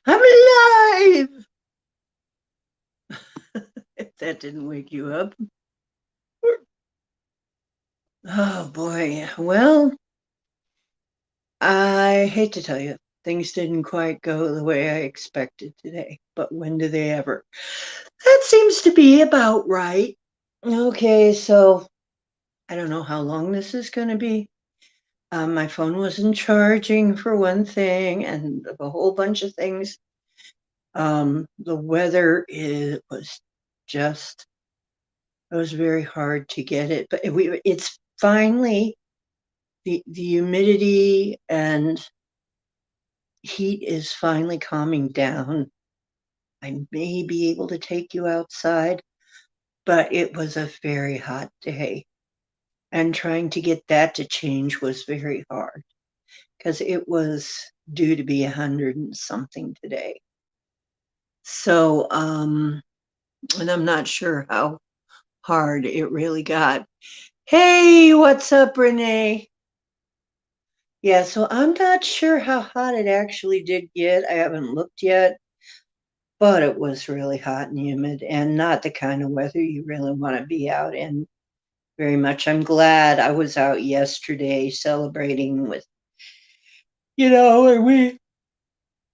I'm alive! If that didn't wake you up. Oh boy. Well, I hate to tell you, things didn't quite go the way I expected today, but when do they ever? That seems to be about right. Okay, so I don't know how long this is going to be. My phone wasn't charging for one thing, and a whole bunch of things. The weather was just, it was very hard to get it, but it's finally the humidity and heat is finally calming down. I may be able to take you outside, but it was a very hot day. And trying to get that to change was very hard because it was due to be 100 and something today. So, and I'm not sure how hard it really got. Hey, what's up, Renee? Yeah, so I'm not sure how hot it actually did get. I haven't looked yet, but it was really hot and humid and not the kind of weather you really want to be out in very much. I'm glad I was out yesterday celebrating with, and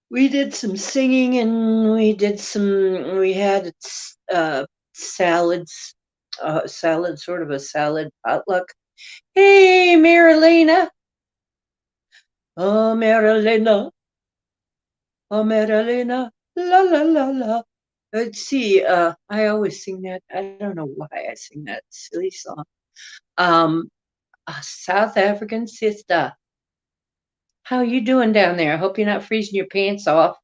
we did some singing and we had salads, sort of a salad potluck. Hey, Marilena. Oh, Marilena. Oh, Marilena. La, la, la, la. Let's see. I always sing that. I don't know why I sing that silly song. Um, a South African sister. How you doing down there? I hope you're not freezing your pants off.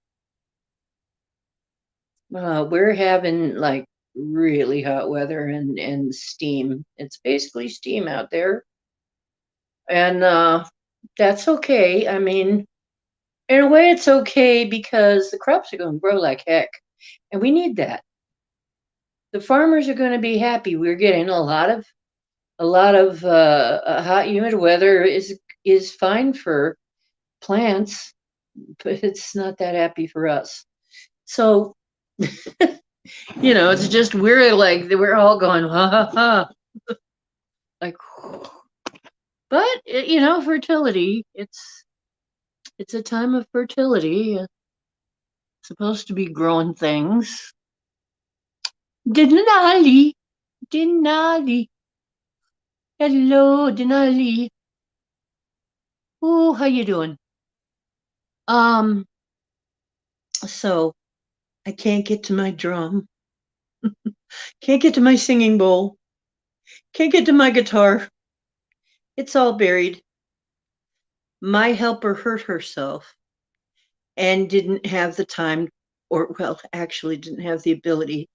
We're having like really hot weather and steam. It's basically steam out there, and that's okay. I mean, in a way, it's okay because the crops are going to grow like heck, and we need that. The farmers are going to be happy. We're getting a lot of hot, humid weather is fine for plants, but it's not that happy for us. So, it's just we're all going ha ha ha, like, but fertility. It's a time of fertility. It's supposed to be growing things. Denali, Denali, hello, Denali. Oh, how you doing? Um, so I can't get to my drum. Can't get to my singing bowl. Can't get to my guitar. It's all buried. My helper hurt herself and didn't have the time, or, well, actually, didn't have the ability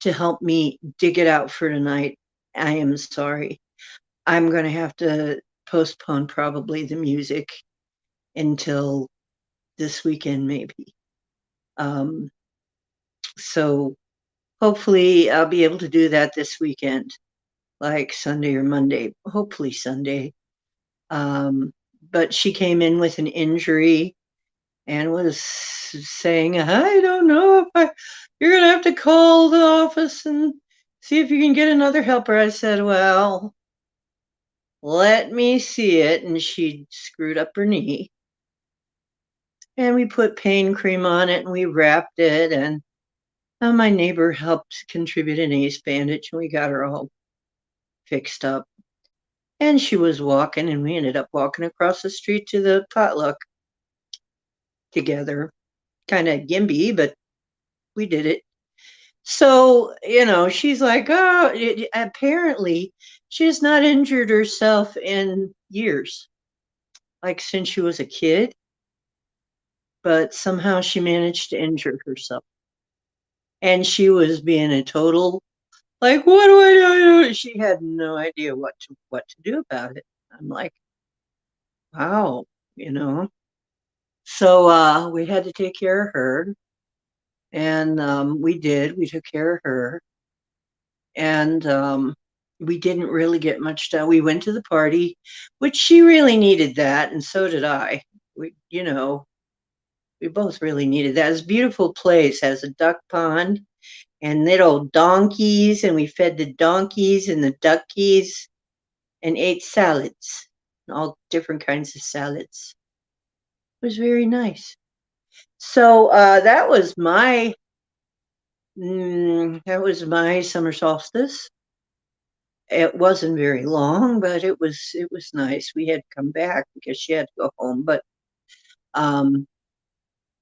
to help me dig it out for tonight. I am sorry. I'm going to have to postpone probably the music until this weekend, maybe. Um, so hopefully, I'll be able to do that this weekend, like Sunday or Monday, hopefully Sunday. Um, but she came in with an injury and was saying, I don't know if you're going to have to call the office and see if you can get another helper. I said, well, let me see it. And she screwed up her knee. And we put pain cream on it and we wrapped it. And my neighbor helped contribute an ace bandage and we got her all fixed up. And she was walking, and we ended up walking across the street to the potluck together. Kind of gimpy, but we did it. So, she's like, oh, apparently she's not injured herself in years, like since she was a kid, but somehow she managed to injure herself. And she was being a total, like, what do I do? She had no idea what to do about it. I'm like, wow, you know. So we had to take care of her, and we did. We took care of her, and we didn't really get much done. We went to the party, which she really needed that, and so did I. We, We both really needed that. It's a beautiful place. Has a duck pond and little donkeys, and we fed the donkeys and the duckies and ate salads, all different kinds of salads. It was very nice. So that was my summer solstice. It wasn't very long, but it was nice. We had to come back because she had to go home, but um,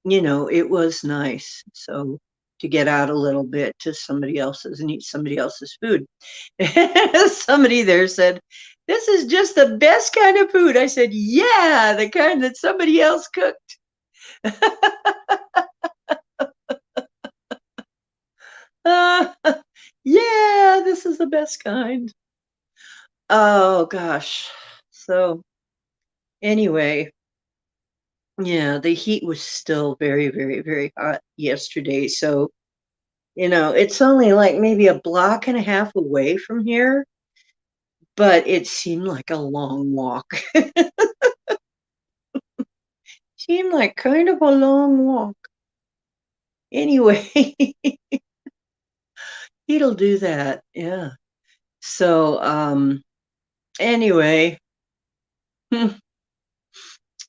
it was nice. So to get out a little bit to somebody else's and eat somebody else's food. Somebody there said, "This is just the best kind of food." I said, "Yeah, the kind that somebody else cooked." uh, yeah, this is the best kind. Oh gosh. So anyway, yeah, the heat was still very, very, very hot yesterday. So, it's only like maybe a block and a half away from here, but it seemed like a long walk. Seemed like kind of a long walk. Anyway, it'll do that. Yeah. So, anyway,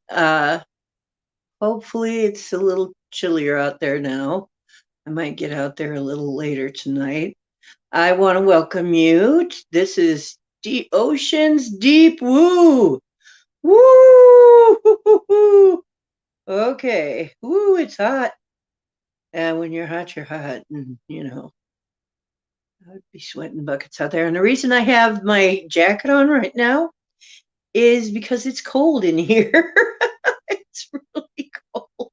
uh, hopefully it's a little chillier out there now. I might get out there a little later tonight. I want to welcome you. This is the Ocean's Deep Woo. Woo! Okay. Woo, it's hot. And when you're hot, you're hot. And, I'd be sweating buckets out there. And the reason I have my jacket on right now is because it's cold in here. It's really cold.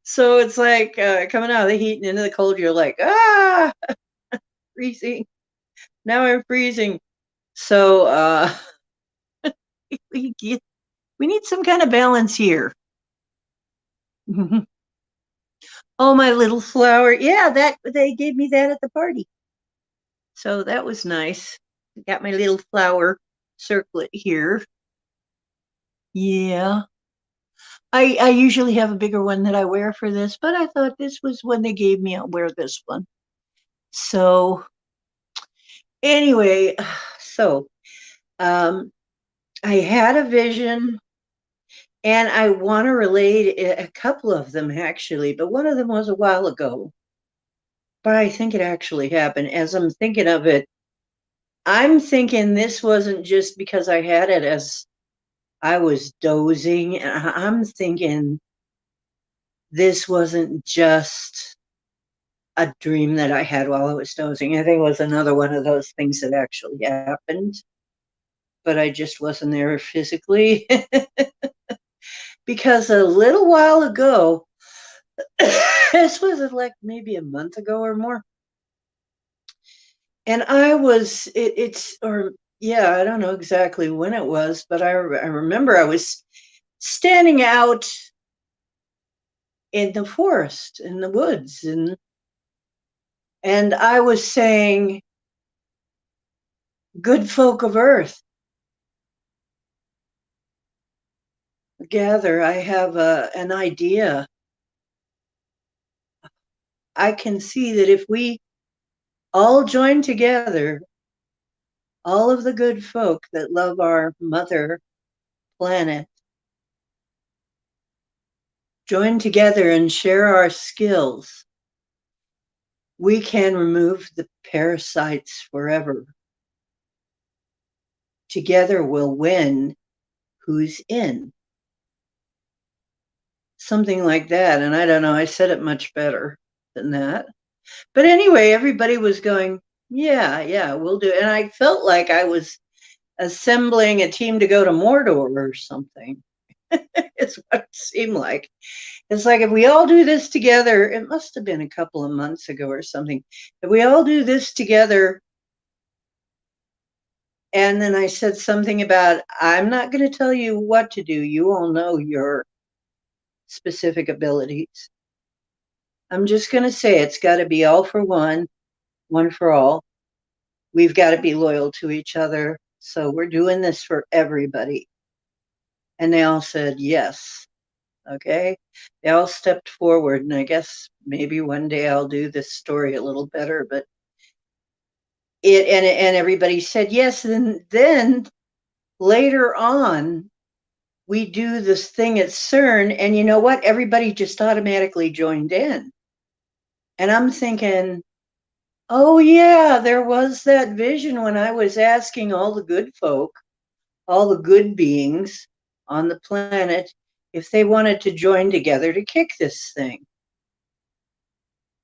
So it's like coming out of the heat and into the cold, you're like, freezing. Now I'm freezing. So we need some kind of balance here. Oh, my little flower. Yeah, that they gave me that at the party. So that was nice. Got my little flower circlet here. Yeah. I usually have a bigger one that I wear for this, but I thought this was one they gave me. I'll wear this one. So anyway, so um, I had a vision, and I want to relate a couple of them actually, but one of them was a while ago. But I think it actually happened. As I'm thinking of it, I'm thinking this wasn't just because I had it as I was dozing. I'm thinking this wasn't just a dream that I had while I was dozing. I think it was another one of those things that actually happened, but I just wasn't there physically. Because a little while ago, this was like maybe a month ago or more, and yeah, I don't know exactly when it was, but I remember I was standing out in the forest, in the woods, and I was saying, "Good folk of earth, gather. I have an idea. I can see that if we all join together, all of the good folk that love our mother planet, join together and share our skills, we can remove the parasites forever. Together we'll win who's in." Something like that. And I don't know, I said it much better than that. But anyway, everybody was going, "Yeah, yeah, we'll do it." And I felt like I was assembling a team to go to Mordor or something. It's what it seemed like. It's like, if we all do this together, it must have been a couple of months ago or something. If we all do this together, and then I said something about, "I'm not going to tell you what to do. You all know your specific abilities. I'm just going to say it's got to be all for one, one for all. We've got to be loyal to each other. So we're doing this for everybody." And they all said yes. Okay. They all stepped forward, and I guess maybe one day I'll do this story a little better, but and everybody said yes. And then later on, we do this thing at CERN, and you know what? Everybody just automatically joined in. And I'm thinking, oh, yeah, there was that vision when I was asking all the good folk, all the good beings on the planet, if they wanted to join together to kick this thing.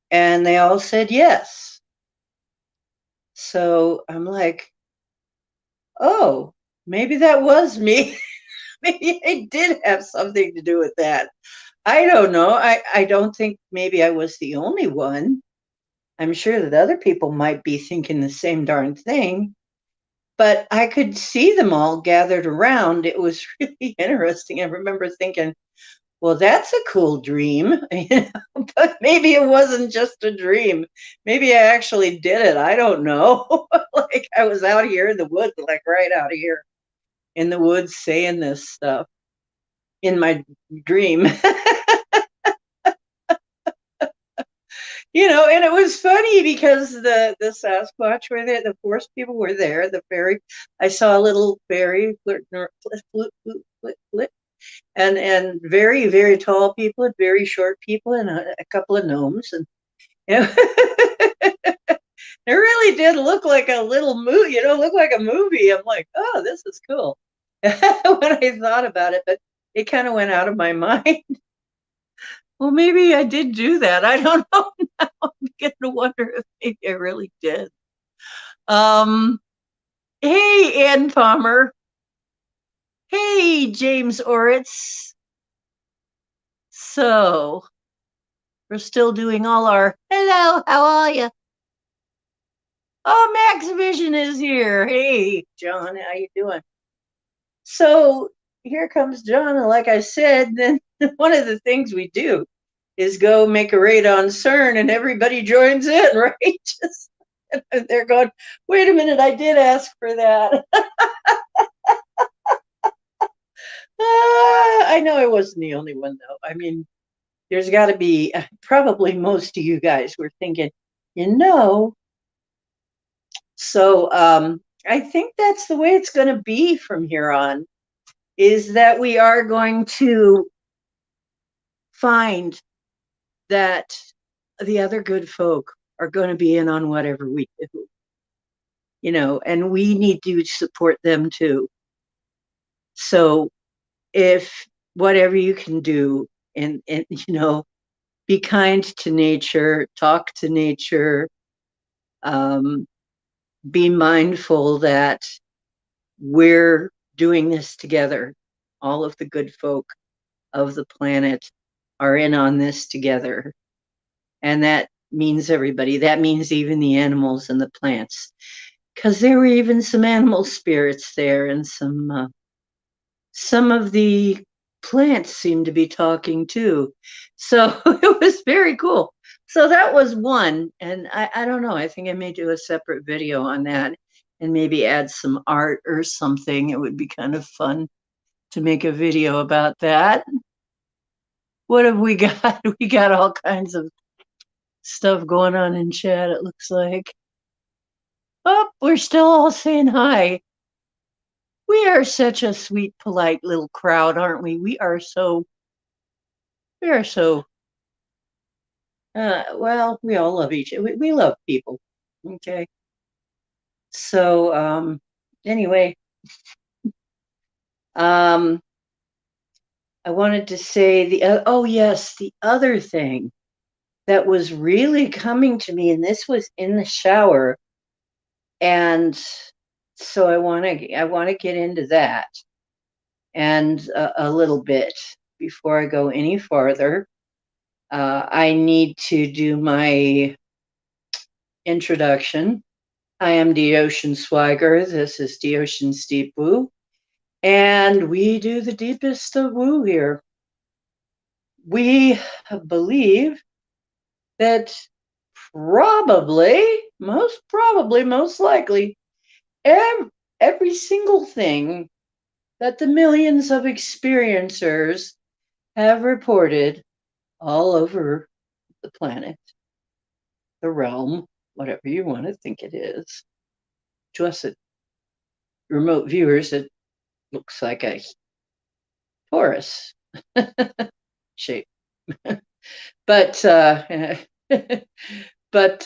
And they all said yes. So I'm like, oh, maybe that was me. Maybe I did have something to do with that. I don't know. I don't think maybe I was the only one. I'm sure that other people might be thinking the same darn thing, but I could see them all gathered around. It was really interesting. I remember thinking, well, that's a cool dream, but maybe it wasn't just a dream. Maybe I actually did it. I don't know. Like I was out here in the woods, like right out here in the woods saying this stuff in my dream. And it was funny because the Sasquatch were there, the forest people were there, the fairy. I saw a little fairy, and very very tall people and very short people and a couple of gnomes, and it really did look like a little movie. Look like a movie. I'm like, oh, this is cool when I thought about it, but it kind of went out of my mind. Well, maybe I did do that. I don't know. Now I'm beginning to wonder if maybe I really did. Um, hey, Ann Palmer. Hey, James Oritz. So we're still doing all our hello. How are you? Oh, Max Vision is here. Hey, John. How you doing? So here comes John, and like I said, then one of the things we do is go make a raid on CERN, and everybody joins in, right? And they're going, wait a minute, I did ask for that. I know I wasn't the only one, though. I mean, there's got to be probably most of you guys were thinking, you know. So I think that's the way it's going to be from here on, is that we are going to find that the other good folk are going to be in on whatever we do, and we need to support them too. So if whatever you can do, and be kind to nature, talk to nature, um, be mindful that we're doing this together. All of the good folk of the planet are in on this together. And that means everybody. That means even the animals and the plants. Because there were even some animal spirits there, and some of the plants seemed to be talking too. So it was very cool. So that was one. And I don't know. I think I may do a separate video on that and maybe add some art or something. It would be kind of fun to make a video about that. What have we got? We got all kinds of stuff going on in chat, it looks like. Oh, we're still all saying hi. We are such a sweet, polite little crowd, aren't we? We are so, well, we all love each other. We love people. Okay. So, anyway, um, I wanted to say oh yes, the other thing that was really coming to me, and this was in the shower. And so I want to get into that and a little bit before I go any farther. I need to do my introduction. I am Deocean Swagger. This is Deocean's Deep Woo, and we do the deepest of woo here. We believe that most likely, every single thing that the millions of experiencers have reported all over the planet, the realm, whatever you want to think it is. To us, remote viewers, it looks like a Taurus shape. But but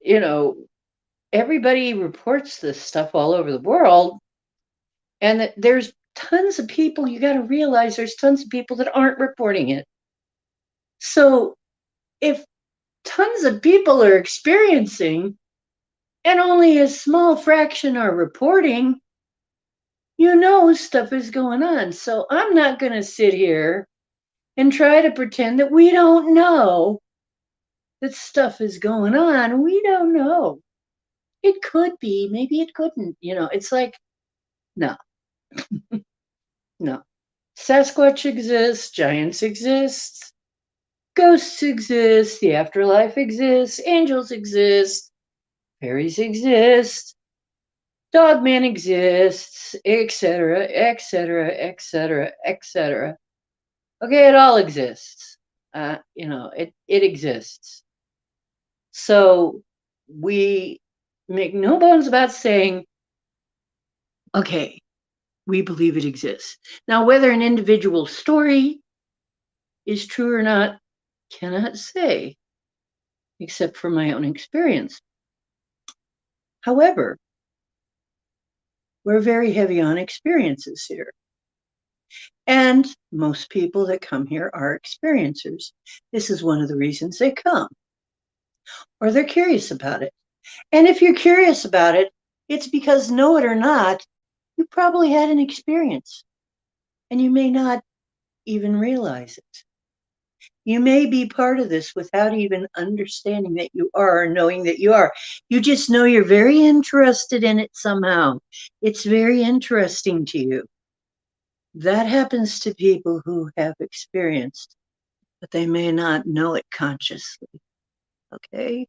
you know, everybody reports this stuff all over the world, and there's tons of people. You got to realize there's tons of people that aren't reporting it. So if tons of people are experiencing and only a small fraction are reporting, stuff is going on. So I'm not going to sit here and try to pretend that we don't know that stuff is going on. We don't know. It could be, maybe it couldn't. It's like, no, no. Sasquatch exists, giants exist, ghosts exist, the afterlife exists, angels exist, fairies exist, Dogman exists, etc., etc., etc., etc. Okay, it all exists. It exists. So we make no bones about saying, okay, we believe it exists. Now, whether an individual story is true or not, cannot say, except for my own experience. However, we're very heavy on experiences here. And most people that come here are experiencers. This is one of the reasons they come, or they're curious about it. And if you're curious about it, it's because, know it or not, you probably had an experience and you may not even realize it. You may be part of this without even understanding that you are, or knowing that you are. You just know you're very interested in it somehow. It's very interesting to you. That happens to people who have experienced, but they may not know it consciously. Okay?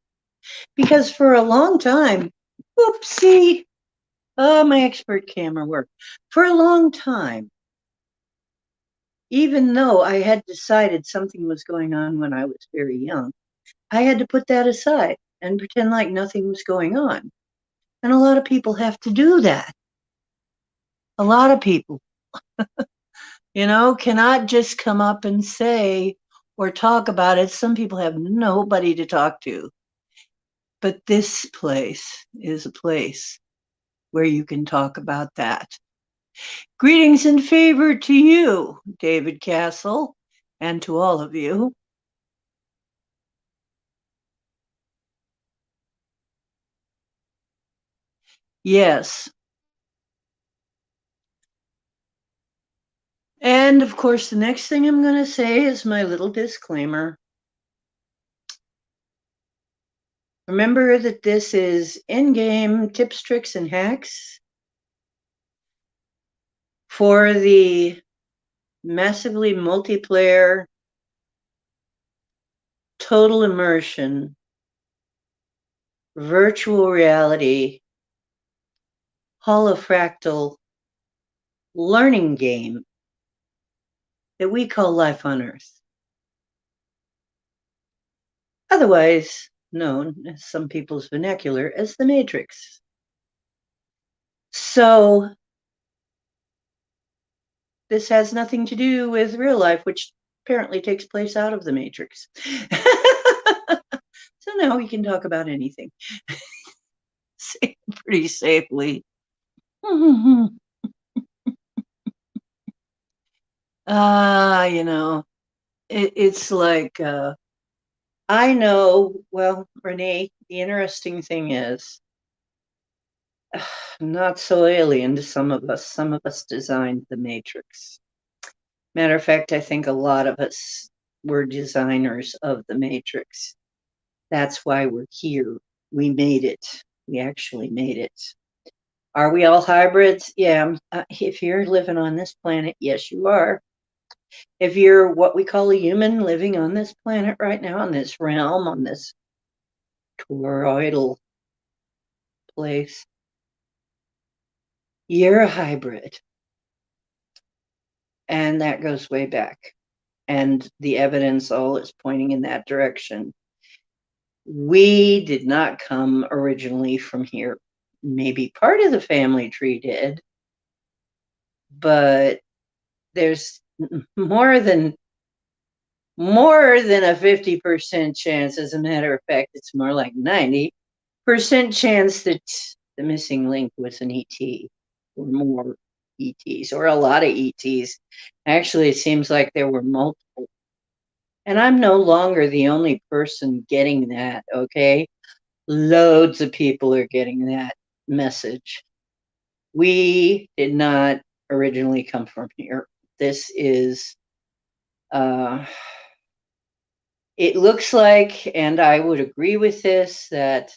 Because for a long time, oopsie, oh, my expert camera work. For a long time, even though I had decided something was going on when I was very young, I had to put that aside and pretend like nothing was going on. And a lot of people have to do that. A lot of people, cannot just come up and say or talk about it. Some people have nobody to talk to. But this place is a place where you can talk about that. Greetings and favor to you, David Castle, and to all of you. Yes. And of course, the next thing I'm going to say is my little disclaimer. Remember that this is in-game tips, tricks, and hacks for the massively multiplayer, total immersion, virtual reality, holofractal learning game that we call Life on Earth. Otherwise known, as some people's vernacular, as the Matrix. So this has nothing to do with real life, which apparently takes place out of the Matrix. So now we can talk about anything pretty safely. It's like, I know, well, Renee, the interesting thing is, not so alien to some of us. Some of us designed the Matrix. Matter of fact, I think a lot of us were designers of the Matrix. That's why we're here. We made it. We actually made it. Are we all hybrids? Yeah. If you're living on this planet, yes, you are. If you're what we call a human living on this planet right now, on this realm, on this toroidal place, you're a hybrid. And that goes way back. And the evidence all is pointing in that direction. We did not come originally from here. Maybe part of the family tree did, but there's more than a 50% chance. As a matter of fact, it's more like 90% chance that the missing link was an ET or more ETs or a lot of ETs. Actually, it seems like there were multiple. And I'm no longer the only person getting that, okay? Loads of people are getting that message. We did not originally come from here. This is, it looks like, and I would agree with this, that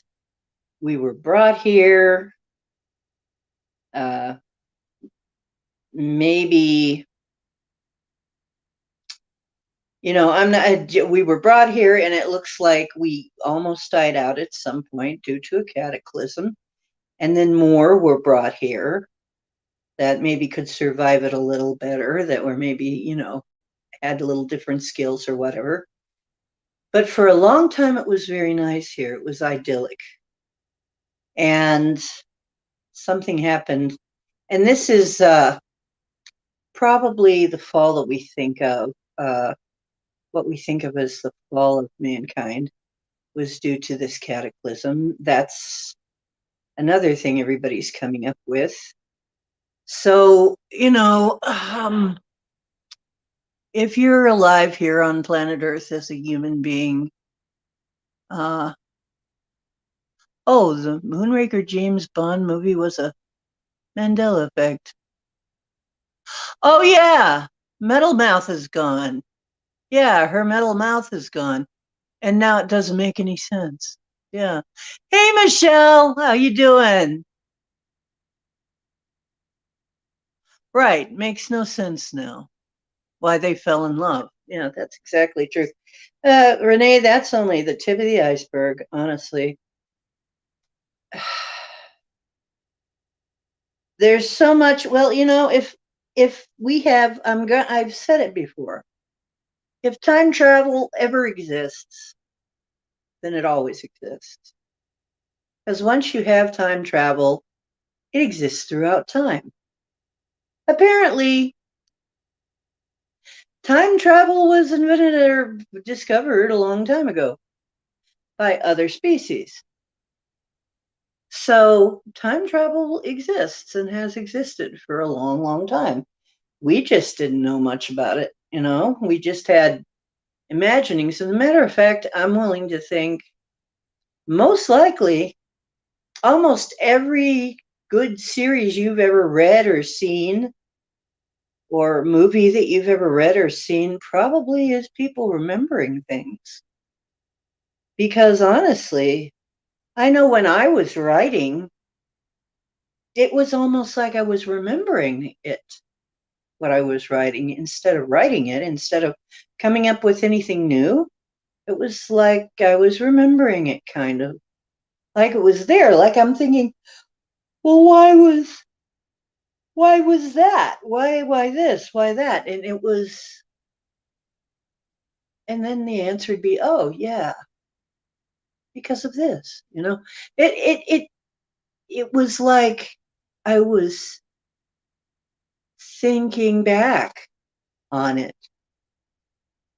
we were brought here, maybe, I'm not, we were brought here and it looks like we almost died out at some point due to a cataclysm. And then more were brought here that maybe could survive it a little better, that were maybe, had a little different skills or whatever. But for a long time, it was very nice here. It was idyllic. And something happened. And this is probably the fall that we think of, what we think of as the fall of mankind was due to this cataclysm. That's another thing everybody's coming up with. So, if you're alive here on planet Earth as a human being, the Moonraker James Bond movie was a Mandela effect. Oh yeah, Metal Mouth is gone. Yeah, her metal mouth is gone, and now it doesn't make any sense. Yeah. Hey Michelle, how you doing? Right, makes no sense now. Why they fell in love. Yeah, that's exactly true. Renee, that's only the tip of the iceberg, honestly. There's so much. Well, if we have, I've said it before. If time travel ever exists, then it always exists. Because once you have time travel, it exists throughout time. Apparently, time travel was invented or discovered a long time ago by other species. So time travel exists and has existed for a long, long time. We just didn't know much about it, We just had imaginings. As a matter of fact, I'm willing to think most likely almost every good series you've ever read or seen or movie that you've ever read or seen probably is people remembering things. Because honestly, I know when I was writing, it was almost like I was remembering it, what I was writing, instead of writing it, instead of coming up with anything new. It was like I was remembering it, kind of like it was there. Like I'm thinking, well, why was that? Why this? Why that? And it was, and then the answer would be, oh yeah, because of this. It was like I was thinking back on it.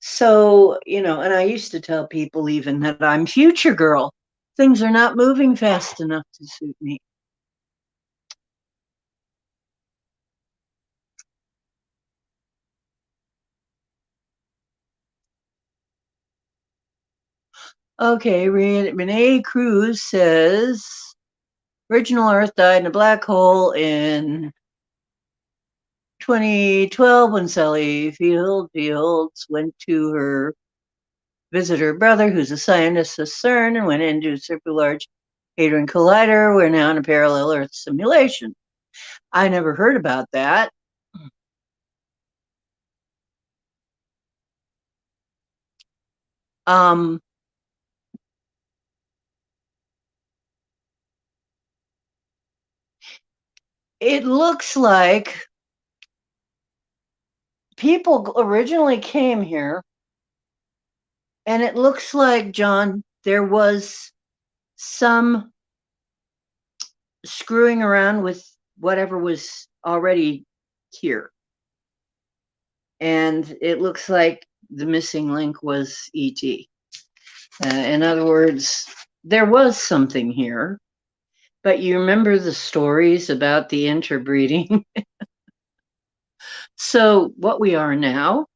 So, and I used to tell people even that I'm future girl. Things are not moving fast enough to suit me. Okay, Renee Cruz says original Earth died in a black hole in 2012 when Sally Fields went to visit her brother, who's a scientist at CERN, and went into a super large hadron collider. We're now in a parallel Earth simulation. I never heard about that. Um, it looks like people originally came here, and it looks like, John, there was some screwing around with whatever was already here. And it looks like the missing link was ET. In other words, there was something here, but you remember the stories about the interbreeding? So, what we are now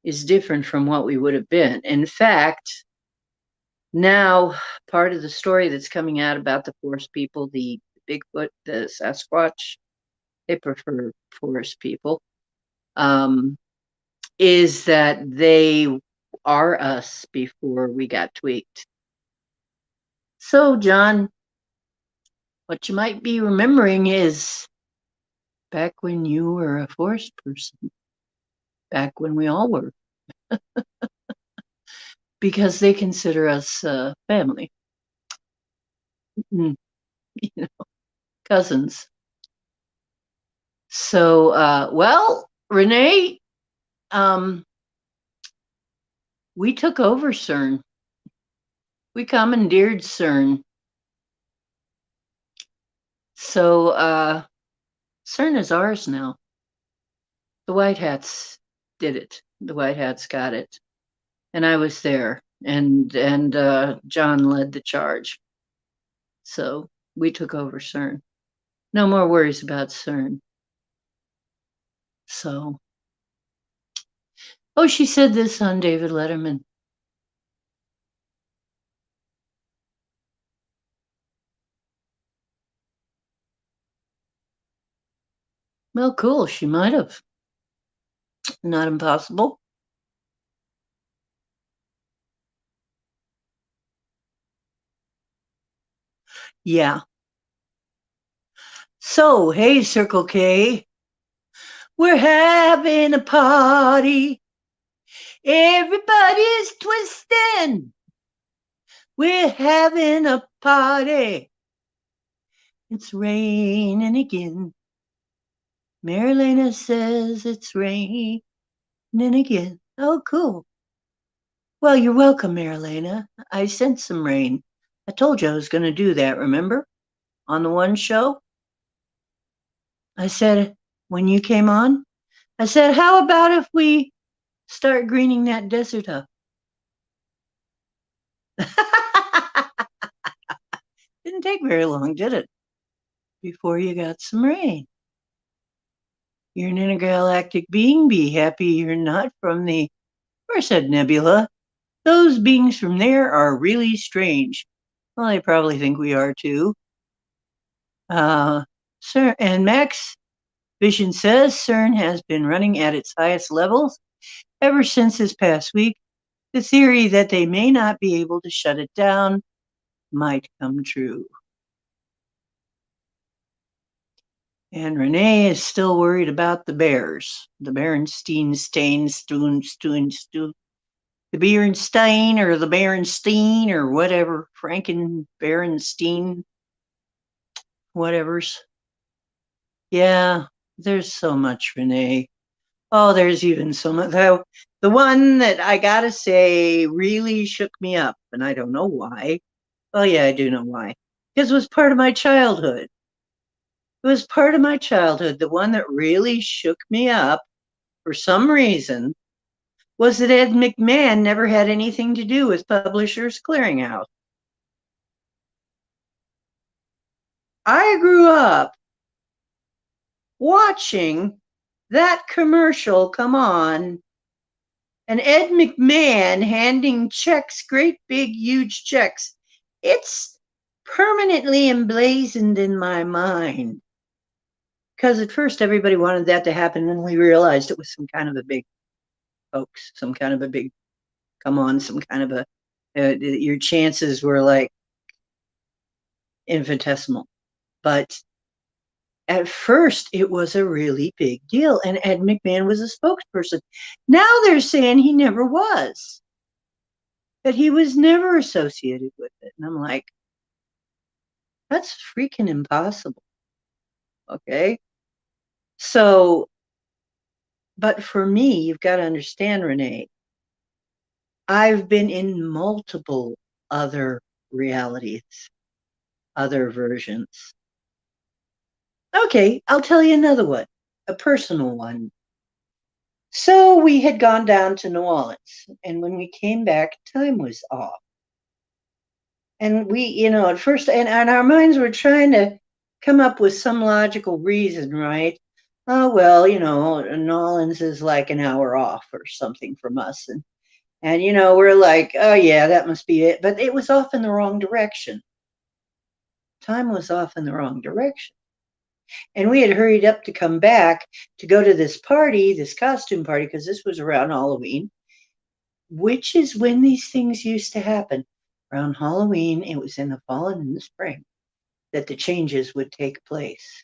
is different from what we would have been. In fact, now part of the story that's coming out about the forest people, the Bigfoot, the Sasquatch, they prefer forest people, is that they are us before we got tweaked. So, John, what you might be remembering is back when you were a forest person, back when we all were, because they consider us family, you know, cousins. So, well, Renee, we took over CERN. We commandeered CERN. So, CERN is ours now. The White Hats did it. The White Hats got it. And I was there. And John led the charge. So we took over CERN. No more worries about CERN. So, oh, she said this on David Letterman. Well, cool. She might have. Not impossible. Yeah. So, hey, Circle K, we're having a party. Everybody's twisting. We're having a party. It's raining again. Marilena says it's raining again. Oh, cool. Well, you're welcome, Marilena. I sent some rain. I told you I was going to do that, remember? On the one show? I said, when you came on, I said, how about if we start greening that desert up? Didn't take very long, did it? Before you got some rain. You're an intergalactic being. Be happy you're not from the Perseid Nebula. Those beings from there are really strange. Well, they probably think we are too. Sir, and Max Vision says CERN has been running at its highest levels ever since this past week. The theory that they may not be able to shut it down might come true. And Renee is still worried about the bears. The Berenstein, the Berenstein or the Berenstein or whatever, Franken Berenstein, whatever's. Yeah, there's so much, Renee. Oh, there's even so much. The one that I gotta say really shook me up, and I don't know why. Oh, yeah, I do know why. Because it was part of my childhood. It was part of my childhood. The one that really shook me up for some reason was that Ed McMahon never had anything to do with Publishers Clearinghouse. I grew up watching that commercial come on and Ed McMahon handing checks, great big huge checks. It's permanently emblazoned in my mind. Because at first everybody wanted that to happen, and we realized it was some kind of a big hoax, some kind of a big, come on, some kind of a, your chances were like infinitesimal. But at first it was a really big deal, and Ed McMahon was a spokesperson. Now they're saying he never was, that he was never associated with it. And I'm like, that's freaking impossible. Okay. So But for me, you've got to understand, Renee, I've been in multiple other realities, other versions. Okay, I'll tell you another one, a personal one. So we had gone down to New Orleans, and when we came back, time was off. And we, at first, and our minds were trying to come up with some logical reason, right? Oh, well, New Orleans is like an hour off or something from us. And we're like, oh, yeah, that must be it. But it was off in the wrong direction. Time was off in the wrong direction. And we had hurried up to come back to go to this party, this costume party, because this was around Halloween, which is when these things used to happen. Around Halloween, it was in the fall and in the spring that the changes would take place.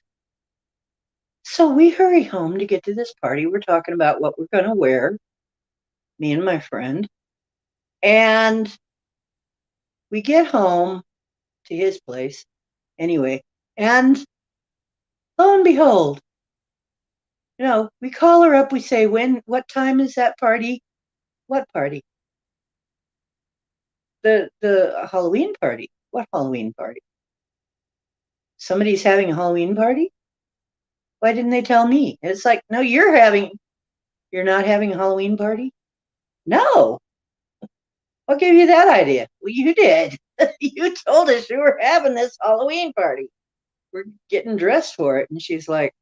So we hurry home to get to this party. We're talking about what we're going to wear, me and my friend. And we get home to his place anyway. And lo and behold, we call her up. We say, what time is that party? What party? The Halloween party. What Halloween party? Somebody's having a Halloween party? Why didn't they tell me? It's like, no, you're not having a Halloween party? No. What gave you that idea? Well, you did. You told us you were having this Halloween party. We're getting dressed for it. And she's like,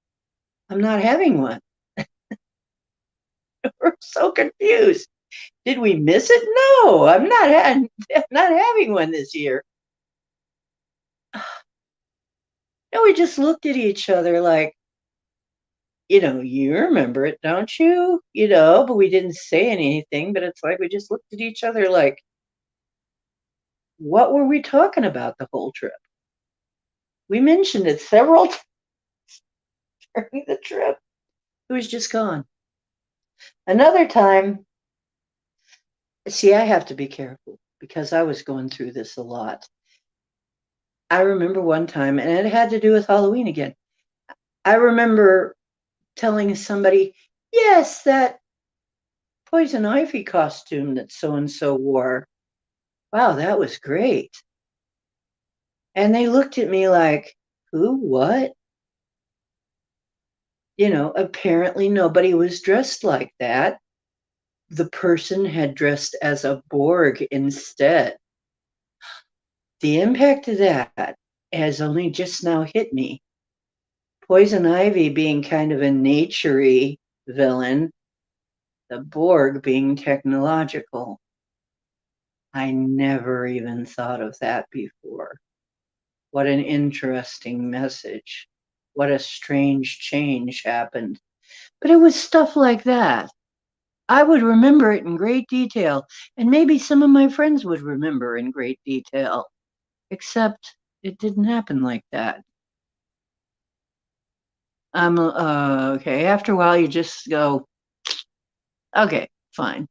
I'm not having one. We're so confused. Did we miss it? No, I'm not having one this year. No, we just looked at each other like, you remember it, don't you? But we didn't say anything. But it's like we just looked at each other like, what were we talking about the whole trip? We mentioned it several times during the trip. It was just gone. Another time, see, I have to be careful because I was going through this a lot. I remember one time, and it had to do with Halloween again. I remember telling somebody, yes, that poison ivy costume that so and so wore. Wow, that was great. And they looked at me like, who, what? Apparently nobody was dressed like that. The person had dressed as a Borg instead. The impact of that has only just now hit me. Poison ivy being kind of a naturey villain, the Borg being technological. I never even thought of that before. What an interesting message. What a strange change happened. But it was stuff like that. I would remember it in great detail, and maybe some of my friends would remember in great detail, except it didn't happen like that. Okay. After a while, you just go, okay, fine.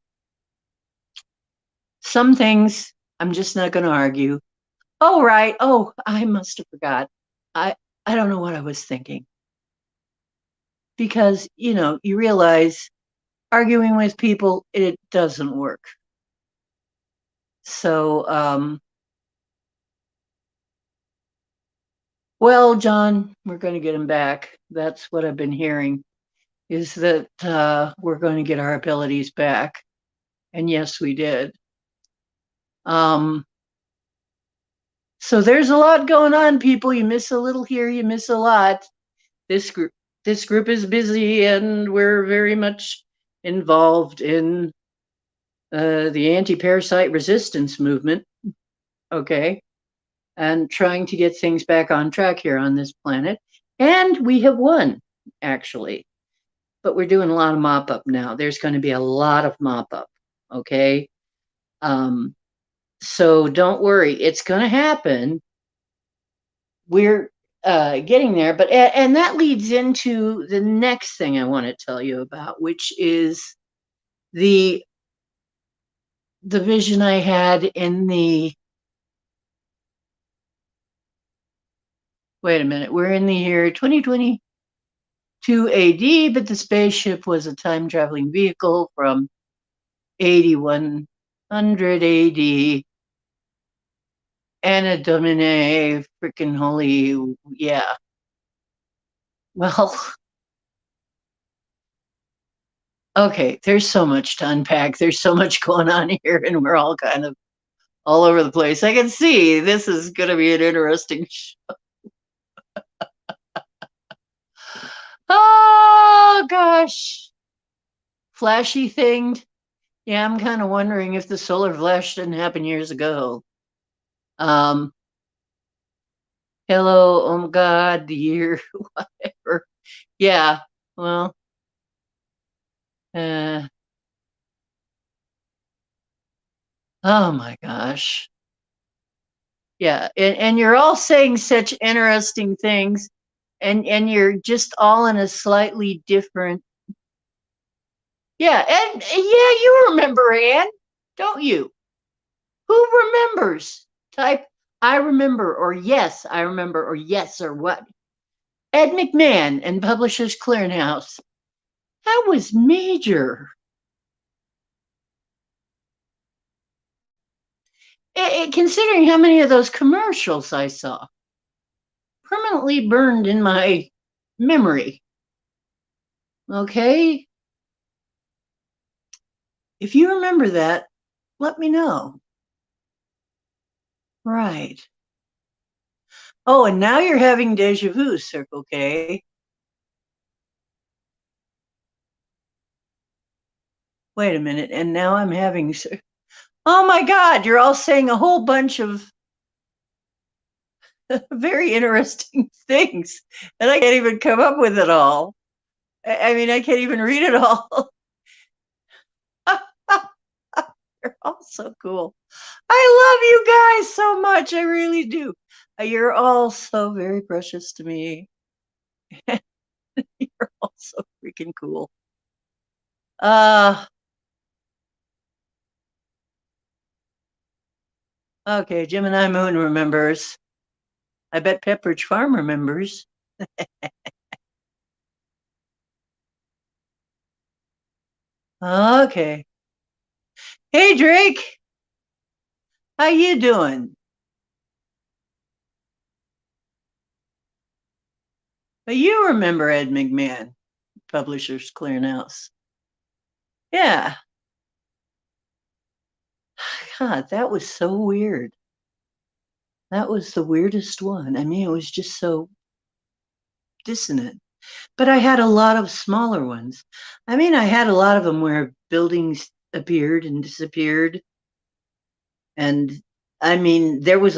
Some things I'm just not going to argue. Oh, right. Oh, I must have forgot. I I don't know what I was thinking because you realize arguing with people it doesn't work. So well, John, we're going to get him back. That's what I've been hearing is that we're going to get our abilities back. And yes, we did. Um, so there's a lot going on, people. You miss a little here, you miss a lot. This group is busy, and we're very much involved in the anti-parasite resistance movement. Okay, and trying to get things back on track here on this planet. And we have won, actually. But we're doing a lot of mop up now. There's going to be a lot of mop up. Okay. Um, so don't worry, it's going to happen. We're getting there. But and that leads into the next thing I want to tell you about, which is the vision I had in the. Wait a minute, we're in the year 2020. 2 AD, but the spaceship was a time traveling vehicle from 8100 AD. Anna Domine, freaking holy, yeah. Well, okay, there's so much to unpack. There's so much going on here, and we're all kind of all over the place. I can see this is going to be an interesting Oh, gosh. Flashy thing. Yeah, I'm kind of wondering if the solar flash didn't happen years ago. Um, hello, oh my God, the year, whatever. Yeah, well, uh, oh my gosh. Yeah, and you're all saying such interesting things, and you're just all in a slightly different. Yeah, and yeah, you remember Anne, don't you? Who remembers? Type I remember or yes, I remember or yes or what. Ed McMahon and Publishers Clearinghouse. That was major. Considering how many of those commercials I saw, permanently burned in my memory. Okay? If you remember that, let me know. Right. Oh, and now you're having deja vu, Circle K. Wait a minute. And now I'm having. Oh my God, you're all saying a whole bunch of very interesting things. And I can't even come up with it all. I mean, I can't even read it all. You're all so cool. I love you guys so much. I really do. You're all so very precious to me. You're all so freaking cool. Uh, okay, Gemini Moon remembers. I bet Pepperidge Farm remembers. Okay. Hey, Drake. How you doing? You remember Ed McMahon, Publishers Clearinghouse. Yeah. God, that was so weird. That was the weirdest one. I mean, it was just so dissonant. But I had a lot of smaller ones. I mean, I had a lot of them where buildings appeared and disappeared. And I mean, there was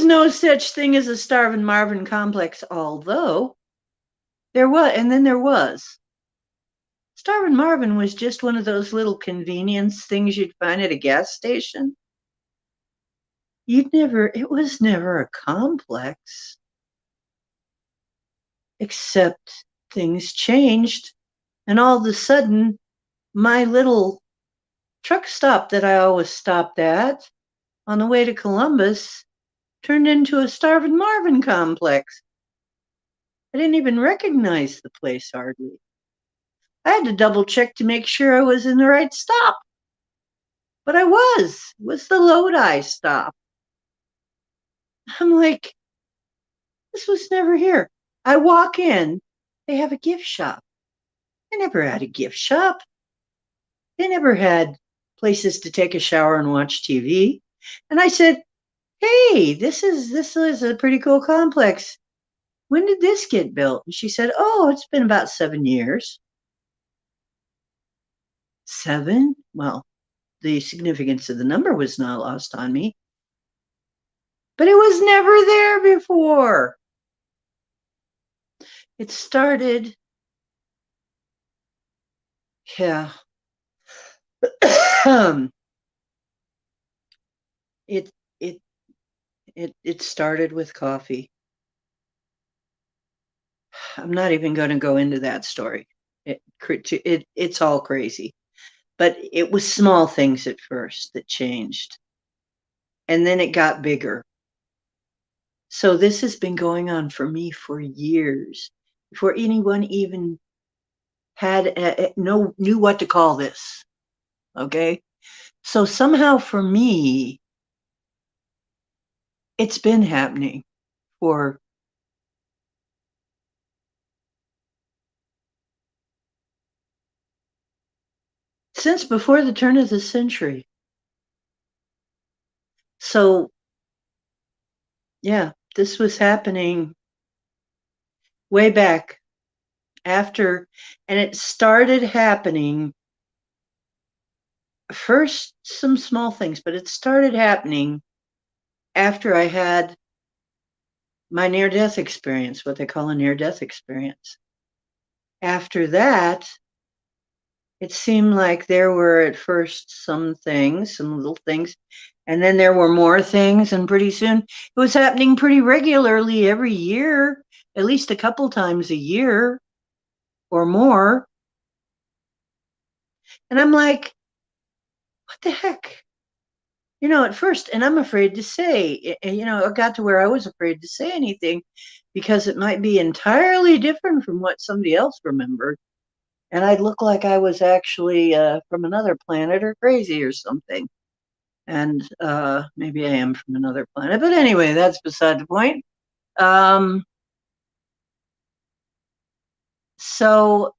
no such thing as a Starvin' Marvin complex, although there was, and then there was. Starvin' Marvin was just one of those little convenience things you'd find at a gas station. It was never a complex, except things changed. And all of a sudden, my little truck stop that I always stopped at on the way to Columbus turned into a Starvin' Marvin complex. I didn't even recognize the place hardly. I had to double check to make sure I was in the right stop. But I was. It was the Lodi stop. I'm like, this was never here. I walk in, they have a gift shop. I never had a gift shop. They never had places to take a shower and watch TV. And I said, hey, this is a pretty cool complex. When did this get built? And she said, oh, it's been about 7 years. 7? Well, the significance of the number was not lost on me, but it was never there before. It started, yeah. it it it started with coffee. I'm not even going to go into that story. It's all crazy. But it was small things at first that changed. And then it got bigger. So this has been going on for me for years before anyone even had knew what to call this. Okay. So somehow for me, it's been happening for since before the turn of the century. So yeah, this was happening way back after, and it started happening first, some small things, but it started happening after I had my near death experience, what they call a near death experience. After that, it seemed like there were at first some things, some little things, and then there were more things, and pretty soon it was happening pretty regularly every year, at least a couple times a year or more. And I'm like, what the heck? At first, and I'm afraid to say, it got to where I was afraid to say anything because it might be entirely different from what somebody else remembered. And I'd look like I was actually from another planet or crazy or something. And maybe I am from another planet. But anyway, that's beside the point. Um, so,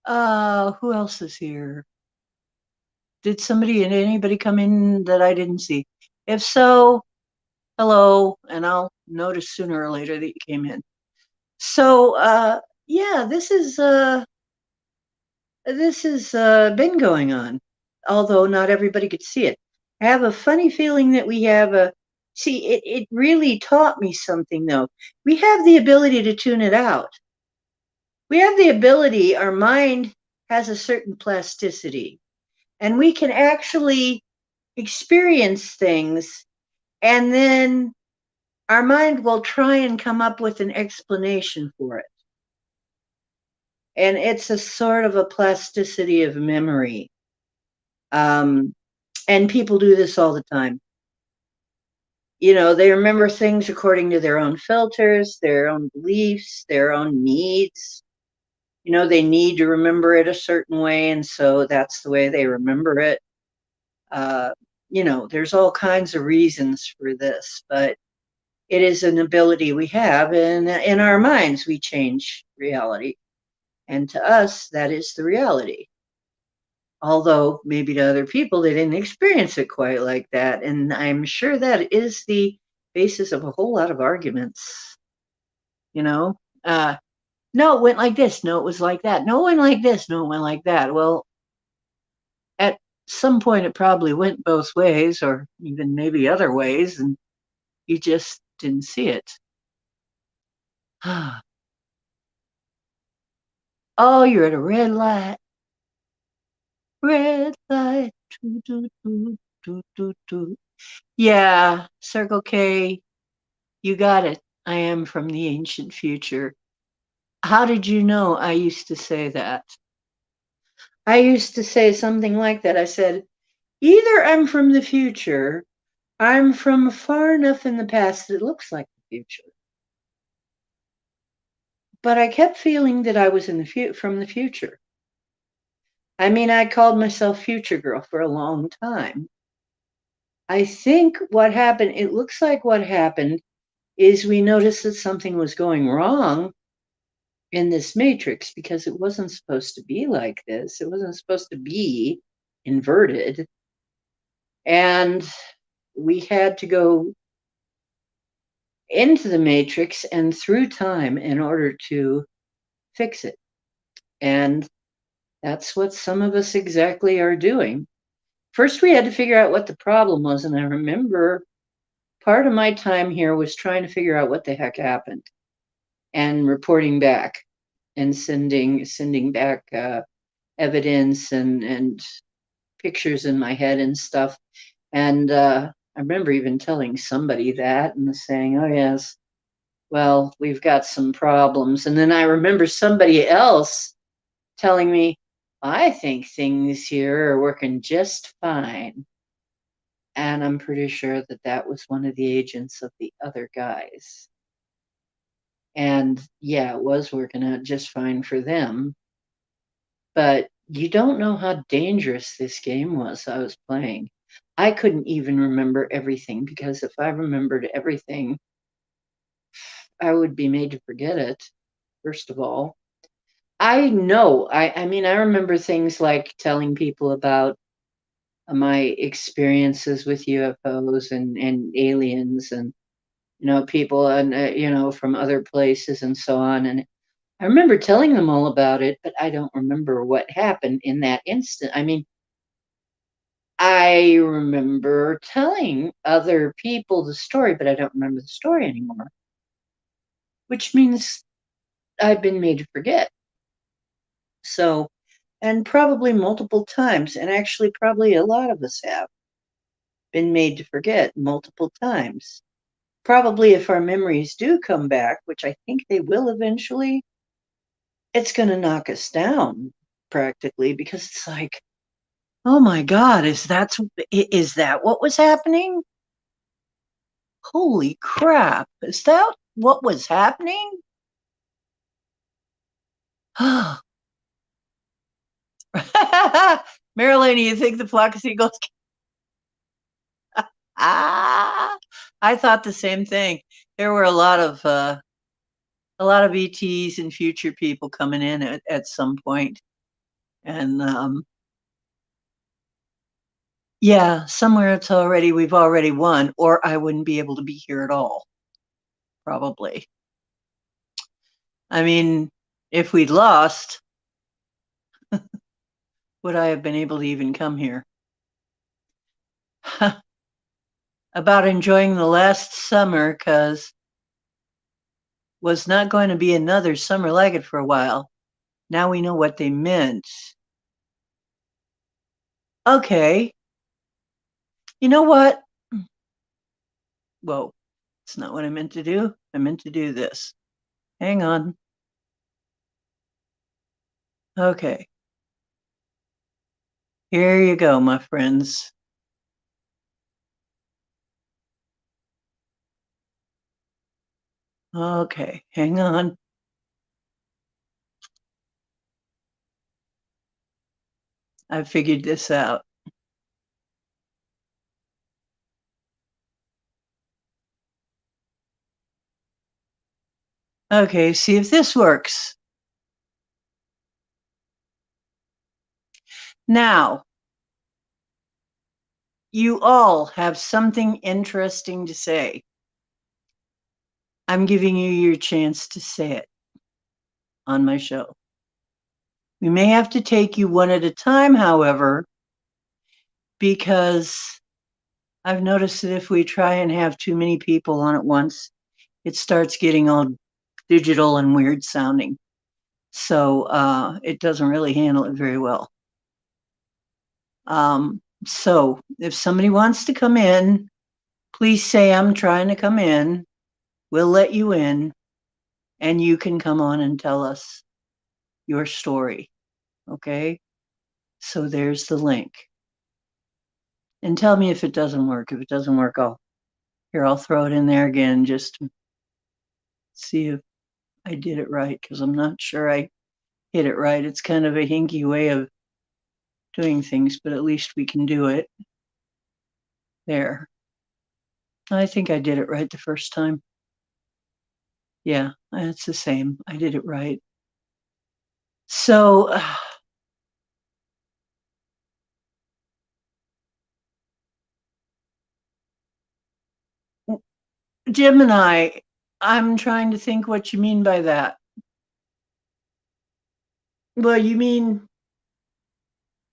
who else is here? Did anybody come in that I didn't see? If so, hello, and I'll notice sooner or later that you came in. So, yeah, this has been going on, although not everybody could see it. I have a funny feeling that we have a see. It really taught me something, though. We have the ability to tune it out. We have the ability. Our mind has a certain plasticity, and we can actually experience things, and then our mind will try and come up with an explanation for it. And it's a sort of a plasticity of memory. Um, and people do this all the time. They remember things according to their own filters, their own beliefs, their own needs. They need to remember it a certain way, and so that's the way they remember it. Uh, there's all kinds of reasons for this, but it is an ability we have, and in our minds, we change reality. And to us, that is the reality. Although maybe to other people, they didn't experience it quite like that. And I'm sure that is the basis of a whole lot of arguments, you know? No, it went like this. No, it was like that. No, it went like this. No, it went like that. Well, at some point, it probably went both ways or even maybe other ways, and you just didn't see it. Oh, you're at a red light. Red light. Doo, doo, doo, doo, doo, doo. Yeah, Circle K, you got it. I am from the ancient future. How did you know I used to say that? I used to say something like that. I said, either I'm from the future, I'm from far enough in the past that it looks like the future. But I kept feeling that I was from the future. I mean, I called myself Future Girl for a long time. I think what happened, it looks like what happened is we noticed that something was going wrong in this matrix because it wasn't supposed to be like this. It wasn't supposed to be inverted. And we had to go into the matrix and through time in order to fix it. And that's what some of us exactly are doing. First, we had to figure out what the problem was. And I remember part of my time here was trying to figure out what the heck happened and reporting back and sending back evidence and pictures in my head and stuff. And I remember even telling somebody that and saying, oh, yes, well, we've got some problems. And then I remember somebody else telling me, I think things here are working just fine. And I'm pretty sure that that was one of the agents of the other guys. And yeah, it was working out just fine for them. But you don't know how dangerous this game was I was playing. I couldn't even remember everything because if I remembered everything, I would be made to forget it, first of all. I know, I mean, I remember things like telling people about my experiences with UFOs and aliens and, people and, from other places and so on. And I remember telling them all about it, but I don't remember what happened in that instant. I mean, I remember telling other people the story, but I don't remember the story anymore, which means I've been made to forget. So, and probably multiple times, and actually, probably a lot of us have been made to forget multiple times. Probably if our memories do come back, which I think they will eventually, it's going to knock us down practically because it's like, oh my God, is that what was happening? Holy crap. Is that what was happening? Marilyn, you think the flock of seagulls? Ah, I thought the same thing. There were a lot of ETs and future people coming in at some point. And yeah, somewhere we've already won, or I wouldn't be able to be here at all, probably. I mean, if we'd lost, would I have been able to even come here? About enjoying the last summer, because was not going to be another summer like it for a while. Now we know what they meant. Okay, you know what? Whoa, it's not what I meant to do. I meant to do this. Hang on. Okay, here you go, my friends. Okay, hang on. I figured this out. Okay, see if this works. Now, you all have something interesting to say. I'm giving you your chance to say it on my show. We may have to take you one at a time, however, because I've noticed that if we try and have too many people on at once, it starts getting all digital and weird sounding. So it doesn't really handle it very well. So if somebody wants to come in, please say, I'm trying to come in. We'll let you in and you can come on and tell us your story. Okay. So there's the link. And tell me if it doesn't work. If it doesn't work, I'll throw it in there again just to see if I did it right, because I'm not sure I hit it right. It's kind of a hinky way of doing things, but at least we can do it. There. I think I did it right the first time. Yeah, it's the same. I did it right. So, Gemini, I'm trying to think what you mean by that. Well, you mean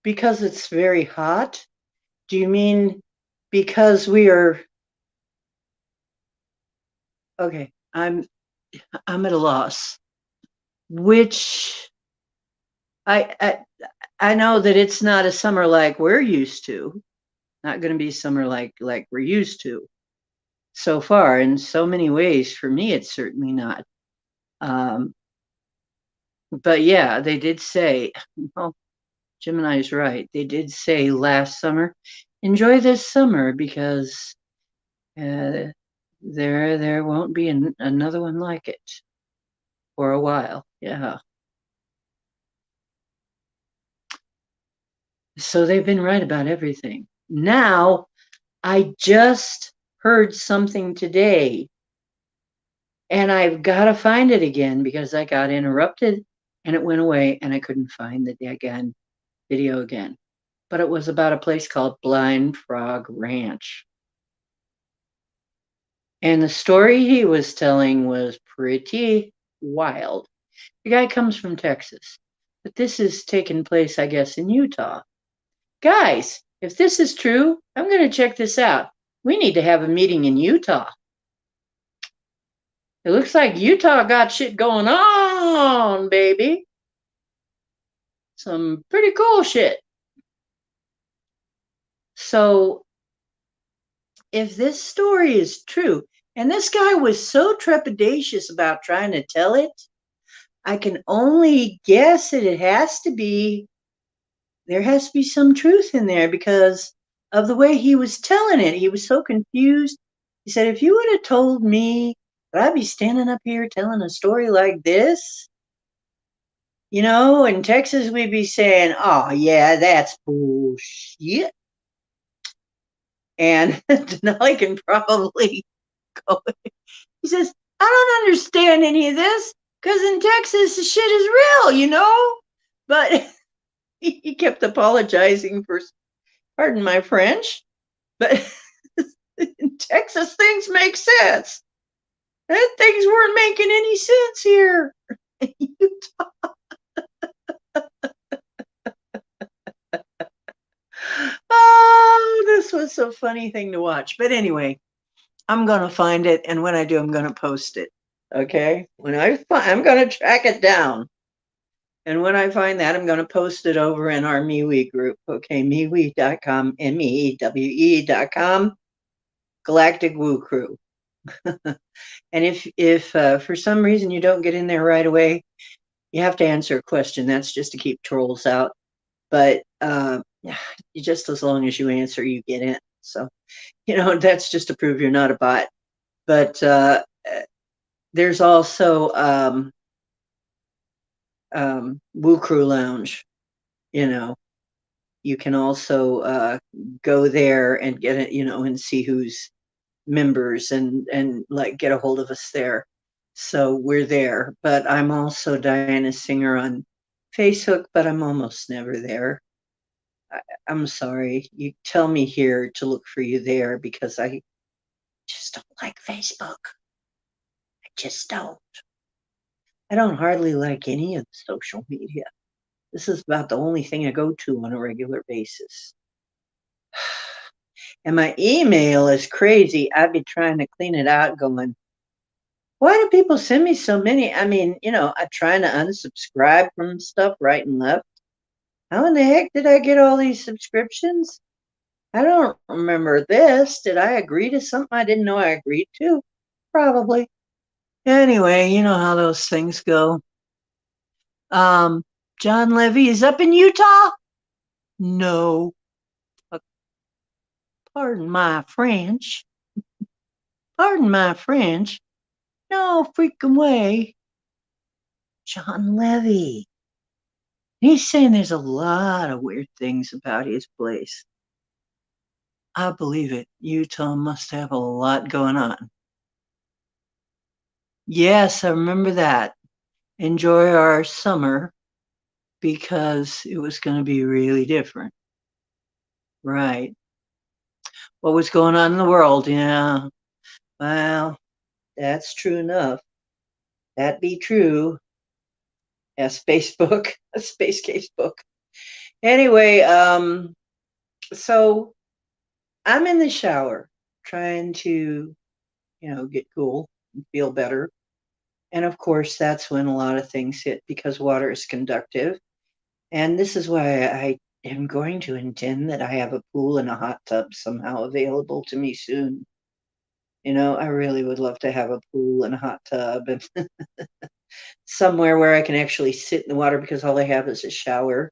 because it's very hot? Do you mean because we are okay? I'm at a loss. Which I know that it's not a summer like we're used to. Not going to be summer like we're used to so far. In so many ways, for me, it's certainly not. Um, but yeah, they did say. Well, Gemini's right. They did say last summer. enjoy this summer because uh, there won't be another one like it for a while. Yeah. So they've been right about everything. Now, I just heard something today and I've got to find it again because I got interrupted and it went away and I couldn't find the again video again. But it was about a place called Blind Frog Ranch. And the story he was telling was pretty wild. The guy comes from Texas, but this is taking place, I guess, in Utah. Guys, if this is true, I'm going to check this out. We need to have a meeting in Utah. It looks like Utah got shit going on, baby. Some pretty cool shit. So, if this story is true, and this guy was so trepidatious about trying to tell it, I can only guess that there has to be some truth in there because of the way he was telling it. He was so confused. He said, if you would have told me that I'd be standing up here telling a story like this, in Texas, we'd be saying, oh, yeah, that's bullshit. And Denali can probably go. He says, I don't understand any of this because in Texas, the shit is real. But he kept apologizing for, pardon my French, but in Texas, things make sense. And things weren't making any sense here. Oh, this was a funny thing to watch. But anyway, I'm going to find it. And when I do, I'm going to post it. Okay. I'm going to track it down. And when I find that, I'm going to post it over in our MeWe group. Okay. MeWe.com, MEWE.com, Galactic Woo Crew. And if for some reason you don't get in there right away, you have to answer a question. That's just to keep trolls out. But just as long as you answer, you get in. So, that's just to prove you're not a bot. But there's also Woo Crew Lounge. You can also go there and get it, and see who's members and like get a hold of us there. So we're there. But I'm also Diana Singer on Facebook, but I'm almost never there. I'm sorry. You tell me here to look for you there because I just don't like Facebook. I just don't. I don't hardly like any of the social media. This is about the only thing I go to on a regular basis. And my email is crazy. I'd be trying to clean it out going, why do people send me so many? I mean, I'm trying to unsubscribe from stuff right and left. How in the heck did I get all these subscriptions? I don't remember this. Did I agree to something I didn't know I agreed to? Probably. Anyway, you know how those things go. John Levy is up in Utah? No. Pardon my French. Pardon my French. No freaking way. John Levy. He's saying there's a lot of weird things about his place. I believe it. Utah must have a lot going on. Yes, I remember that. Enjoy our summer because it was going to be really different. Right. What was going on in the world? Yeah. Well, that's true enough. That be true. Yes, Facebook, Space Casebook. Anyway, so I'm in the shower trying to, get cool and feel better. And of course, that's when a lot of things hit because water is conductive. And this is why I am going to intend that I have a pool and a hot tub somehow available to me soon. I really would love to have a pool and a hot tub and somewhere where I can actually sit in the water because all I have is a shower.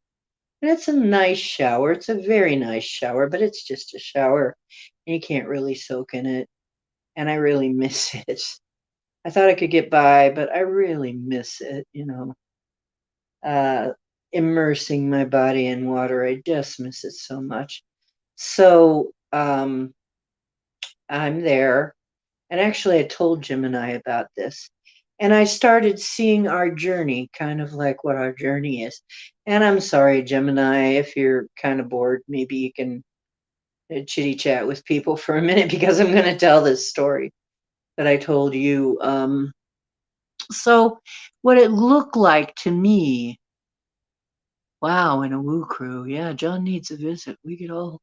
And it's a nice shower. It's a very nice shower, but it's just a shower. And you can't really soak in it. And I really miss it. I thought I could get by, but I really miss it, uh, immersing my body in water. I just miss it so much. So I'm there. And actually, I told Jim and I about this. And I started seeing our journey, kind of like what our journey is. And I'm sorry, Gemini, if you're kind of bored, maybe you can chitty chat with people for a minute because I'm going to tell this story that I told you. So, what it looked like to me, wow, in a woo crew, yeah, John needs a visit. We could all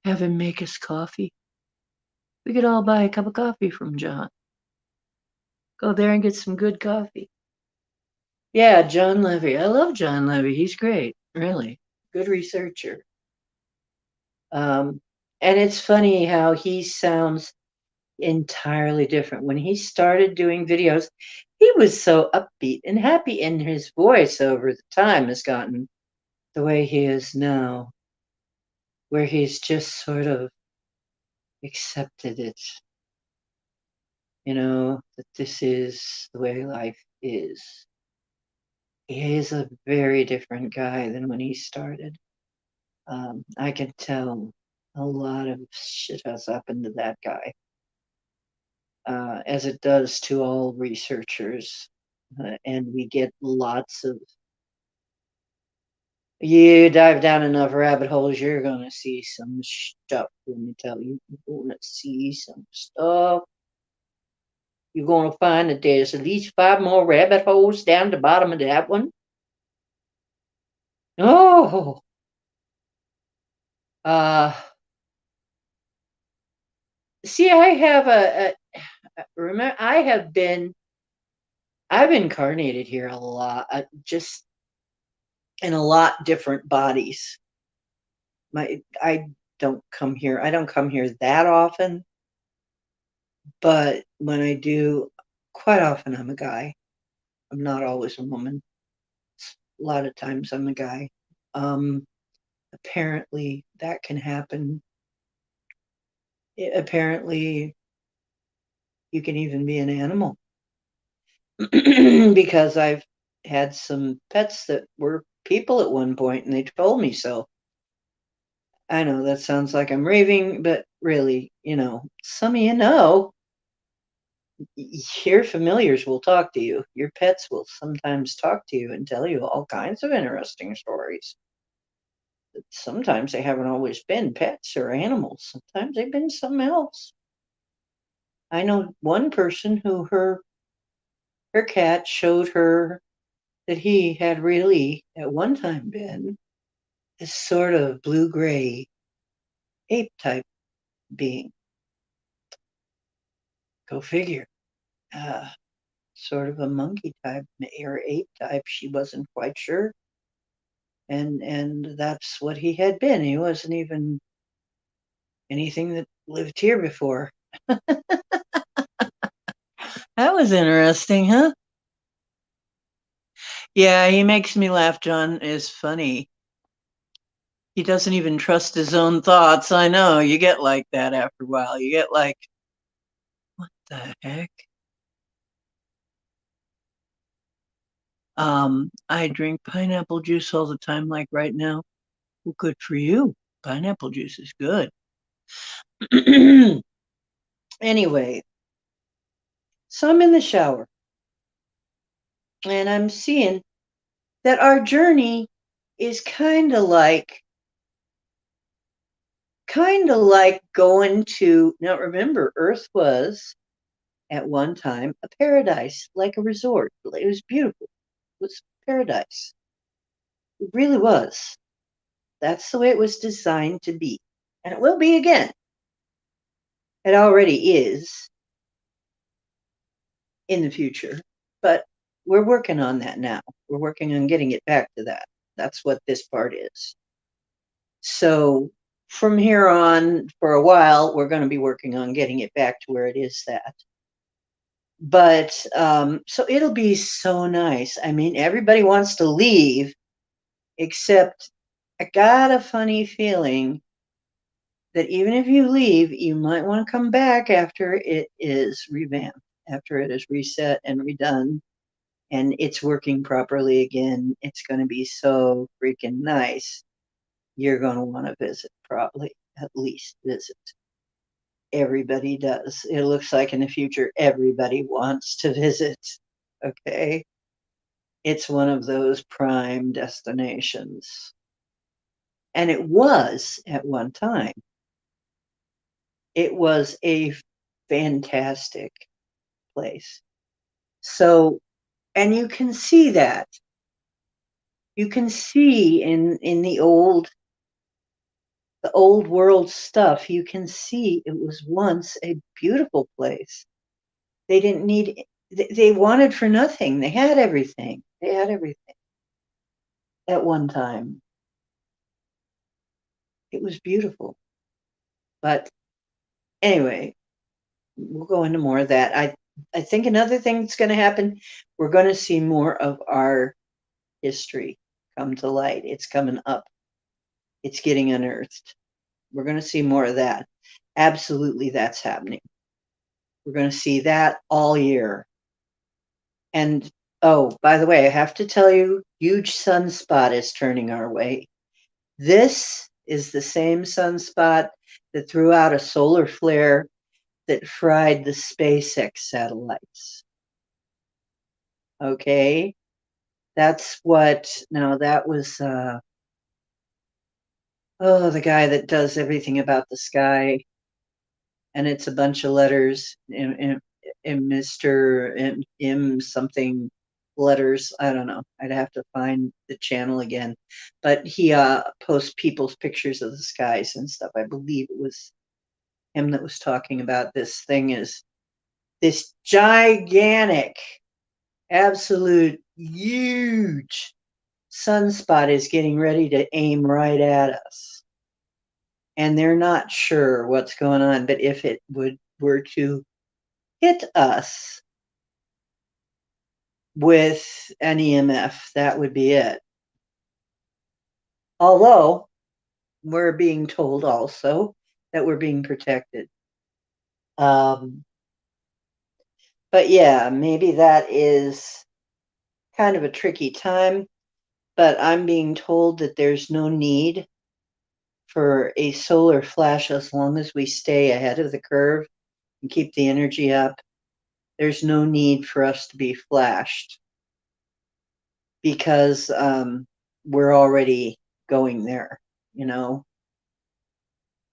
have him make us coffee. We could all buy a cup of coffee from John. Go there and get some good coffee. Yeah, John Levy. I love John Levy. He's great, really. Good researcher. Um, and it's funny how he sounds entirely different. When he started doing videos, he was so upbeat and happy, and his voice over the time has gotten the way he is now, where he's just sort of accepted it, that this is the way life is. He is a very different guy than when he started. I can tell a lot of shit has happened to that guy, as it does to all researchers. And we get lots of, you dive down enough rabbit holes, you're going to see some stuff. Let me tell you, you're going to see some stuff. You're going to find that there's at least 5 more rabbit holes down the bottom of that one. Oh, uh, see, I have remember, I've incarnated here a lot, just in a lot different bodies. I don't come here. I don't come here that often, but when I do, quite often I'm a guy. I'm not always a woman. A lot of times I'm a guy. Um, Apparently that can happen. Apparently you can even be an animal because I've had some pets that were people at one point and they told me so. I know that sounds like I'm raving, but really, some of your familiars will talk to you. Your pets will sometimes talk to you and tell you all kinds of interesting stories. Sometimes they haven't always been pets or animals. Sometimes they've been something else. I know one person who her cat showed her that he had really at one time been a sort of blue-gray ape type being. Go figure. Uh, Sort of a monkey type or ape type. She wasn't quite sure, and that's what he had been. He wasn't even anything that lived here before. That was interesting, huh? Yeah, he makes me laugh. John is funny. He doesn't even trust his own thoughts. I know. You get like that after a while. You get like, what the heck? I drink pineapple juice all the time, like right now. Well, good for you. Pineapple juice is good. Anyway, so I'm in the shower and I'm seeing that our journey is kind of like going to, now remember, Earth was at one time a paradise, like a resort. It was beautiful. It was paradise. It really was. That's the way it was designed to be. And it will be again. It already is in the future. But we're working on that now. We're working on getting it back to that. That's what this part is. So from here on, for a while, we're going to be working on getting it back to where it is that. But so it'll be so nice. I mean, everybody wants to leave except I got a funny feeling that even if you leave, you might want to come back after it is revamped, after it is reset and redone, and it's working properly again. It's going to be so freaking nice. You're going to want to visit, probably, at least visit. Everybody does. It looks like in the future, everybody wants to visit. Okay. It's one of those prime destinations. And it was at one time. It was a fantastic place. So, and you can see that. You can see in the old world stuff, you can see it was once a beautiful place. They didn't need they wanted for nothing. They had everything. They had everything at one time. It was beautiful. But anyway, we'll go into more of that. I think another thing that's going to happen, we're going to see more of our history come to light. It's coming up. It's getting unearthed. We're going to see more of that. Absolutely, that's happening. We're going to see that all year. And oh, by the way, I have to tell you, huge sunspot is turning our way. This is the same sunspot that threw out a solar flare that fried the SpaceX satellites. Okay, that's what. Now that was the guy that does everything about the sky, and it's a bunch of letters in Mr. M something letters. I don't know. I'd have to find the channel again, but he posts people's pictures of the skies and stuff. I believe it was him that was talking about this thing is this gigantic, absolute huge sunspot is getting ready to aim right at us. And they're not sure what's going on, but if it were to hit us with an EMF, that would be it. Although we're being told also that we're being protected. Um, but yeah, maybe that is kind of a tricky time, but I'm being told that there's no need for a solar flash as long as we stay ahead of the curve and keep the energy up. There's no need for us to be flashed because we're already going there, you know.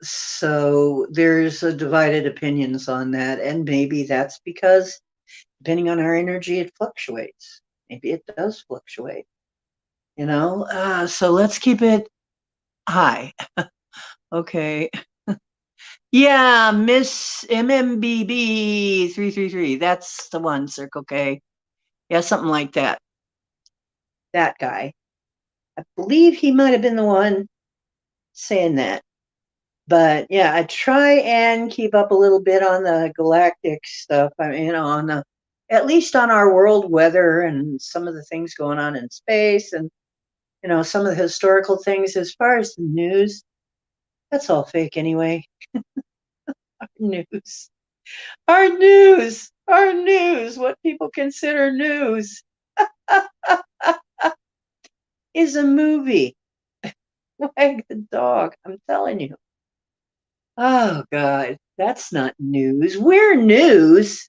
So there's a divided opinions on that, and maybe that's because depending on our energy, it fluctuates. Maybe it does fluctuate, you know. So let's keep it high. Okay. Yeah, Miss MMBB 333. That's the one, Circle K. Yeah, something like that. That guy. I believe he might have been the one saying that. But yeah, I try and keep up a little bit on the galactic stuff. I mean, on the at least on our world weather and some of the things going on in space and some of the historical things. As far as the news, that's all fake anyway. Our news. Our news. Our news. What people consider news is a movie. Wag the dog. I'm telling you. Oh God, that's not news. We're news.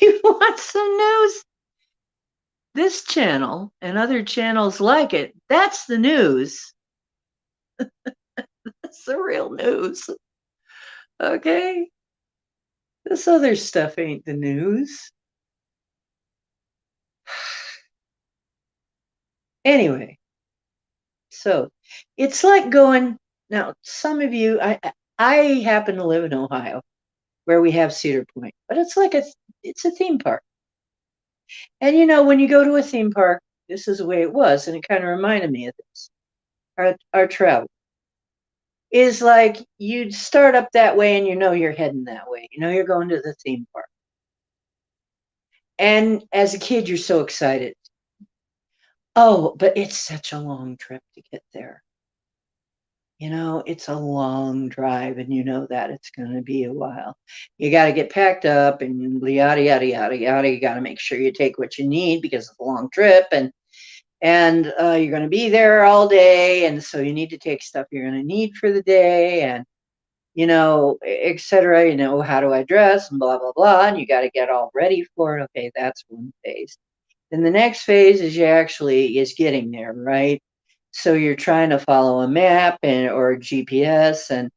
You want some news? This channel and other channels like it, that's the news. That's the real news. Okay? This other stuff ain't the news. Anyway, so it's like going now, some of you I happen to live in Ohio where we have Cedar Point, but it's a theme park. And when you go to a theme park, this is the way it was, and it kind of reminded me of this. Our travel is like you'd start up that way and you're heading that way. You're going to the theme park. And as a kid, you're so excited. Oh, but it's such a long trip to get there. it's a long drive and you know that it's going to be a while. You got to get packed up and yada, yada, yada, yada. You got to make sure you take what you need because it's a long trip and you're going to be there all day. And so you need to take stuff you're going to need for the day and, et cetera. How do I dress and blah, blah, blah. And you got to get all ready for it. Okay, that's one phase. Then the next phase is getting there, right? So you're trying to follow a map or GPS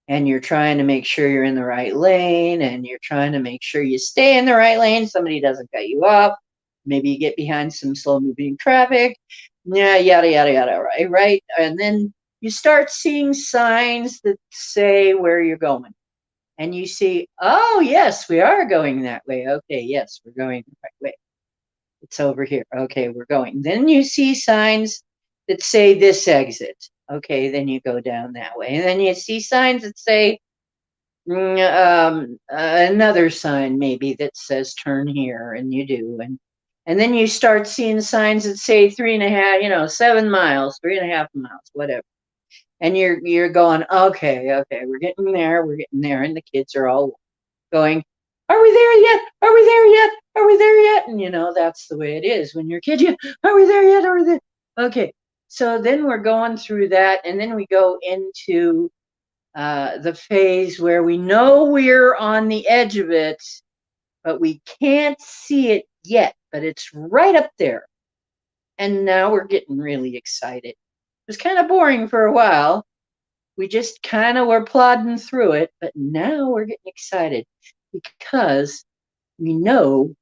and you're trying to make sure you're in the right lane and you're trying to make sure you stay in the right lane, somebody doesn't cut you off. Maybe you get behind some slow moving traffic. Yeah, yada yada yada, right? And then you start seeing signs that say where you're going. And you see, oh yes, we are going that way. Okay, yes, we're going the right way. It's over here. Okay, we're going. Then you see signs that say this exit. Okay, then you go down that way. And then you see signs that say another sign maybe that says turn here, and you do. And then you start seeing signs that say 3.5, 7 miles, 3.5 miles, whatever. And you're going, okay, we're getting there, and the kids are all going, are we there yet? Are we there yet? Are we there yet? And that's the way it is when you're a kid. Are we there yet? Are we there? Okay. So then we're going through that, and then we go into the phase where we know we're on the edge of it, but we can't see it yet, but it's right up there. And now we're getting really excited. It was kind of boring for a while. We just kind of were plodding through it, but now we're getting excited because we know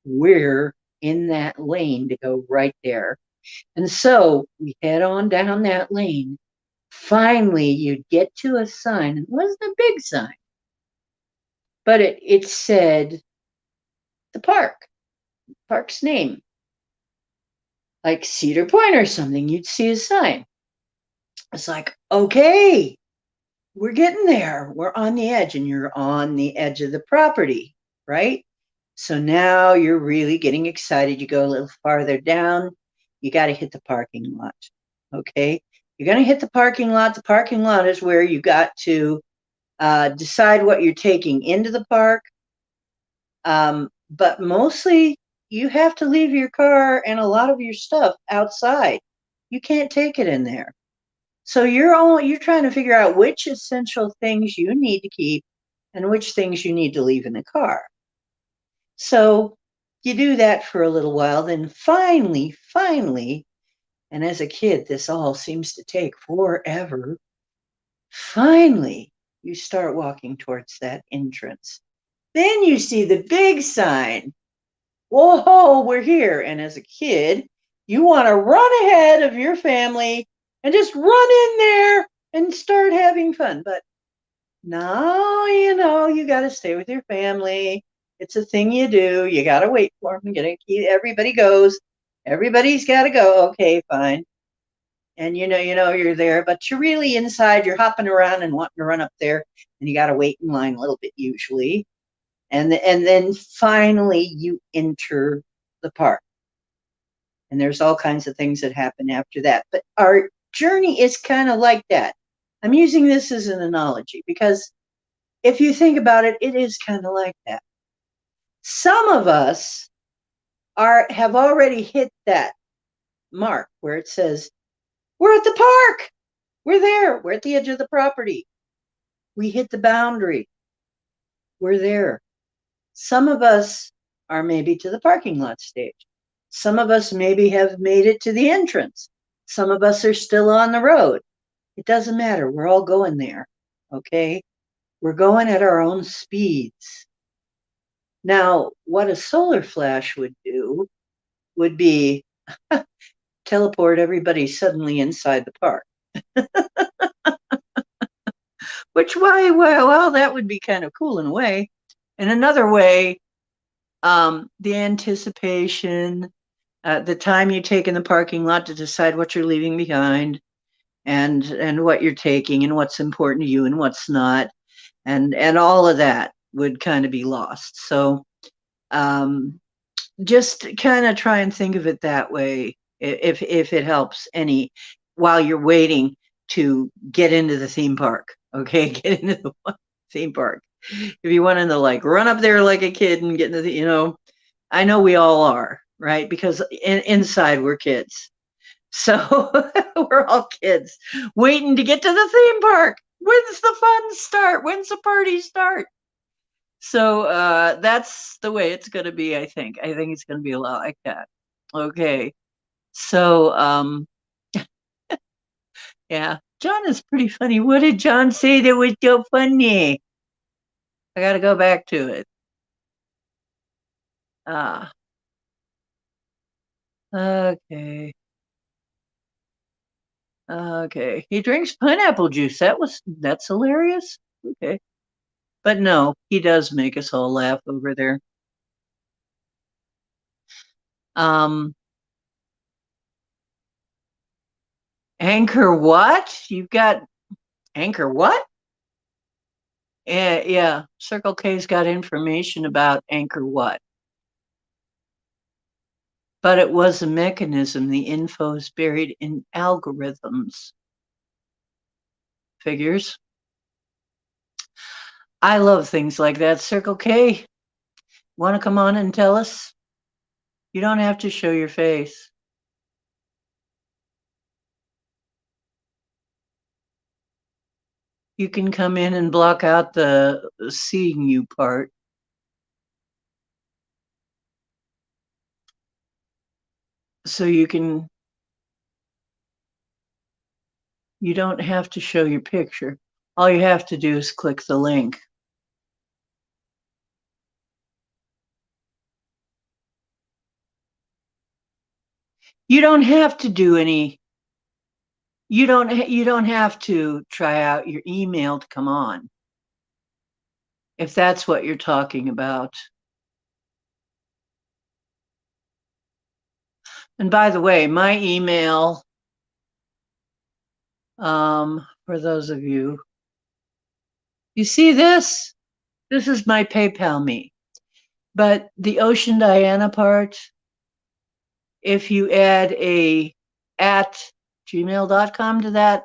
we're in that lane to go right there. And so we head on down that lane. Finally, you'd get to a sign. It wasn't a big sign, but it said the park's name, like Cedar Point or something. You'd see a sign. It's like, okay, we're getting there. We're on the edge, and you're on the edge of the property, right? So now you're really getting excited. You go a little farther down. You got to hit the parking lot. Okay. You're going to hit the parking lot. The parking lot is where you got to decide what you're taking into the park. But mostly you have to leave your car and a lot of your stuff outside. You can't take it in there. So you're trying to figure out which essential things you need to keep and which things you need to leave in the car. So you do that for a little while, then finally, and as a kid, this all seems to take forever. Finally, you start walking towards that entrance. Then you see the big sign. Whoa, we're here. And as a kid, you want to run ahead of your family and just run in there and start having fun. But no, you got to stay with your family. It's a thing you do. You got to wait for them. Everybody goes. Everybody's got to go. Okay, fine. And you're there, but you're really inside. You're hopping around and wanting to run up there, and you got to wait in line a little bit usually. And then finally you enter the park. And there's all kinds of things that happen after that. But our journey is kind of like that. I'm using this as an analogy because if you think about it, it is kind of like that. Some of us have already hit that mark where it says, we're at the park. We're there. We're at the edge of the property. We hit the boundary. We're there. Some of us are maybe to the parking lot stage. Some of us maybe have made it to the entrance. Some of us are still on the road. It doesn't matter. We're all going there. Okay? We're going at our own speeds. Now, what a solar flash would do would be teleport everybody suddenly inside the park. Which, well, that would be kind of cool in a way. In another way, the anticipation, the time you take in the parking lot to decide what you're leaving behind and what you're taking and what's important to you and what's not, and all of that would kind of be lost. So just kind of try and think of it that way if it helps any while you're waiting to get into the theme park. Okay, get into the theme park. If you wanted to like run up there like a kid and get into the, I know we all are, right? Because inside we're kids. So we're all kids waiting to get to the theme park. When's the fun start? When's the party start? So that's the way it's going to be, I think. I think it's going to be a lot like that. Okay. So, yeah, John is pretty funny. What did John say that was so funny? I got to go back to it. Ah, okay. Okay. He drinks pineapple juice. That's hilarious. Okay. But no, he does make us all laugh over there. Um, Anchor what? You've got Anchor what? Yeah, Circle K's got information about Anchor what? But it was a mechanism. The info is buried in algorithms. Figures. I love things like that. Circle K, want to come on and tell us? You don't have to show your face. You can come in and block out the seeing you part. So you don't have to show your picture. All you have to do is click the link. You don't have to do any, you don't have to try out your email to come on, if that's what you're talking about. And by the way, my email, for those of you, you see this? This is my PayPal me. But the Ocean Diana part, if you add a at gmail.com to that,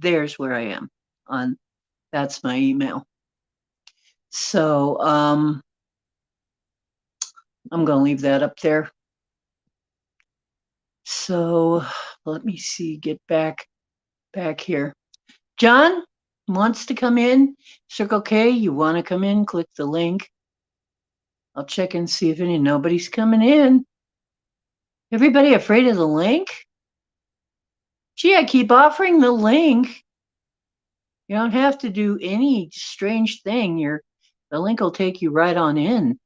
there's where I am on, that's my email. So I'm going to leave that up there. So let me see, get back here. John wants to come in. Circle K, you want to come in? Click the link. I'll check and see if nobody's coming in. Everybody afraid of the link? Gee, I keep offering the link. You don't have to do any strange thing. The link will take you right on in.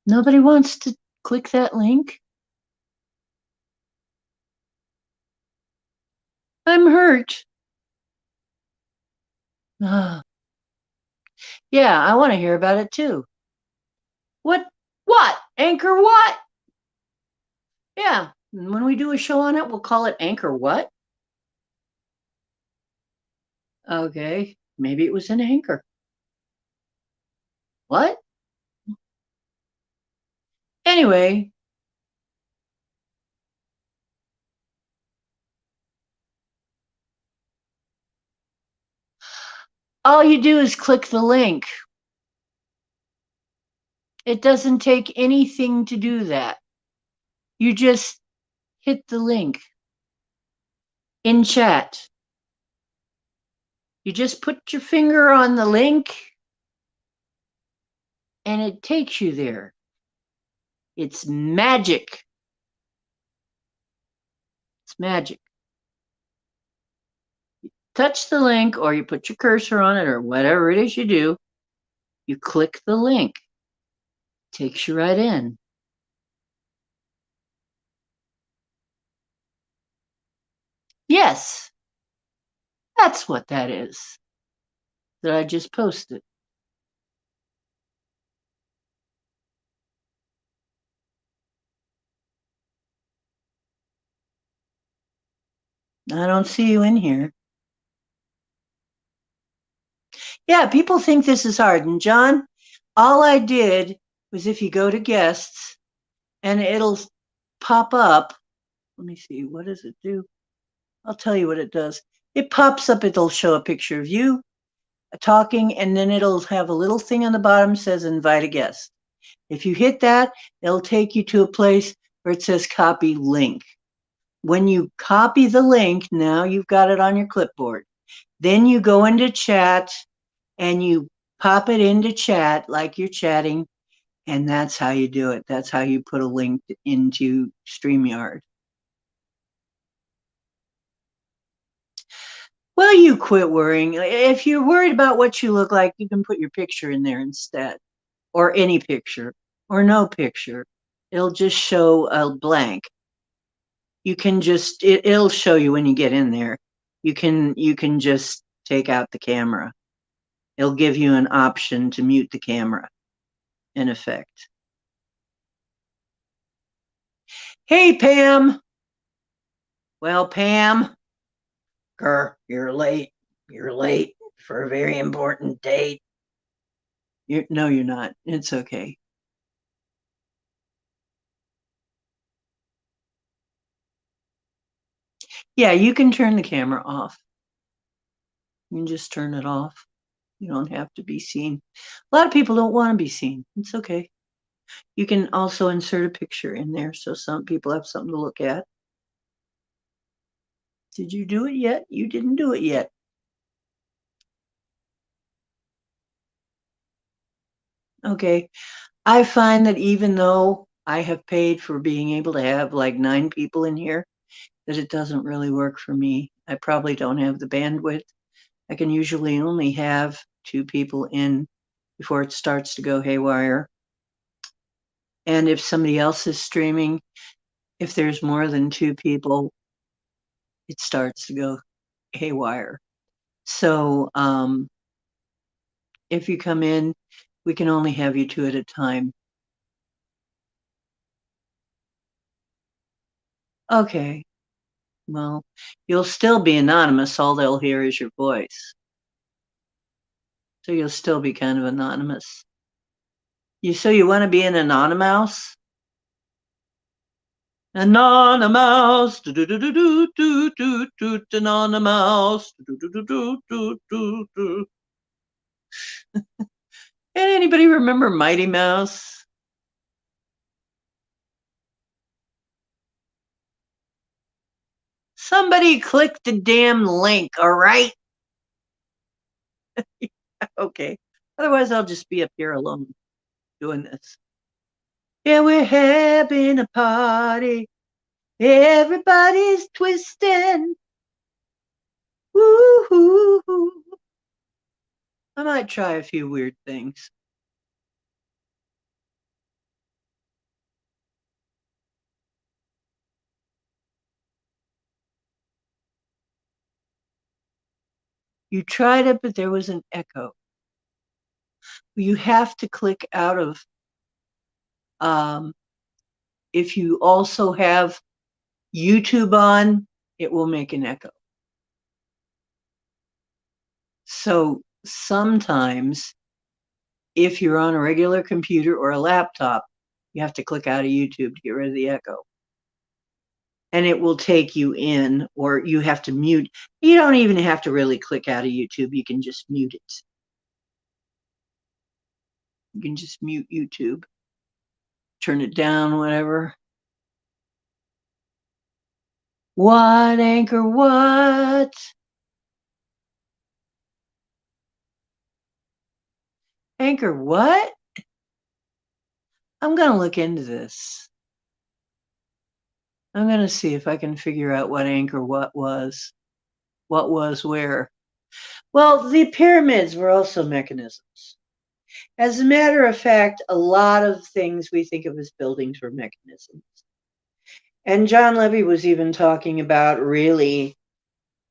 Nobody wants to click that link? I'm hurt. Ah, yeah, I want to hear about it too. What? What? Anchor what? Yeah, when we do a show on it, we'll call it Anchor what? Okay, maybe it was an anchor. What? Anyway, all you do is click the link. It doesn't take anything to do that. You just hit the link in chat. You just put your finger on the link and it takes you there. It's magic. It's magic. You touch the link or you put your cursor on it or whatever it is you do. You click the link. It takes you right in. Yes, that's what that is that I just posted. I don't see you in here. Yeah, people think this is hard. And John, all I did was if you go to guests and it'll pop up Let me see. What does it do? I'll tell you what it does. It pops up. It'll show a picture of you talking, and then it'll have a little thing on the bottom says invite a guest. If you hit that, it'll take you to a place where it says copy link. When you copy the link, now you've got it on your clipboard. Then you go into chat and you pop it into chat like you're chatting, and that's how you do it. That's how you put a link into StreamYard. Well, you quit worrying. If you're worried about what you look like, you can put your picture in there instead, or any picture, or no picture. It'll just show a blank. You can just it'll show you when you get in there. You can just take out the camera. It'll give you an option to mute the camera, in effect. Hey, Pam. Well, Pam, you're late. You're late for a very important date. No, you're not. It's okay. Yeah, you can turn the camera off. You can just turn it off. You don't have to be seen. A lot of people don't want to be seen. It's okay. You can also insert a picture in there so some people have something to look at. Did you do it yet? You didn't do it yet. Okay. I find that even though I have paid for being able to have like 9 people in here, that it doesn't really work for me. I probably don't have the bandwidth. I can usually only have 2 people in before it starts to go haywire. And if somebody else is streaming, if there's more than 2 people, it starts to go haywire. So if you come in, we can only have you 2 at a time. Okay. Well, you'll still be anonymous. All they'll hear is your voice. So you'll still be kind of anonymous. So you want to be an anonymous? Anonymous, do do do do do do do do anonymous, do do do do do do do. Anybody remember Mighty Mouse? Somebody click the damn link, all right? Okay. Otherwise, I'll just be up here alone doing this. Yeah, we're having a party. Everybody's twisting. Woo-hoo-hoo. I might try a few weird things. You tried it, but there was an echo. You have to click out of, if you also have YouTube on, it will make an echo. So sometimes, if you're on a regular computer or a laptop, you have to click out of YouTube to get rid of the echo. And it will take you in, or you have to mute. You don't even have to really click out of YouTube. You can just mute it. You can just mute YouTube, turn it down, whatever. What, Anchor, what? Anchor, what? I'm going to look into this. I'm going to see if I can figure out what Anchor what was. What was where. Well, the pyramids were also mechanisms. As a matter of fact, a lot of things we think of as buildings were mechanisms. And John Levy was even talking about really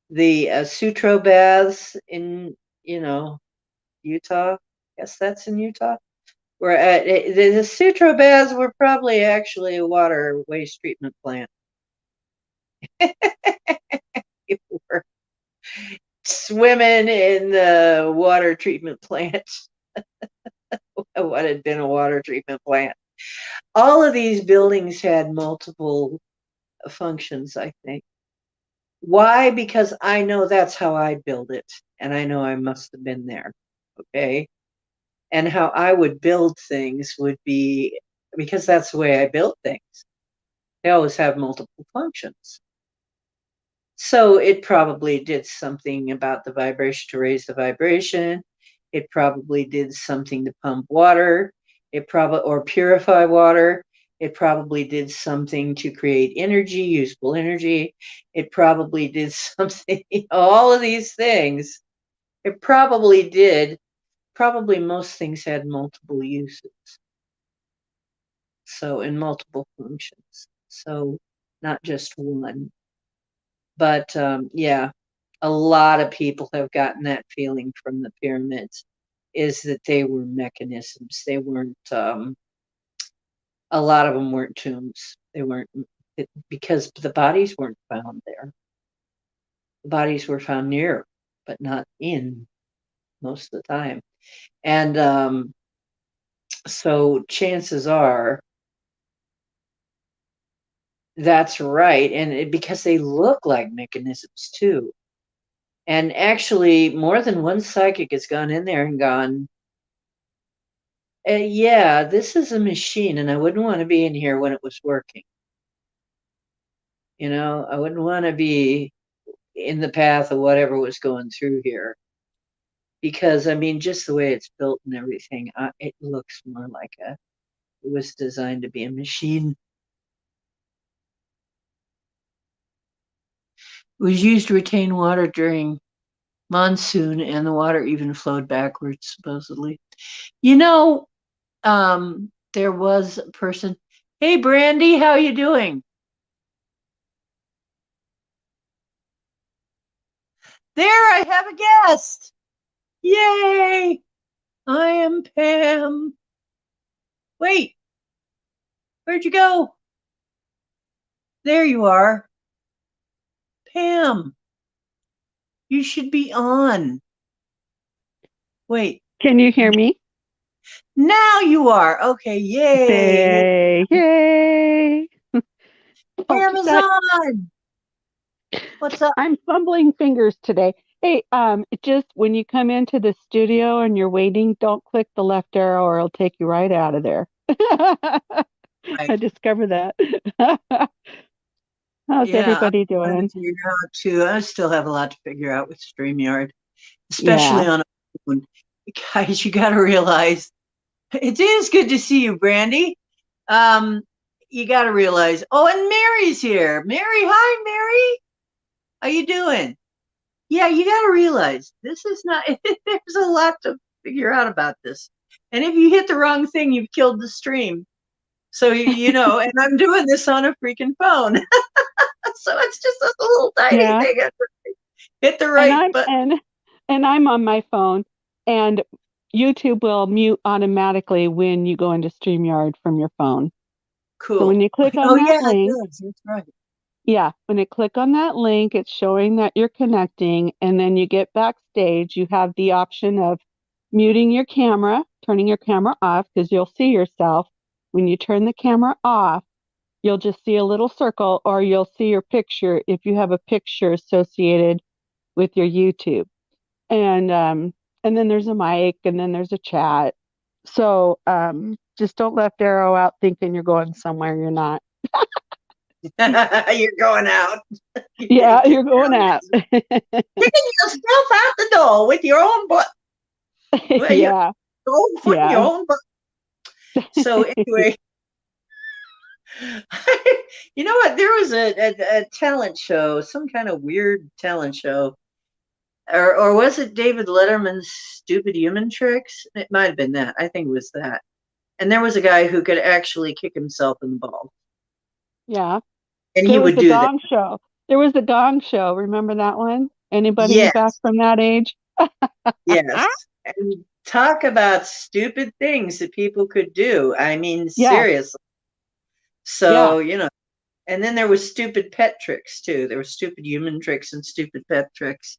the Sutro baths in, Utah. Yes, that's in Utah. Where the Sutro baths were probably actually a water waste treatment plant. People were swimming in the water treatment plant. What had been a water treatment plant. All of these buildings had multiple functions, I think. Why? Because I know that's how I build it, and I know I must have been there. Okay. And how I would build things would be because that's the way I built things. They always have multiple functions. So it probably did something about the vibration to raise the vibration. It probably did something to pump water. It probably or purify water. It probably did something to create energy, useful energy. It probably did something, all of these things. It probably did. Probably most things had multiple uses. So in multiple functions. So not just one. But yeah, a lot of people have gotten that feeling from the pyramids is that they were mechanisms. They weren't, a lot of them weren't tombs. They weren't, because the bodies weren't found there. The bodies were found near, but not in most of the time. And so chances are that's right. And because they look like mechanisms too. And actually, more than one psychic has gone in there and gone, yeah, this is a machine, and I wouldn't want to be in here when it was working. I wouldn't want to be in the path of whatever was going through here. Because, I mean, just the way it's built and everything, it looks more like it was designed to be a machine. It was used to retain water during monsoon, and the water even flowed backwards, supposedly. You know, there was a person. Hey, Brandy, how you doing? There, I have a guest. Yay! I am Pam. Wait, where'd you go? There you are. Pam, you should be on. Wait, Can you hear me? now you are. Okay, yay. Hey, Say yay. Oh, Pam is that on. What's up? I'm fumbling fingers today. Hey, just when you come into the studio and you're waiting, don't click the left arrow or it'll take you right out of there. Right. I discovered that. How's Yeah, I'm everybody trying to doing? figure out too. I still have a lot to figure out with StreamYard, especially Yeah. on a phone. Guys, you got to realize it is good to see you, Brandy. Um, you got to realize. Oh, and Mary's here. Mary, hi, Mary. How you doing? Yeah, you got to realize this is not. There's a lot to figure out about this, and if you hit the wrong thing, you've killed the stream. So and I'm doing this on a freaking phone, so it's just a little tiny Yeah. thing. Hit the And right I'm button. and I'm on my phone and YouTube will mute automatically when you go into StreamYard from your phone. So when Cool. you click on Oh yeah, that it link, does. That's right. yeah, when you click on that link, it's showing that you're connecting, and then you get backstage, you have the option of muting your camera, turning your camera off because you'll see yourself. When you turn the camera off, you'll just see a little circle or you'll see your picture if you have a picture associated with your YouTube. And then there's a mic and then there's a chat. So just don't left arrow out thinking you're going somewhere you're not. You're going out. You're getting Yeah, kicked you're going out. out. Kicking yourself out the door with your own butt. Well, your Yeah, own foot in your yeah. own butt. So anyway, you know what? There was a talent show, some kind of weird talent show, or was it David Letterman's Stupid Human Tricks? It might have been that. I think it was that. And there was a guy who could actually kick himself in the balls, Yeah. and he There was would the do that. Gong Show. There was the Gong Show. Remember that one? Anybody back Yes, from that age? yes. And talk about stupid things that people could do. I mean, Yeah, seriously. yeah, So, and then there was stupid pet tricks too. There were stupid human tricks and stupid pet tricks.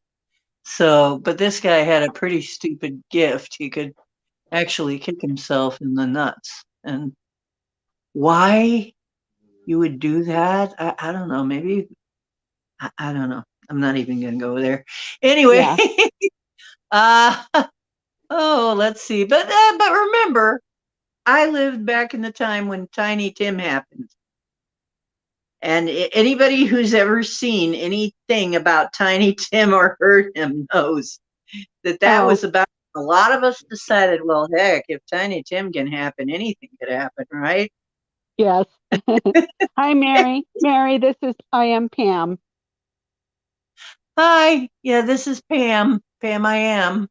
So, but this guy had a pretty stupid gift. He could actually kick himself in the nuts. And why? you would do that. I don't know. Maybe I don't know. I'm not even going to go there. Anyway, Yeah. uh, oh, let's see. But remember, I lived back in the time when Tiny Tim happened. And anybody who's ever seen anything about Tiny Tim or heard him knows that Oh, was about a lot of us decided, well, heck, if Tiny Tim can happen, anything could happen, right? yes. Hi, Mary. Mary, I am Pam. Hi, yeah, this is Pam. Pam, I am.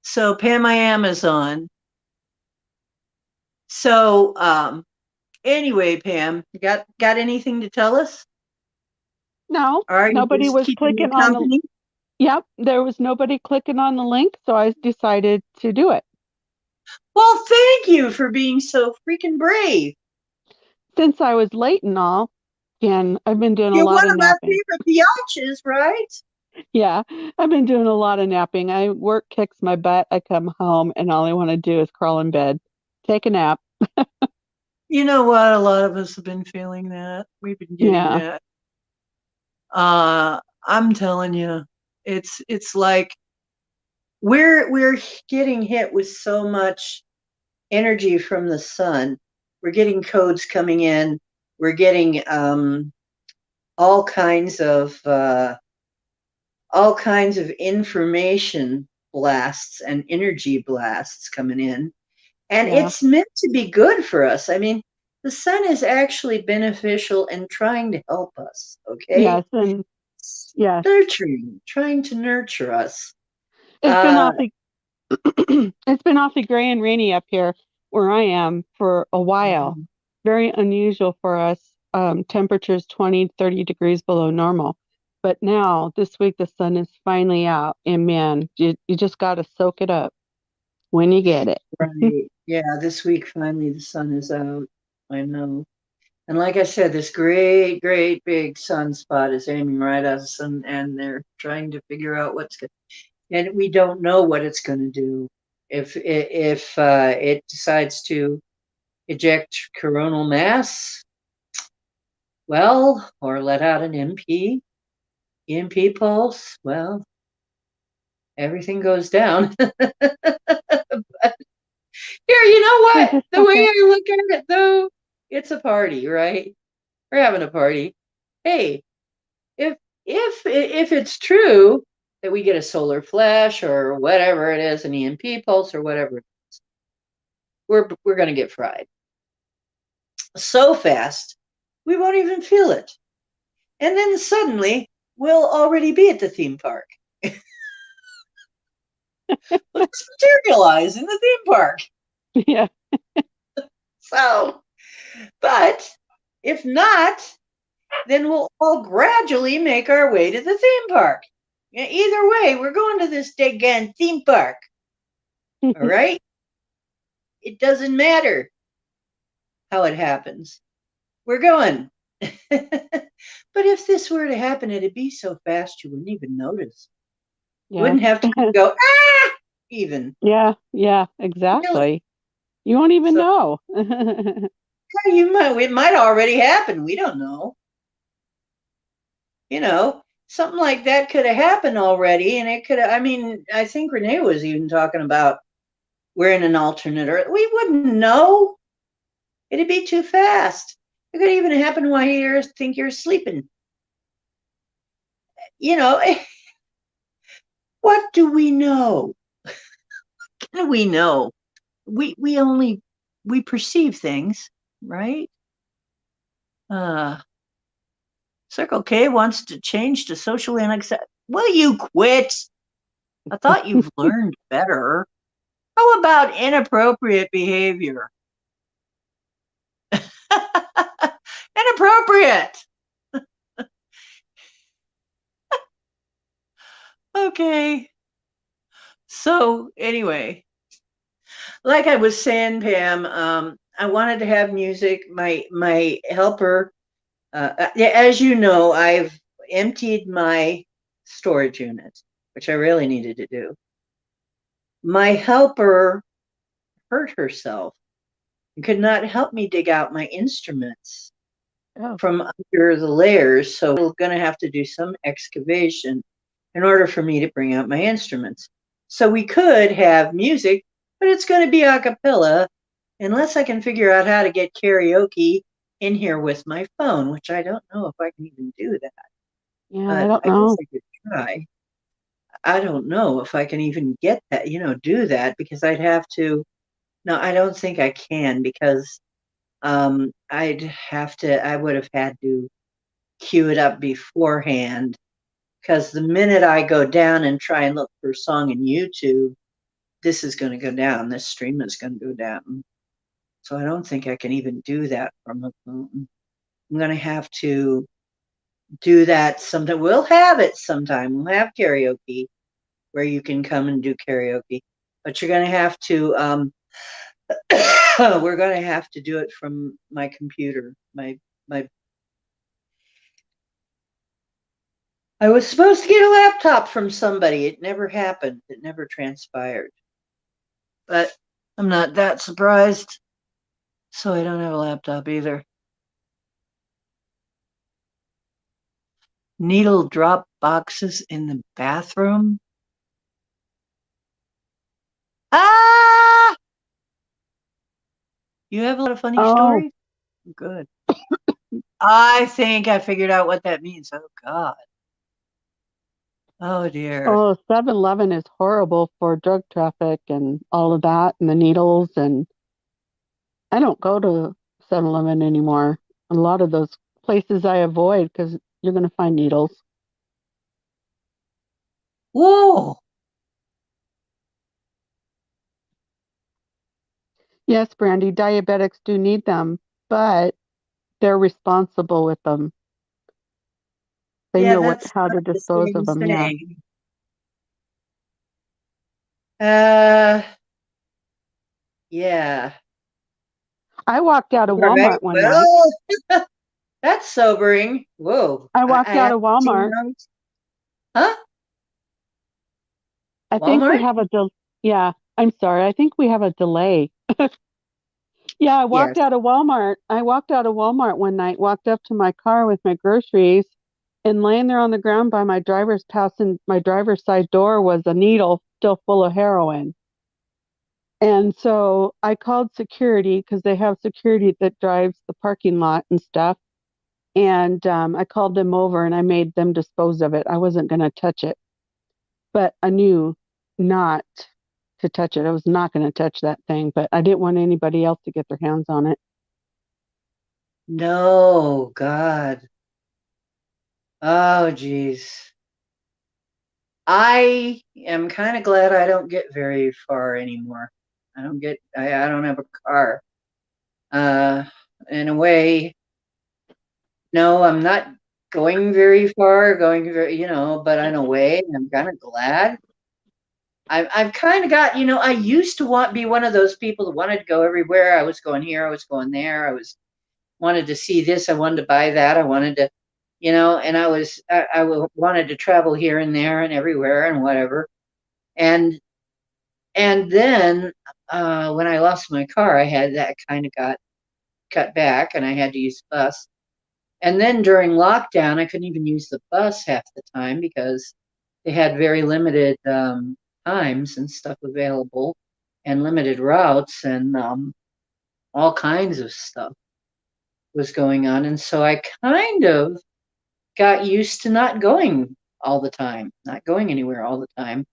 So Pam, I am is on. So anyway, Pam, you got anything to tell us? No, Or are you nobody just was keeping me clicking on the, company? yep, there was nobody clicking on the link, so I decided to do it. Well, thank you for being so freaking brave. Since I was late and all, and I've been doing a You're lot one of of my napping. favorite biatches, right? Yeah, I've been doing a lot of napping. Work kicks my butt. I come home and all I want to do is crawl in bed, take a nap. You know what? A lot of us have been feeling that. We've been getting Yeah, that. I'm telling you, it's like we're getting hit with so much energy from the sun. We're getting codes coming in. We're getting all kinds of information blasts and energy blasts coming in, and yeah, it's meant to be good for us. I mean, the sun is actually beneficial and trying to help us. Okay, yes, and yes. nurturing, trying to nurture us. It's been Uh, awfully it's been awfully gray and rainy up here where I am for a while. Very unusual for us. Temperatures 20, 30 degrees below normal. But now, this week, the sun is finally out. And man, you just got to soak it up when you get it. right. Yeah, this week finally the sun is out. I know. And like I said, this great, great big sunspot is aiming right at us, and they're trying to figure out what's going. And we don't know what it's going to do. If it decides to eject coronal mass, well, or let out an EMP pulse, well, everything goes down. Here, you know We what? just The have way to, I look at it, though, it's a party, right? We're having a party. Hey, if if it's true that we get a solar flash or whatever it is, an EMP pulse or whatever, we're going to get fried so fast we won't even feel it, and then suddenly we'll already be at the theme park. We'll just materialize in the theme park. yeah, So, but if not, then we'll all gradually make our way to the theme park. Either way, we're going to this daggone theme park. All right? It doesn't matter how it happens. We're going. But if this were to happen, it'd be so fast you wouldn't even notice. You yes. wouldn't have time to go, ah, even. Yeah, yeah, Really. exactly. You won't even So know. yeah, it might already happen. We don't know. Something like that could have happened already. And it could have, I mean, I think Renee was even talking about we're in an alternate Earth. We wouldn't know. It'd be too fast. It could even happen while you think you're sleeping. You know, what do we know? What do we know? We only we perceive things, right? Uh Circle K wants to change to socially unacceptable. Will you quit? I thought you've learned better. How about inappropriate behavior? Inappropriate. Okay. So anyway, like I was saying, Pam, I wanted to have music. My helper, yeah, as you know, I've emptied my storage unit, which I really needed to do. My helper hurt herself and could not help me dig out my instruments Oh. from under the layers. So I'm going to have to do some excavation in order for me to bring out my instruments. So we could have music, but it's going to be a cappella unless I can figure out how to get karaoke in here with my phone, which I don't know if I can even do that. Yeah, I But don't I guess know. I could try. I don't know if I can even get that, do that because I'd have to. No, I don't think I can because I would have had to cue it up beforehand because the minute I go down and try and look for a song in YouTube, this is going to go down. This stream is going to go down. So I don't think I can even do that from a phone. I'm going to have to do that sometime. We'll have it sometime. We'll have karaoke where you can come and do karaoke, but you're going to have to. We're going to have to do it from my computer. My. I was supposed to get a laptop from somebody. It never happened. It never transpired. But I'm not that surprised. So I don't have a laptop either. Needle drop boxes in the bathroom. Ah! You have a lot of funny Oh, stories? Good. I think I figured out what that means. Oh, God. Oh, dear. oh, 7-Eleven is horrible for drug traffic and all of that and the needles. And I don't go to 7-Eleven anymore. A lot of those places I avoid because you're going to find needles. Whoa. Yes, Brandy, diabetics do need them, but they're responsible with them. They Yeah, know that's how not to the dispose same of them. Yeah. thing. Uh, yeah. I walked out of All right. Walmart one night. Well, that's sobering. Whoa. I walked I out haven't of seen Walmart. those. Huh? I think we Walmart? have a yeah, I'm sorry. I think we have a delay. Yeah, I walked Yes. out of Walmart. I walked out of Walmart one night, walked up to my car with my groceries, and laying there on the ground by my driver's side door was a needle still full of heroin. And so I called security because they have security that drives the parking lot and stuff. And I called them over and I made them dispose of it. I wasn't going to touch it, but I knew not to touch it. I was not going to touch that thing, but I didn't want anybody else to get their hands on it. No, God. Oh, geez. I am kind of glad I don't get very far anymore. I don't have a car. Uh, in a way, no, I'm not going very far, but in a way, I'm kind of glad. I've kind of got, I used to be one of those people that wanted to go everywhere. I was going here, I was going there, wanted to see this, I wanted to buy that, I wanted to, and wanted to travel here and there and everywhere and whatever. And then when I lost my car, I had that kind of got cut back, and I had to use the bus. And then during lockdown, I couldn't even use the bus half the time because they had very limited times and stuff available, and limited routes, and all kinds of stuff was going on. And so I kind of got used to not going all the time, not going anywhere all the time.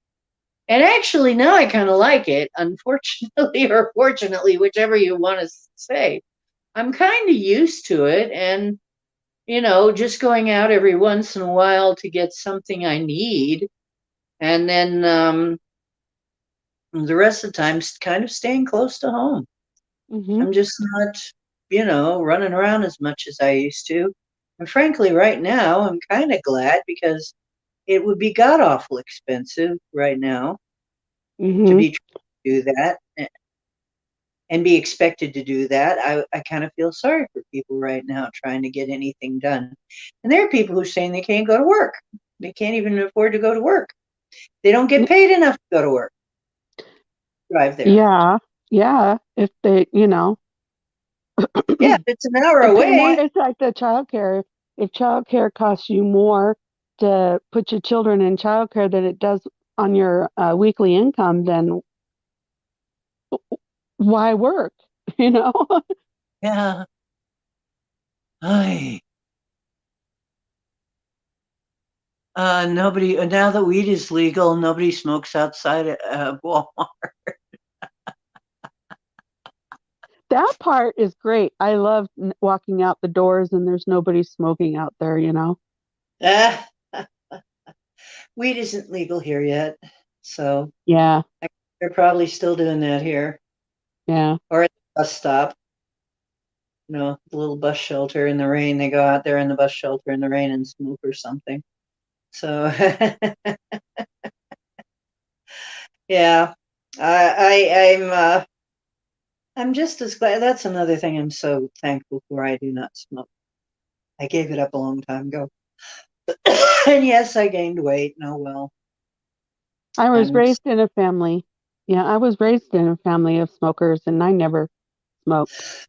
And actually, now I kind of like it, unfortunately or fortunately, whichever you want to say. I'm kind of used to it. And, just going out every once in a while to get something I need. And then the rest of the time, kind of staying close to home. Hmm. I'm just not, running around as much as I used to. And frankly, right now, I'm kind of glad because it would be god awful expensive right now to Hmm. be trying to do that and be expected to do that. I kind of feel sorry for people right now trying to get anything done. And there are people who are saying they can't go to work. They can't even afford to go to work. They don't get paid enough to go to work, drive there. Yeah, yeah. If they. Yeah, it's an hour I pay more. away. It's like the childcare. If childcare costs you more to put your children in childcare than it does on your weekly income, then why work? You know? Yeah. Ay. Nobody, now that weed is legal, nobody smokes outside Walmart. That part is great. I love walking out the doors and there's nobody smoking out there, you know? Ah, weed isn't legal here yet. So Yeah, they're probably still doing that here yeah. or at the bus stop. The little bus shelter in the rain. They go out there in the bus shelter in the rain and smoke or something. So, yeah, I'm just as glad. That's another thing I'm so thankful for. I do not smoke. I gave it up a long time ago. And yes, I gained weight. No, well, I was I'm. raised in a family. Yeah, I was raised in a family of smokers and I never smoked.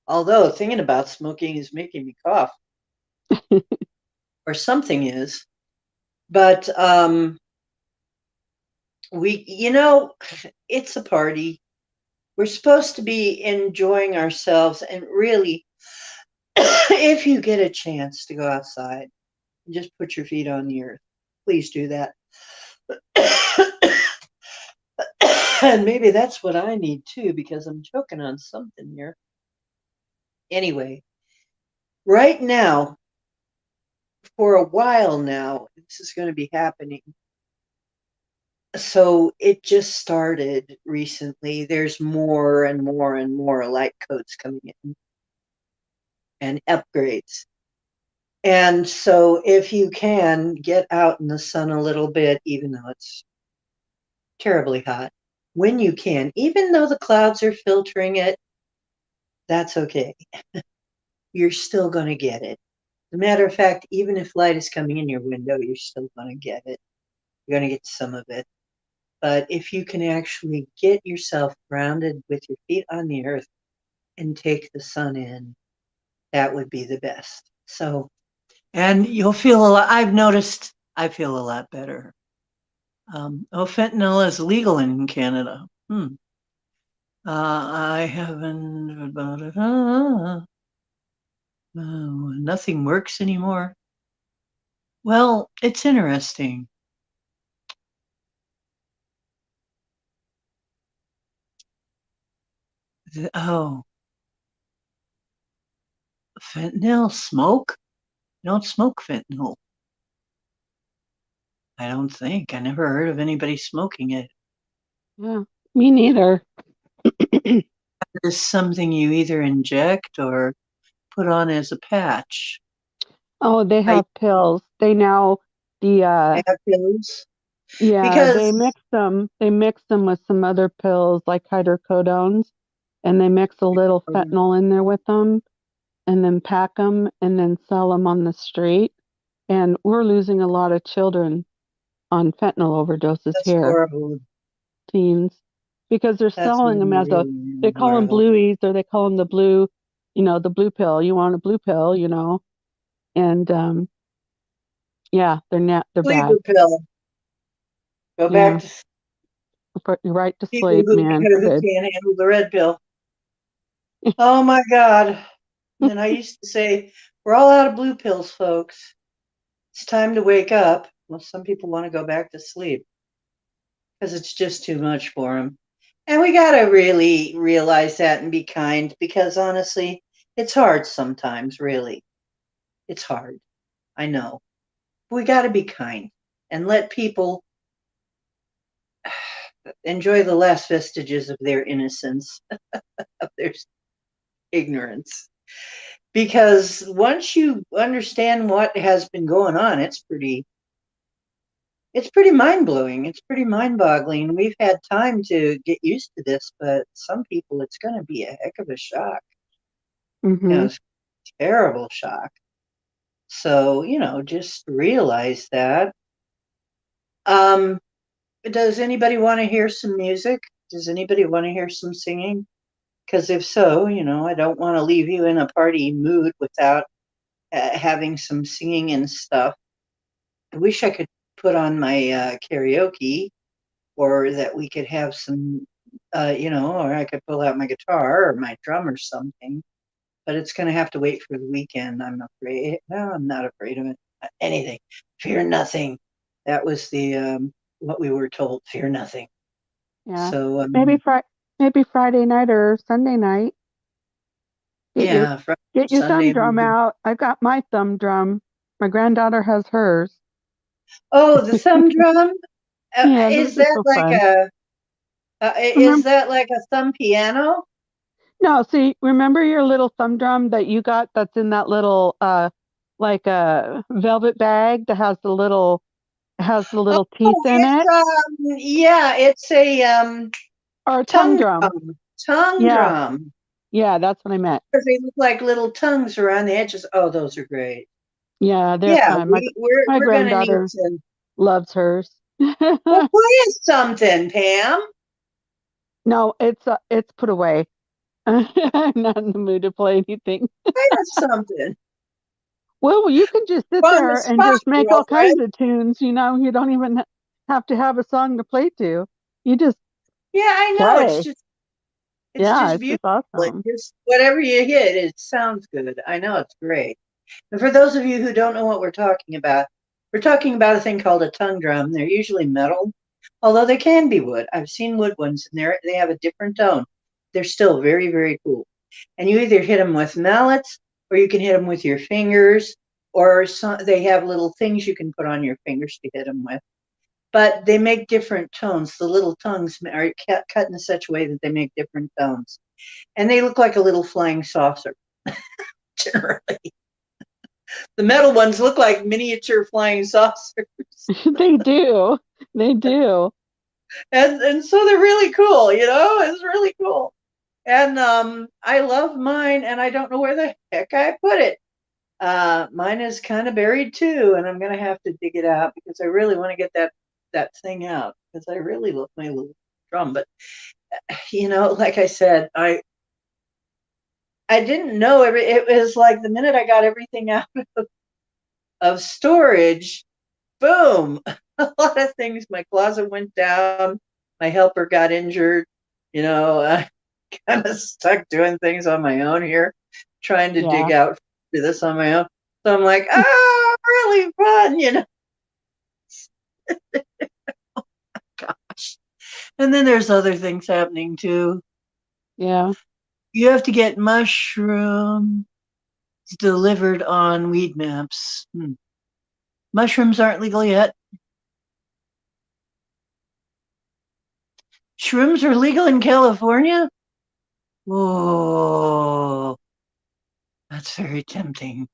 Although thinking about smoking is making me cough, or something is. But it's a party. We're supposed to be enjoying ourselves, and really, if you get a chance to go outside, just put your feet on the earth. Please do that. And maybe that's what I need too, because I'm choking on something here. Anyway, right now, for a while now, this is going to be happening. So it just started recently. There's more and more and more light codes coming in and upgrades. And so if you can get out in the sun a little bit, even though it's terribly hot, when you can, even though the clouds are filtering it, that's okay. You're still going to get it. As a matter of fact, even if light is coming in your window, you're still going to get it. You're going to get some of it. But if you can actually get yourself grounded with your feet on the earth and take the sun in, that would be the best. So, and you'll feel a lot. I've noticed I feel a lot better. Fentanyl is legal in Canada. I haven't. Nothing works anymore. Well, it's interesting. Oh, fentanyl smoke? Don't smoke fentanyl. I don't think. I never heard of anybody smoking it. Yeah, me neither. It's something you either inject or put on as a patch. Oh, they I have pills. They now the have pills yeah, because they mix them with some other pills like hydrocodones and they mix a little fentanyl in there with them and then pack them and then sell them on the street. And we're losing a lot of children on fentanyl overdoses that's here, horrible. teens, because they're That's selling them really, as a, really, they really call them horrible. blueies or they call them the blue, the blue pill. You want a blue pill, and yeah, they're bad. Sleeper pill. Go Yeah, back to you're right to people sleep, man. who Good. can't handle the red pill. Oh my God. And I used to say, we're all out of blue pills, folks. It's time to wake up. Well, some people want to go back to sleep because it's just too much for them. And we got to really realize that and be kind because honestly, it's hard sometimes, really. It's hard. I know. But we got to be kind and let people enjoy the last vestiges of their innocence, of their ignorance. Because once you understand what has been going on, it's pretty mind-blowing. It's pretty mind-boggling. We've had time to get used to this, but some people it's going to be a heck of a shock. Hmm. It's a terrible shock. So, just realize that. Um, does anybody want to hear some music? Does anybody want to hear some singing? Because if so, I don't want to leave you in a party mood without having some singing and stuff. I wish I could put on my karaoke, or that we could have some, or I could pull out my guitar or my drum or something. But it's going to have to wait for the weekend, I'm afraid. Well, I'm not afraid of it. Anything. Fear nothing. That was the what we were told. Fear nothing. Yeah. So Maybe maybe Friday night or Sunday night. Get your yeah, Friday, get your thumb Sunday. drum out. I've got my thumb drum. My granddaughter has hers. Oh, the thumb drum. Yeah, those Is are that so like fun. a? Is Remember? that like a thumb piano? No, see, remember your little thumb drum that you got that's in that little like a velvet bag that has the little Oh, teeth in it's it? yeah, it's a Or a tongue tongue drum. drum. Tongue Yeah, drum. yeah, that's what I meant. Because they look like little tongues around the edges. Oh, those are great. Yeah, they're Yeah, fun. we're My we're gonna need granddaughter to. loves hers. Well, play us something, Pam. No, it's put away. I'm not in the mood to play anything. Play us something. Well, you can just sit On the there and spot, just make all girlfriend. kinds of tunes. You don't even have to have a song to play to. You just Yeah, I know. It's play. just it's Yeah, just it's beautiful. just It awesome. just whatever you hit, it sounds good. I know it's great. And for those of you who don't know what we're talking about a thing called a tongue drum. They're usually metal, although they can be wood. I've seen wood ones, and they have a different tone. They're still very, very cool. And you either hit them with mallets, or you can hit them with your fingers, or they have little things you can put on your fingers to hit them with. But they make different tones. The little tongues are cut in such a way that they make different tones. And they look like a little flying saucer, generally. The metal ones look like miniature flying saucers. They do. They do. And so they're really cool, it's really cool. And I love mine, and I don't know where the heck I put it. Mine is kind of buried too, and I'm gonna have to dig it out because I really want to get that thing out because I really love my little drum. But like I said, I didn't know it was like the minute I got everything out of storage, boom, a lot of things. My closet went down. My helper got injured. I kind of stuck doing things on my own here, trying to Yeah. dig out do this on my own. So I'm like, oh, really fun. Gosh. And then there's other things happening too. Yeah. You have to get mushrooms delivered on weed maps. Mushrooms aren't legal yet. Shrooms are legal in California? Whoa, that's very tempting.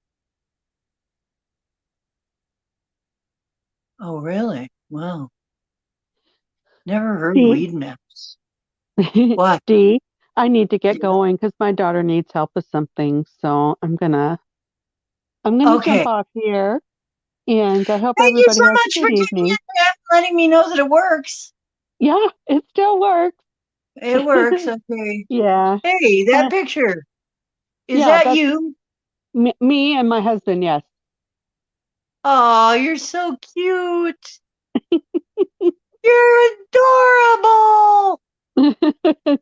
Oh, really? Wow. Never heard See, weed maps. What? Dee, I need to get Yeah. going because my daughter needs help with something. So I'm gonna jump Okay. off here, and I hope Thank you so everybody has a much for good checking in evening. and letting me know that it works. Yeah, it still works. It works. Okay. Yeah. Hey, that Uh, picture. Is yeah, that that's you? me and my husband. Yes. Oh, you're so cute. You're adorable. Okay.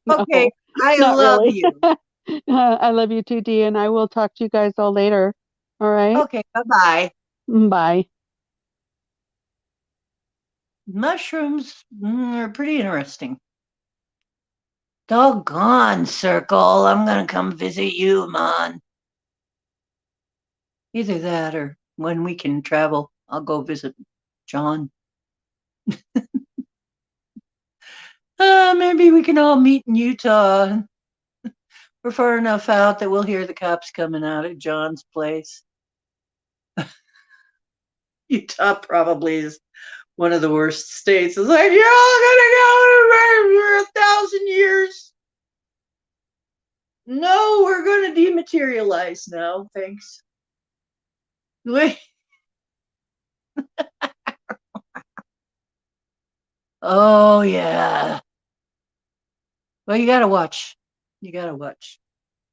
No, I not love really. you. I love you too, Dee, and I will talk to you guys all later. All right. Okay. Bye bye. Bye. Mushrooms are pretty interesting. Doggone, Circle. I'm going to come visit you, man. Either that or when we can travel, I'll go visit John. Maybe we can all meet in Utah. We're far enough out that we'll hear the cops coming out at John's place. Utah probably is one of the worst states. It's like, you're all gonna go for 1,000 years. No, we're gonna dematerialize now. Thanks. Wait. Oh yeah. Well, you gotta watch. You got to watch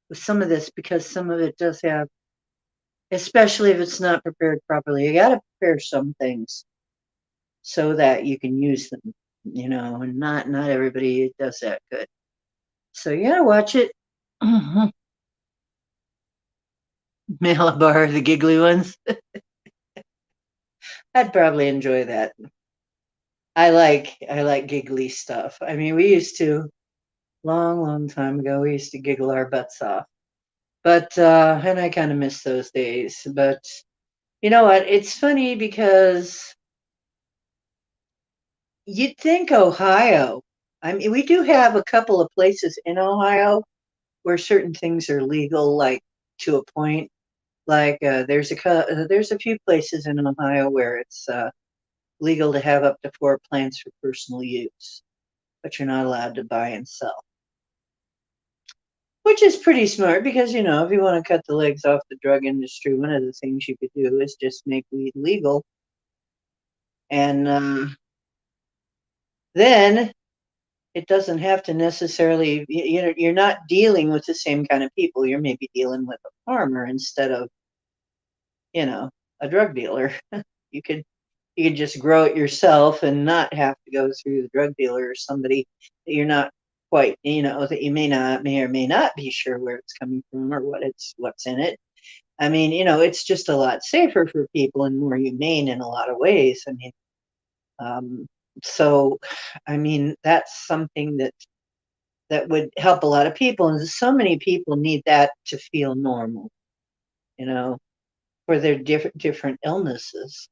with some of this because some of it does have, especially if it's not prepared properly, you got to prepare some things so that you can use them, and not everybody does that good. So you got to watch it. Malabar, the giggly ones. I'd probably enjoy that. I like giggly stuff. I mean, we used to long time ago. We used to giggle our butts off, but and I kind of miss those days. But you know what? It's funny because you'd think Ohio. I mean, we do have a couple of places in Ohio where certain things are legal, like to a point. Like there's a few places in Ohio where it's legal to have up to 4 plants for personal use, but you're not allowed to buy and sell. Which is pretty smart because, if you want to cut the legs off the drug industry, one of the things you could do is just make weed legal. And then it doesn't have to necessarily, you're not dealing with the same kind of people. You're maybe dealing with a farmer instead of, a drug dealer. You could you could just grow it yourself and not have to go through the drug dealer or somebody that you're not quite, that you may or may not be sure where it's coming from or what's in it. I mean, it's just a lot safer for people and more humane in a lot of ways. I mean, um, so, I mean, that's something that would help a lot of people, and so many people need that to feel normal, you know, for their different illnesses,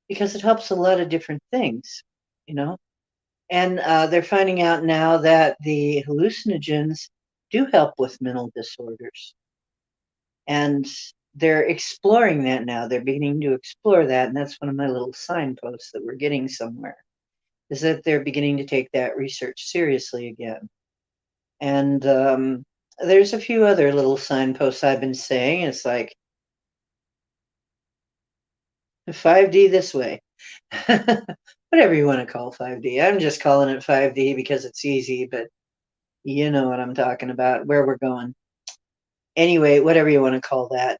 because it helps a lot of different things, you know. And they're finding out now that the hallucinogens do help with mental disorders. And they're exploring that now. They're beginning to explore that. And that's one of my little signposts that we're getting somewhere, is that they're beginning to take that research seriously again. And there's a few other little signposts I've been saying. It's like 5D this way. Whatever you want to call 5D. I'm just calling it 5D because it's easy, but you know what I'm talking about, where we're going. Anyway, whatever you want to call that.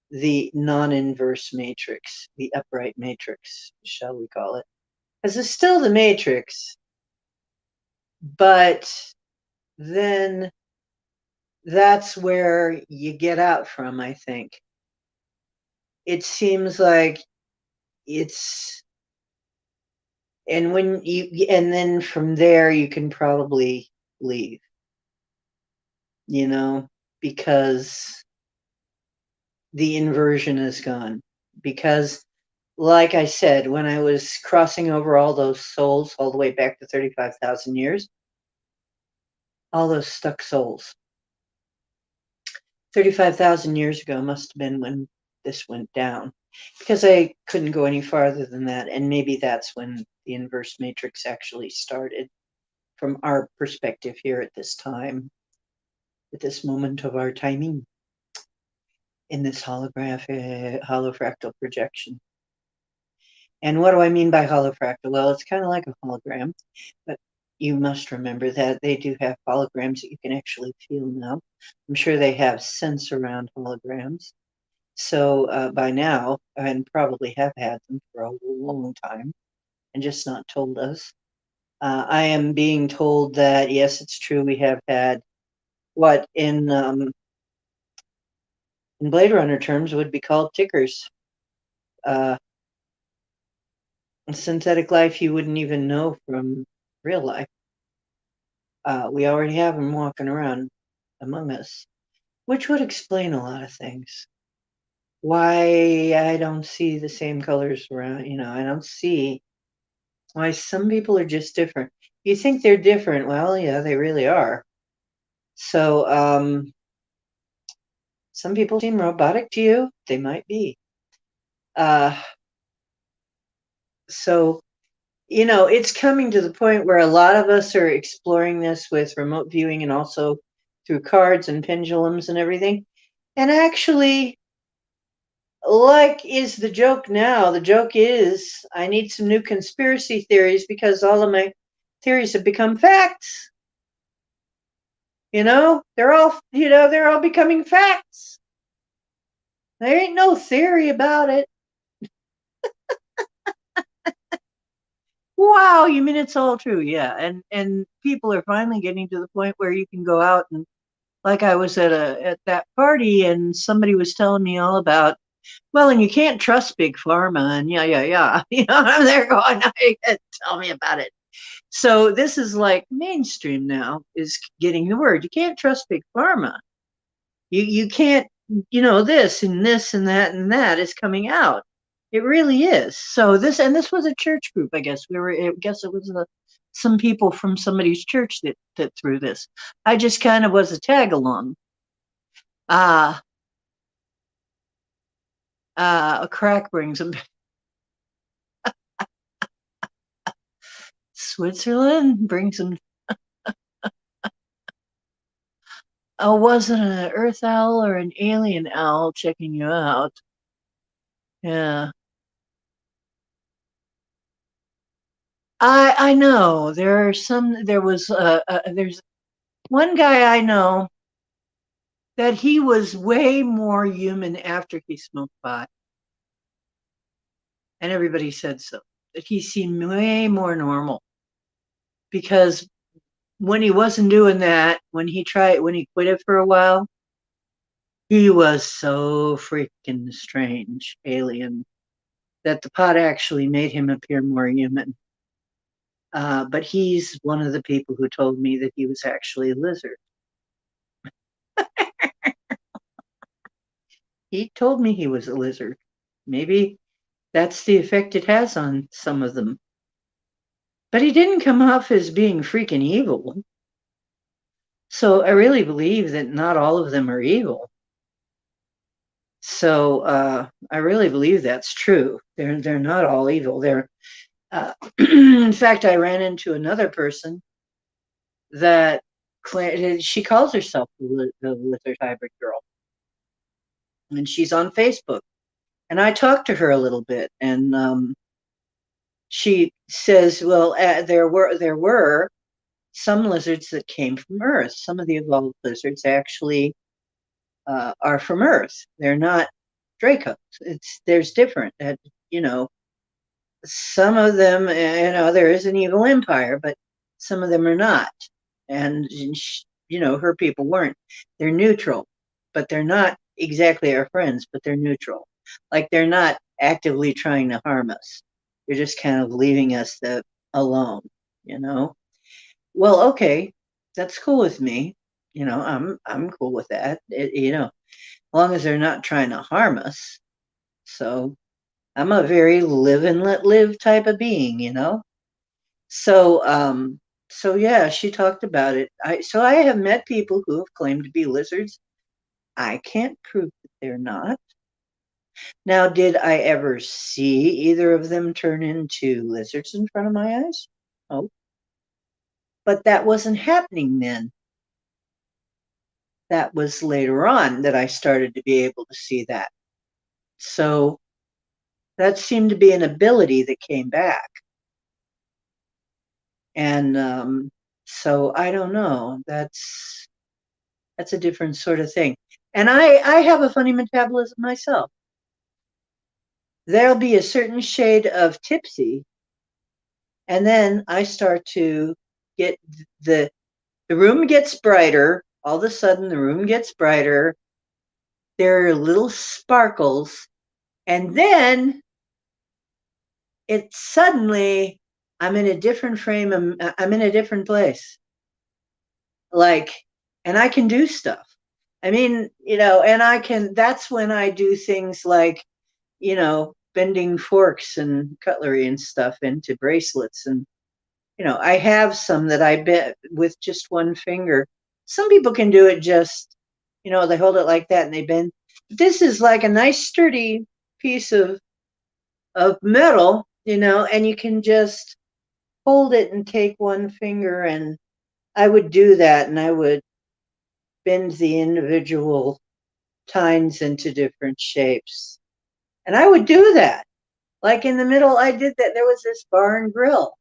The non-inverse matrix, the upright matrix, shall we call it? Because it's still the matrix, but then that's where you get out from, I think. It seems like it's, and then from there you can probably leave, because the inversion is gone. Because, like I said, when I was crossing over all those souls all the way back to 35,000 years, all those stuck souls, 35,000 years ago must have been when this went down, because I couldn't go any farther than that. And maybe that's when the inverse matrix actually started from our perspective here at this time, at this moment of our timing in this holofractal projection. And what do I mean by holofractal? Well, it's kind of like a hologram, but you must remember that they do have holograms that you can actually feel now. I'm sure they have sense around holograms. So by now, and probably have had them for a long time and just not told us. I am being told that, yes, it's true, we have had what in Blade Runner terms would be called tickers. Synthetic life you wouldn't even know from real life. We already have them walking around among us, which would explain a lot of things. Why I don't see the same colors around, I don't see why some people are just different. You think they're different. Well, yeah, they really are. So, some people seem robotic to you. They might be. So, it's coming to the point where a lot of us are exploring this with remote viewing and also through cards and pendulums and everything. And actually, like is the joke now. The joke is I need some new conspiracy theories because all of my Theories have become facts. They're all becoming facts. There ain't no theory about it. Wow, you mean it's all true? Yeah, and people are finally getting to the point where you can go out and, like, I was at that party and somebody was telling me all about, well, and you can't trust big pharma and yeah. I'm there going, tell me about it. So this is like mainstream now, is getting the word. You can't trust big pharma. You can't, this and this and that is coming out. It really is. So this was a church group, I guess. I guess it was some people from somebody's church that threw this. I just kind of was a tag along. A crack brings them. Switzerland brings them. Oh, wasn't an earth owl or an alien owl checking you out? Yeah. I know there's one guy I know that he was way more human after he smoked pot, and everybody said so, that he seemed way more normal, because when he wasn't doing that, when he quit it for a while, he was so freaking strange, alien, that the pot actually made him appear more human. But he's one of the people who told me that he was actually a lizard. He told me he was a lizard. Maybe that's the effect it has on some of them. But he didn't come off as being freaking evil. So I really believe that not all of them are evil. So I really believe that's true. They're not all evil. In fact, I ran into another person that she calls herself the lizard hybrid girl, and she's on Facebook. And I talked to her a little bit, and she says, well, there were some lizards that came from Earth. Some of the evolved lizards actually are from Earth. They're not Dracos. There's different. Some of them, there is an evil empire, but some of them are not. And her people weren't. They're neutral, but they're not exactly our friends. But they're neutral. Like, they're not actively trying to harm us. They're just kind of leaving us alone. Well, okay, that's cool with me. I'm cool with that. As long as they're not trying to harm us. So I'm a very live and let live type of being. So so yeah, she talked about it. I have met people who have claimed to be lizards. I can't prove that they're not. Now, did I ever see either of them turn into lizards in front of my eyes? Oh, but that wasn't happening then. That was later on that I started to be able to see that. So that seemed to be an ability that came back. And so I don't know. That's a different sort of thing. And I have a funny metabolism myself. There'll be a certain shade of tipsy, and then I start to get the room gets brighter. All of a sudden, the room gets brighter. There are little sparkles, and then suddenly I'm in a different frame. I'm in a different place. Like, and I can do stuff. I mean, and that's when I do things like, bending forks and cutlery and stuff into bracelets. And, I have some that I bend with just one finger. Some people can do it just, they hold it like that and they bend. This is like a nice sturdy piece of metal, and you can just hold it and take one finger. And I would do that, and I would bend the individual tines into different shapes. And I would do that. Like in the middle, I did that. There was this bar and grill.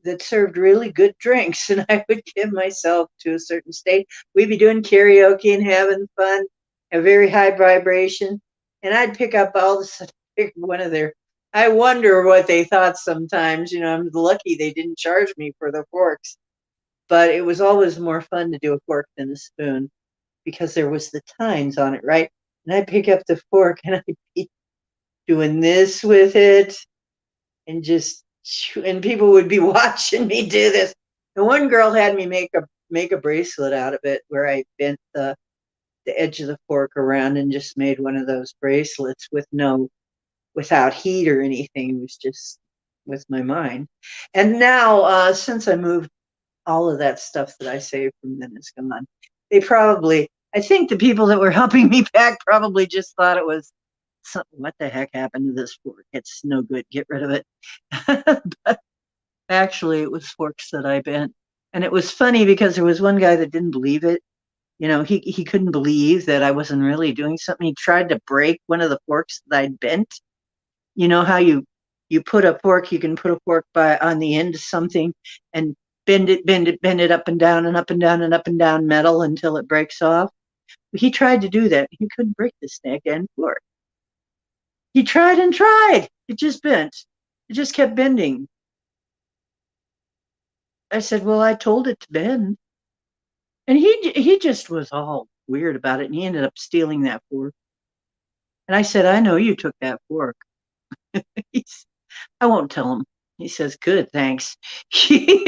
that served really good drinks, and I would give myself to a certain state. We'd be doing karaoke and having fun, a very high vibration, and I'd pick up all of a sudden pick one of their. I wonder what they thought sometimes. I'm lucky they didn't charge me for the forks, but it was always more fun to do a fork than a spoon because there was the tines on it, right? And I'd pick up the fork and I'd be doing this with it and people would be watching me do this. And one girl had me make a bracelet out of it where I bent the edge of the fork around and just made one of those bracelets without heat or anything. It was just with my mind. And now, since I moved, all of that stuff that I saved from then is gone. I think the people that were helping me pack probably just thought it was something. What the heck happened to this fork? It's no good. Get rid of it. But actually, it was forks that I bent. And it was funny because there was one guy that didn't believe it. He couldn't believe that I wasn't really doing something. He tried to break one of the forks that I'd bent. You know how you put a fork, you can put a fork on the end of something and bend it up and down and up and down and up and down metal until it breaks off. He tried to do that. He couldn't break the snag end fork. He tried and tried. It just bent. It just kept bending. I said, well, I told it to bend. And he just was all weird about it. And he ended up stealing that fork. And I said, I know you took that fork. I won't tell him. He says, good, thanks. He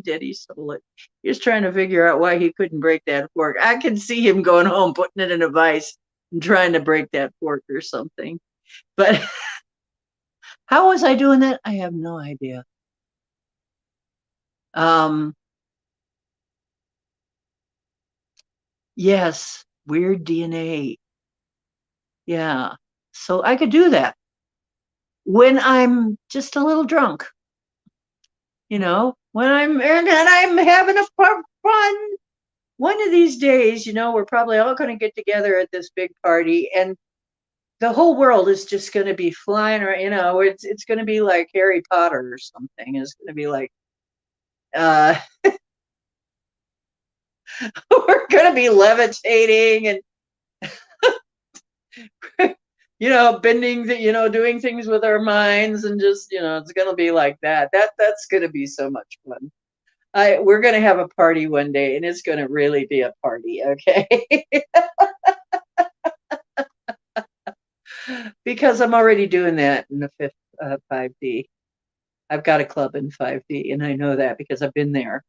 did. He stole it. He was trying to figure out why he couldn't break that fork. I can see him going home, putting it in a vise and trying to break that fork or something. But how was I doing that? I have no idea. Yes, weird DNA. Yeah. So I could do that when I'm just a little drunk. When I'm having a fun. One of these days, we're probably all going to get together at this big party, and the whole world is just going to be flying around. It's going to be like Harry Potter or something. It's going to be like, we're going to be levitating and, bending, doing things with our minds, and just, it's going to be like that. That's going to be so much fun. We're going to have a party one day, and it's going to really be a party, okay? Because I'm already doing that in the fifth 5D. I've got a club in 5D, and I know that because I've been there.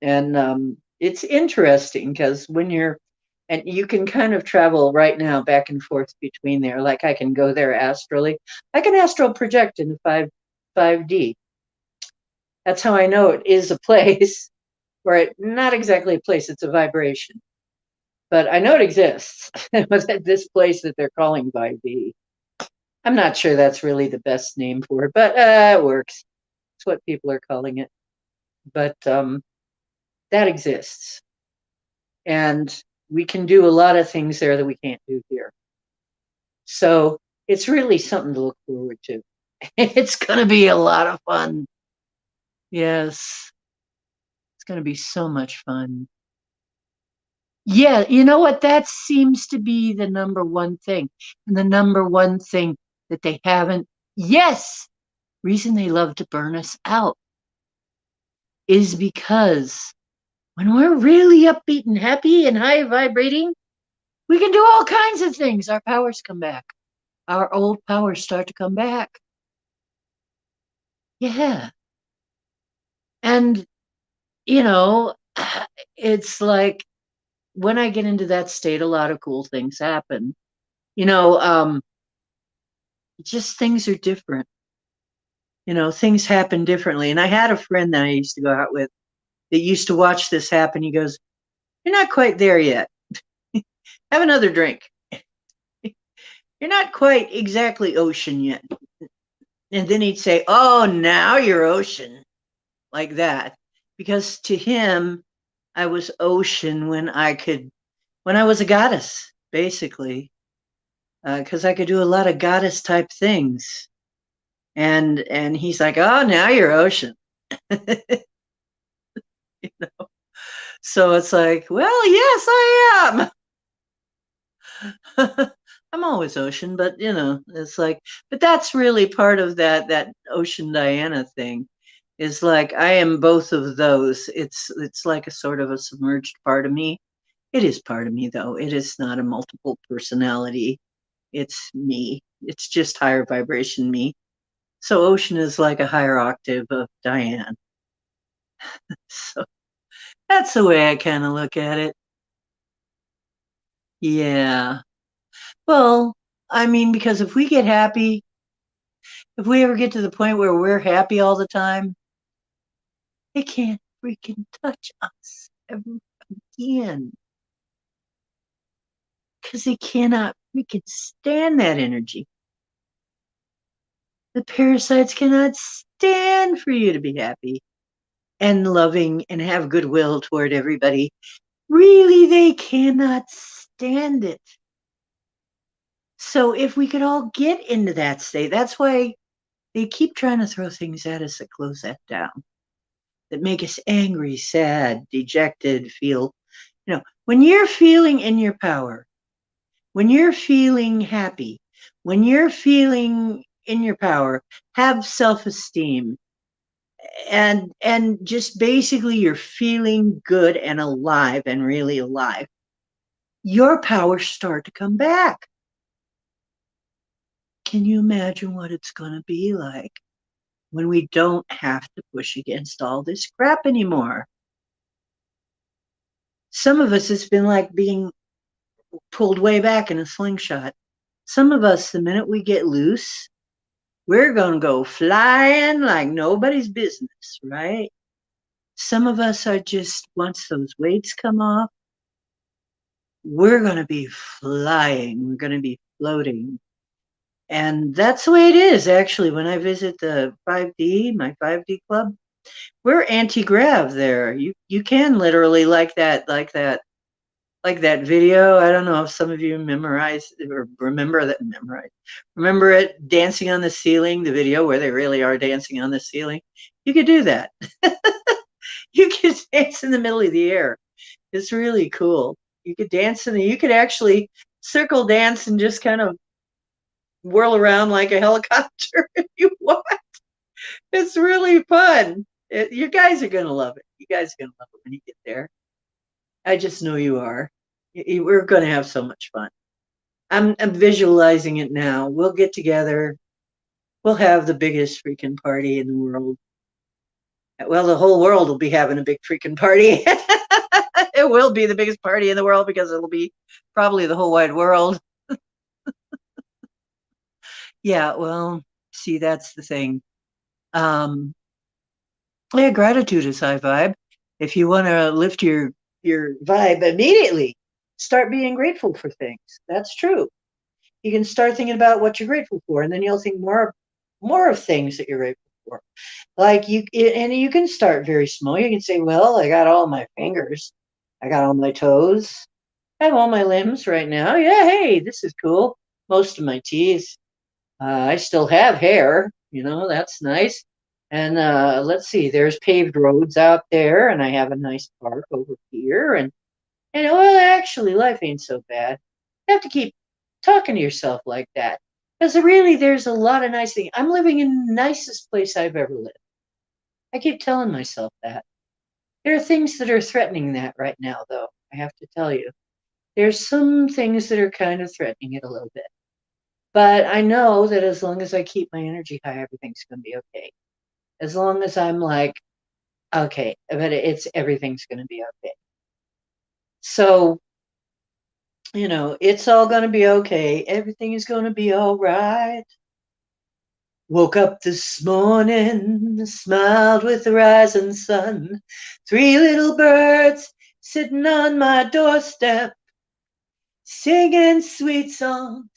And it's interesting because and you can kind of travel right now back and forth between there. Like I can go there astrally. I can astral project in the 5D. That's how I know it is a place, or not exactly a place, it's a vibration. But I know it exists. This place that they're calling 5D. I'm not sure that's really the best name for it, but it works. It's what people are calling it. But that exists. And we can do a lot of things there that we can't do here. So it's really something to look forward to. It's going to be a lot of fun. Yes. It's going to be so much fun. Yeah, you know what? That seems to be the number one thing. And the number one thing that they haven't, yes, reason they love to burn us out is because when we're really upbeat and happy and high vibrating, we can do all kinds of things. Our powers come back. Our old powers start to come back. Yeah. And, it's like when I get into that state, a lot of cool things happen. Just things are different. Things happen differently. And I had a friend that I used to go out with that used to watch this happen. He goes, you're not quite there yet. Have another drink. You're not quite exactly ocean yet. And then he'd say, oh, now you're ocean. Like that. Because to him, I was ocean when I was a goddess, basically. Because I could do a lot of goddess type things. And he's like, oh, now you're ocean. You know? So it's like, well, yes, I am. I'm always ocean, but it's like, but that's really part of that ocean Diana thing. Is like I am both of those. It's like a sort of a submerged part of me. It is part of me though. It is not a multiple personality. It's me. It's just higher vibration me. So ocean is like a higher octave of Diane. So that's the way I kind of look at it. Yeah. Well, I mean, because if we get happy, if we ever get to the point where we're happy all the time, they can't freaking touch us ever again. Because they cannot freaking stand that energy. The parasites cannot stand for you to be happy and loving and have goodwill toward everybody. Really, they cannot stand it. So if we could all get into that state, that's why they keep trying to throw things at us that close that down, that make us angry, sad, dejected, when you're feeling in your power, when you're feeling happy, when you're feeling in your power, have self-esteem, and just basically you're feeling good and alive and really alive, your powers start to come back. Can you imagine what it's going to be like when we don't have to push against all this crap anymore? Some of us, it's been like being pulled way back in a slingshot. Some of us, the minute we get loose, we're going to go flying like nobody's business, right? Some of us are just, once those weights come off, we're going to be flying. We're going to be floating. And that's the way it is, actually. When I visit the 5D, my 5D club, we're anti-grav there. You can literally like that video. I don't know if some of you memorize or remember it, dancing on the ceiling, the video where they really are dancing on the ceiling. You could do that. You could dance in the middle of the air. It's really cool. You could dance you could actually circle dance and just kind of whirl around like a helicopter if you want. It's really fun. You guys are going to love it. You guys are going to love it when you get there. I just know you are. We're going to have so much fun. I'm visualizing it now. We'll get together. We'll have the biggest freaking party in the world. Well, the whole world will be having a big freaking party. It will be the biggest party in the world because it'll be probably the whole wide world. Yeah, well, see, that's the thing. Um, yeah, gratitude is high vibe. If you want to lift your vibe immediately, start being grateful for things. That's true. You can start thinking about what you're grateful for, and then you'll think more of things that you're grateful for. Like and you can start very small. You can say, well, I got all my fingers, I got all my toes, I have all my limbs right now. Yeah, hey, this is cool. Most of my teeth. I still have hair, that's nice. And let's see, there's paved roads out there, and I have a nice park over here. And well, actually, life ain't so bad. You have to keep talking to yourself like that. Because really, there's a lot of nice things. I'm living in the nicest place I've ever lived. I keep telling myself that. There are things that are threatening that right now, though, I have to tell you. There's some things that are kind of threatening it a little bit. But I know that as long as I keep my energy high, everything's going to be okay. As long as I'm like, okay, but everything's going to be okay. So, it's all going to be okay. Everything is going to be all right. Woke up this morning, smiled with the rising sun. 3 little birds sitting on my doorstep, singing sweet songs,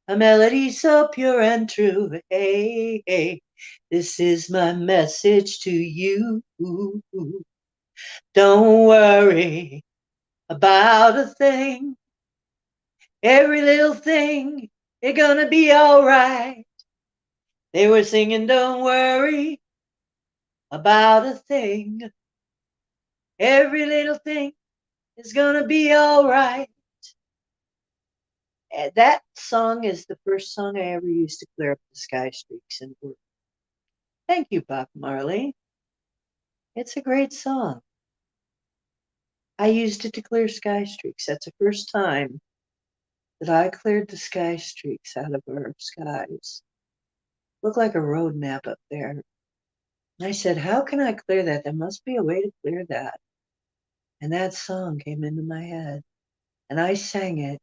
a melody so pure and true. Hey, hey, this is my message to you. Don't worry about a thing. Every little thing, it's gonna be all right. They were singing, don't worry about a thing. Every little thing is gonna be all right. And that song is the first song I ever used to clear up the sky streaks in work. Thank you, Bob Marley. It's a great song. I used it to clear sky streaks. That's the first time that I cleared the sky streaks out of our skies. Looked like a road map up there. And I said, how can I clear that? There must be a way to clear that. And that song came into my head. And I sang it.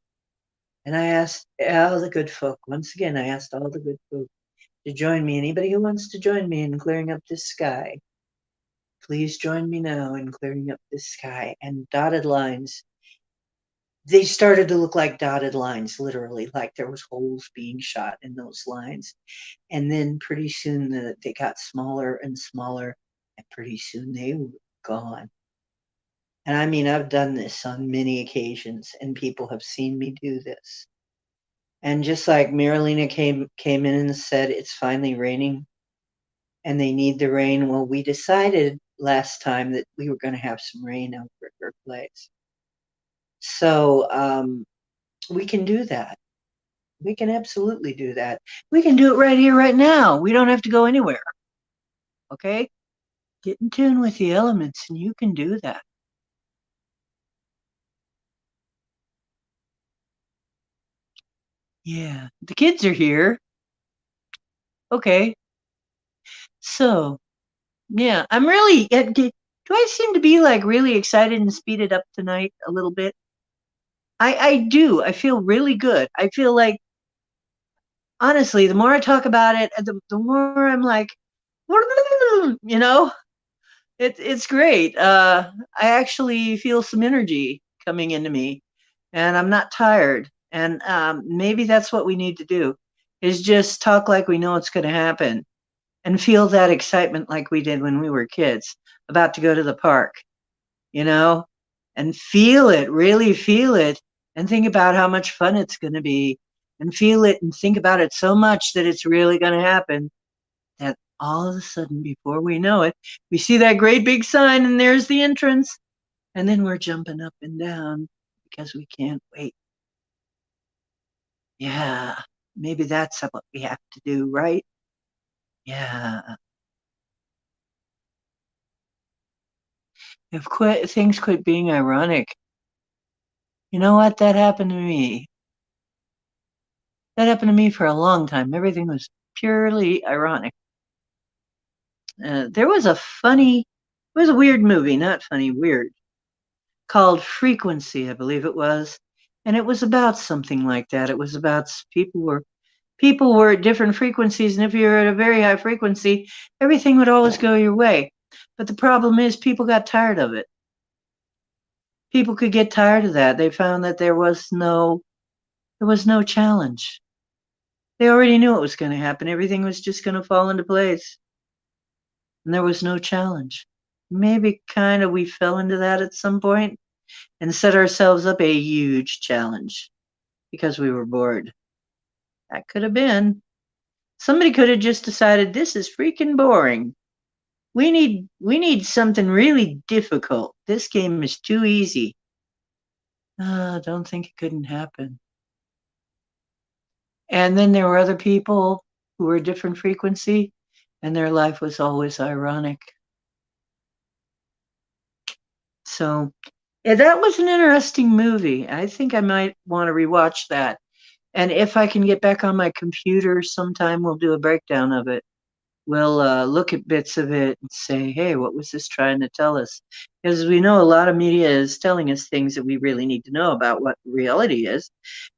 And I asked all the good folk, once again, I asked all the good folk to join me. Anybody who wants to join me in clearing up this sky, please join me now in clearing up this sky. And dotted lines, they started to look like dotted lines, literally, like there was holes being shot in those lines. And then pretty soon they got smaller and smaller, and pretty soon they were gone. And I mean, I've done this on many occasions, and people have seen me do this. And just like Marilena came in and said, it's finally raining, and they need the rain. Well, we decided last time that we were going to have some rain over at her place. So we can do that. We can absolutely do that. We can do it right here, right now. We don't have to go anywhere. Okay? Get in tune with the elements, and you can do that. Yeah, the kids are here. Okay. So, yeah, I'm really, do I seem to be like really excited and speeded up tonight a little bit? I do. I feel really good. I feel like, honestly, the more I talk about it, the more I'm like, you know, it's great. I actually feel some energy coming into me, and I'm not tired. And maybe that's what we need to do, is just talk like we know it's going to happen, and feel that excitement like we did when we were kids, about to go to the park, you know, and feel it, really feel it, and think about how much fun it's going to be, and feel it and think about it so much that it's really going to happen, that all of a sudden, before we know it, we see that great big sign and there's the entrance, and then we're jumping up and down because we can't wait. Yeah, maybe that's what we have to do, right? Yeah. If things quit being ironic, you know what? That happened to me. That happened to me for a long time. Everything was purely ironic. There was it was a weird movie, not funny, weird, called Frequency, I believe it was. And it was about something like that. It was about people were at different frequencies, and if you're at a very high frequency, everything would always go your way. But the problem is people got tired of it. People could get tired of that. They found that there was no challenge. They already knew it was going to happen. Everything was just going to fall into place. And there was no challenge. Maybe kind of we fell into that at some point and set ourselves up a huge challenge because we were bored. That could have been. Somebody could have just decided this is freaking boring. We need something really difficult. This game is too easy. Don't think it couldn't happen. And then there were other people who were a different frequency, and their life was always ironic. So, yeah, that was an interesting movie. I think I might want to rewatch that. And if I can get back on my computer sometime, we'll do a breakdown of it. We'll look at bits of it and say, hey, what was this trying to tell us? Because we know a lot of media is telling us things that we really need to know about what reality is.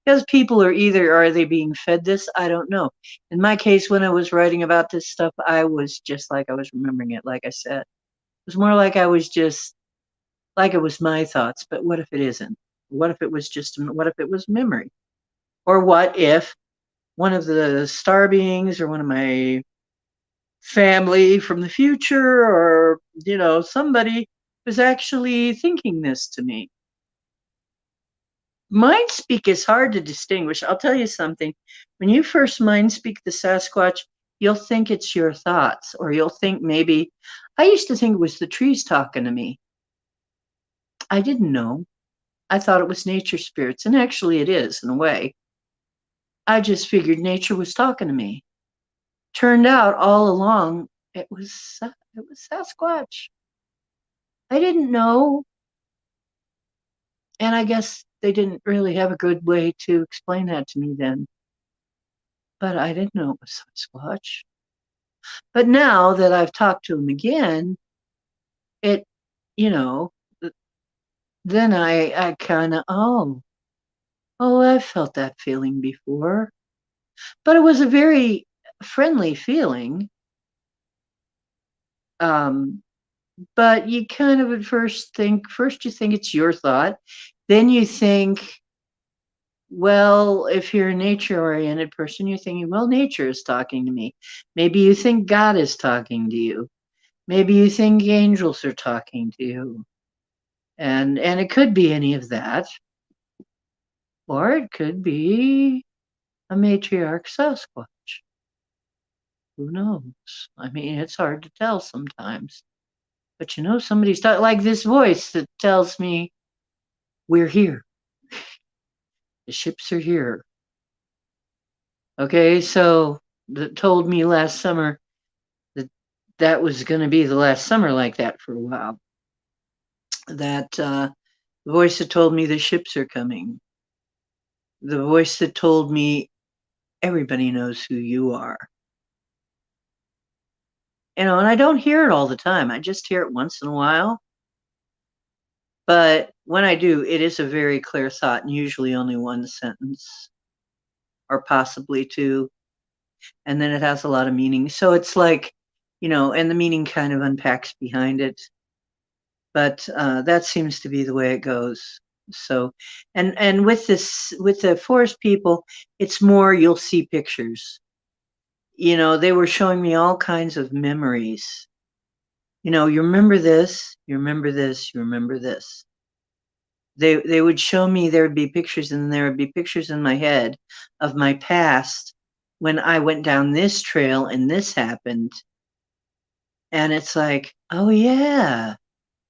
Because people are they being fed this? I don't know. In my case, when I was writing about this stuff, I was just like I was remembering it, like I said. It was more like I was just like it was my thoughts, but what if it isn't? What if it was memory? Or what if one of the star beings or one of my family from the future or, somebody was actually thinking this to me? Mind speak is hard to distinguish. I'll tell you something. When you first mind speak the Sasquatch, you'll think it's your thoughts, or you'll think maybe, I used to think it was the trees talking to me. I didn't know. I thought it was nature spirits, and actually it is in a way. I just figured nature was talking to me. Turned out all along it was Sasquatch. I didn't know, and I guess they didn't really have a good way to explain that to me then. But I didn't know it was Sasquatch. But now that I've talked to him again, it, you know, then I kind of, oh, I've felt that feeling before. But it was a very friendly feeling. Um, but you kind of at first you think it's your thought. Then you think, well, if you're a nature oriented person, you're thinking, well, nature is talking to me. Maybe you think God is talking to you. Maybe you think angels are talking to you. And it could be any of that. Or it could be a matriarch Sasquatch. Who knows? I mean, it's hard to tell sometimes. But somebody's like this voice that tells me, we're here. The ships are here. Okay, so that told me last summer that that was going to be the last summer like that for a while. That the voice that told me the ships are coming. The voice that told me everybody knows who you are. And I don't hear it all the time. I just hear it once in a while. But when I do, it is a very clear thought, and usually only one sentence or possibly two. And then it has a lot of meaning. So it's like, and the meaning kind of unpacks behind it. But that seems to be the way it goes. So, and with the forest people, it's more you'll see pictures. They were showing me all kinds of memories. You remember this, you remember this, you remember this. They would show me, there would be pictures, and there would be pictures in my head of my past when I went down this trail and this happened. And it's like, oh yeah,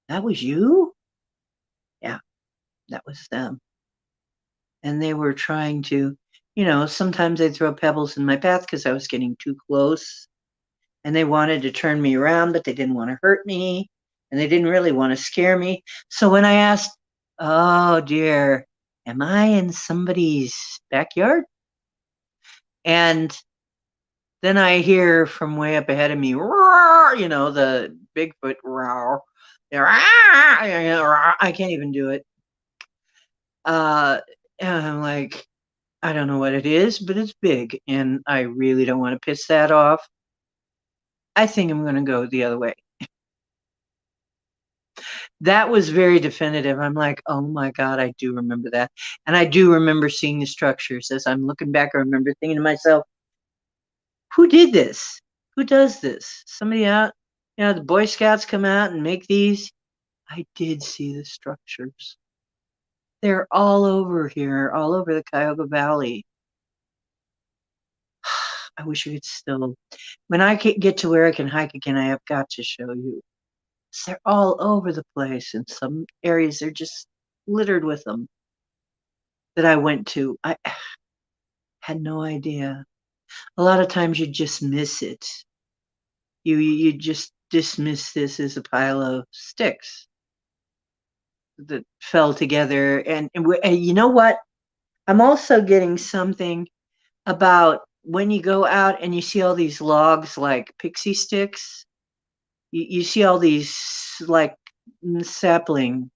that was you? Yeah, that was them. And they were trying to, sometimes they'd throw pebbles in my path because I was getting too close. And they wanted to turn me around, but they didn't want to hurt me. And they didn't really want to scare me. So when I asked, oh dear, am I in somebody's backyard? And then I hear from way up ahead of me, roar, the Bigfoot roar. I can't even do it. And I'm like, I don't know what it is, but it's big, and I really don't want to piss that off. I think I'm going to go the other way. That was very definitive. I'm like, oh my God, I do remember that. And I do remember seeing the structures. As I'm looking back, I remember thinking to myself, who did this? Who does this? Somebody out, the Boy Scouts come out and make these. I did see the structures. They're all over here, all over the Cuyahoga Valley. I wish I could still, when I get to where I can hike again, I have got to show you. They're all over the place. In some areas, they're just littered with them that I went to. I had no idea. A lot of times you just miss it. You just dismiss this as a pile of sticks that fell together. And you know what? I'm also getting something about when you go out and you see all these logs like pixie sticks. You see all these like sapling,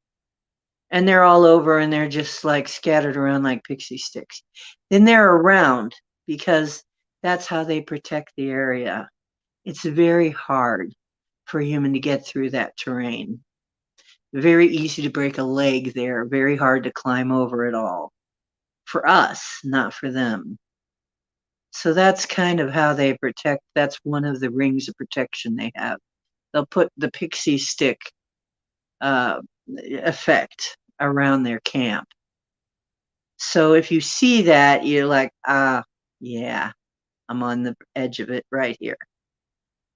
and they're all over, and they're just like scattered around like pixie sticks. Then they're around because that's how they protect the area. It's very hard for a human to get through that terrain. Very easy to break a leg there, very hard to climb over it all. For us, not for them. So that's kind of how they protect. That's one of the rings of protection they have. They'll put the pixie stick effect around their camp. So if you see that, you're like, yeah, I'm on the edge of it right here.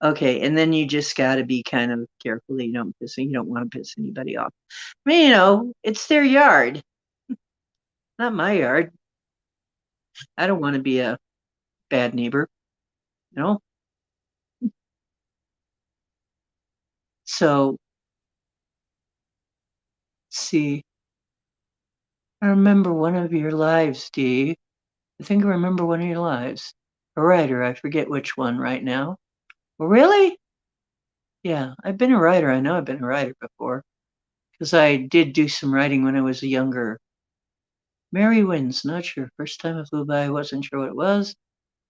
Okay, and then you just got to be kind of careful that you don't want to piss anybody off. I mean, it's their yard, not my yard. I don't want to be a bad neighbor, you know? So, see, I remember one of your lives, Dee. I think I remember one of your lives. A writer, I forget which one right now. Really? Yeah, I've been a writer. I know I've been a writer before because I did do some writing when I was younger. Merry Winds, not sure. First time it flew by, I wasn't sure what it was.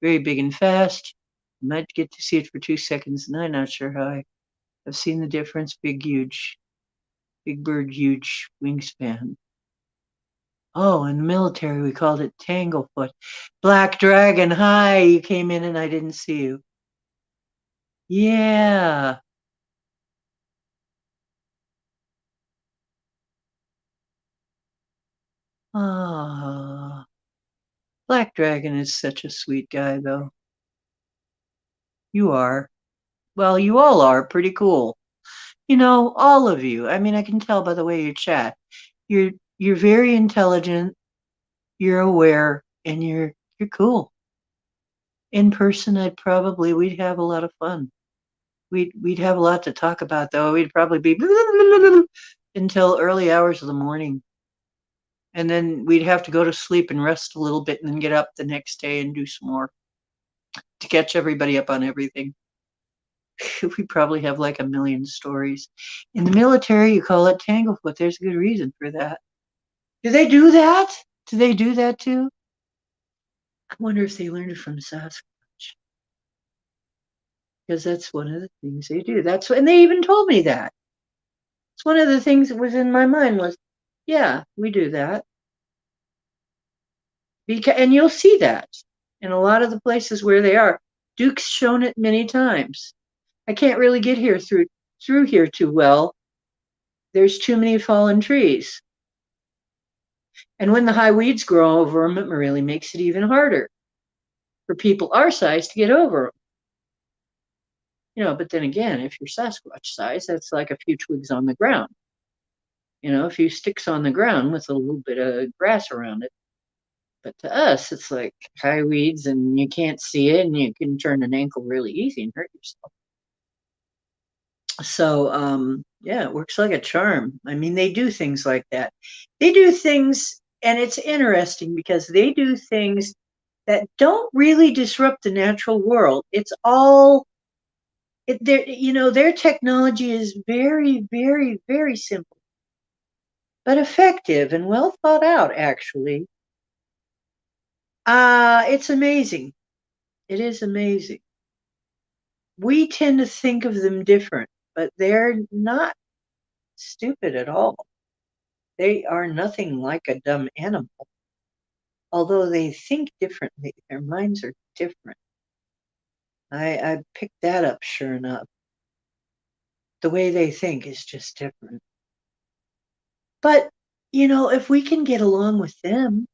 Very big and fast. Might get to see it for 2 seconds, and I'm not sure how I've seen the difference. Big, huge, big bird, huge wingspan. Oh, in the military, we called it Tanglefoot. Black Dragon, hi, you came in and I didn't see you. Yeah. Ah, Black Dragon is such a sweet guy, though. You are. Well, you all are pretty cool. All of you. I mean, I can tell by the way you chat. You're you're very intelligent, you're aware, and you're cool. In person, we'd have a lot of fun. We'd have a lot to talk about though. We'd probably be until early hours of the morning. And then we'd have to go to sleep and rest a little bit and then get up the next day and do some more to catch everybody up on everything. We probably have like a million stories. In the military, you call it tanglefoot. There's a good reason for that. Do they do that? Do they do that too? I wonder if they learned it from Sasquatch. Because that's one of the things they do. And they even told me that. It's one of the things that was in my mind was, yeah, we do that. And you'll see that in a lot of the places where they are. Duke's shown it many times. I can't really get here through here too well. There's too many fallen trees. And when the high weeds grow over them, it really makes it even harder for people our size to get over them. But then again, if you're Sasquatch size, that's like a few twigs on the ground. A few sticks on the ground with a little bit of grass around it. But to us, it's like high weeds and you can't see it and you can turn an ankle really easy and hurt yourself. So, yeah, it works like a charm. I mean, they do things like that. They do things, and it's interesting because they do things that don't really disrupt the natural world. It's all, their technology is very, very, very simple, but effective and well thought out, actually. It's amazing. It is amazing. We tend to think of them different, but they're not stupid at all. They are nothing like a dumb animal. Although they think differently, their minds are different. I picked that up, sure enough. The way they think is just different. But, if we can get along with them,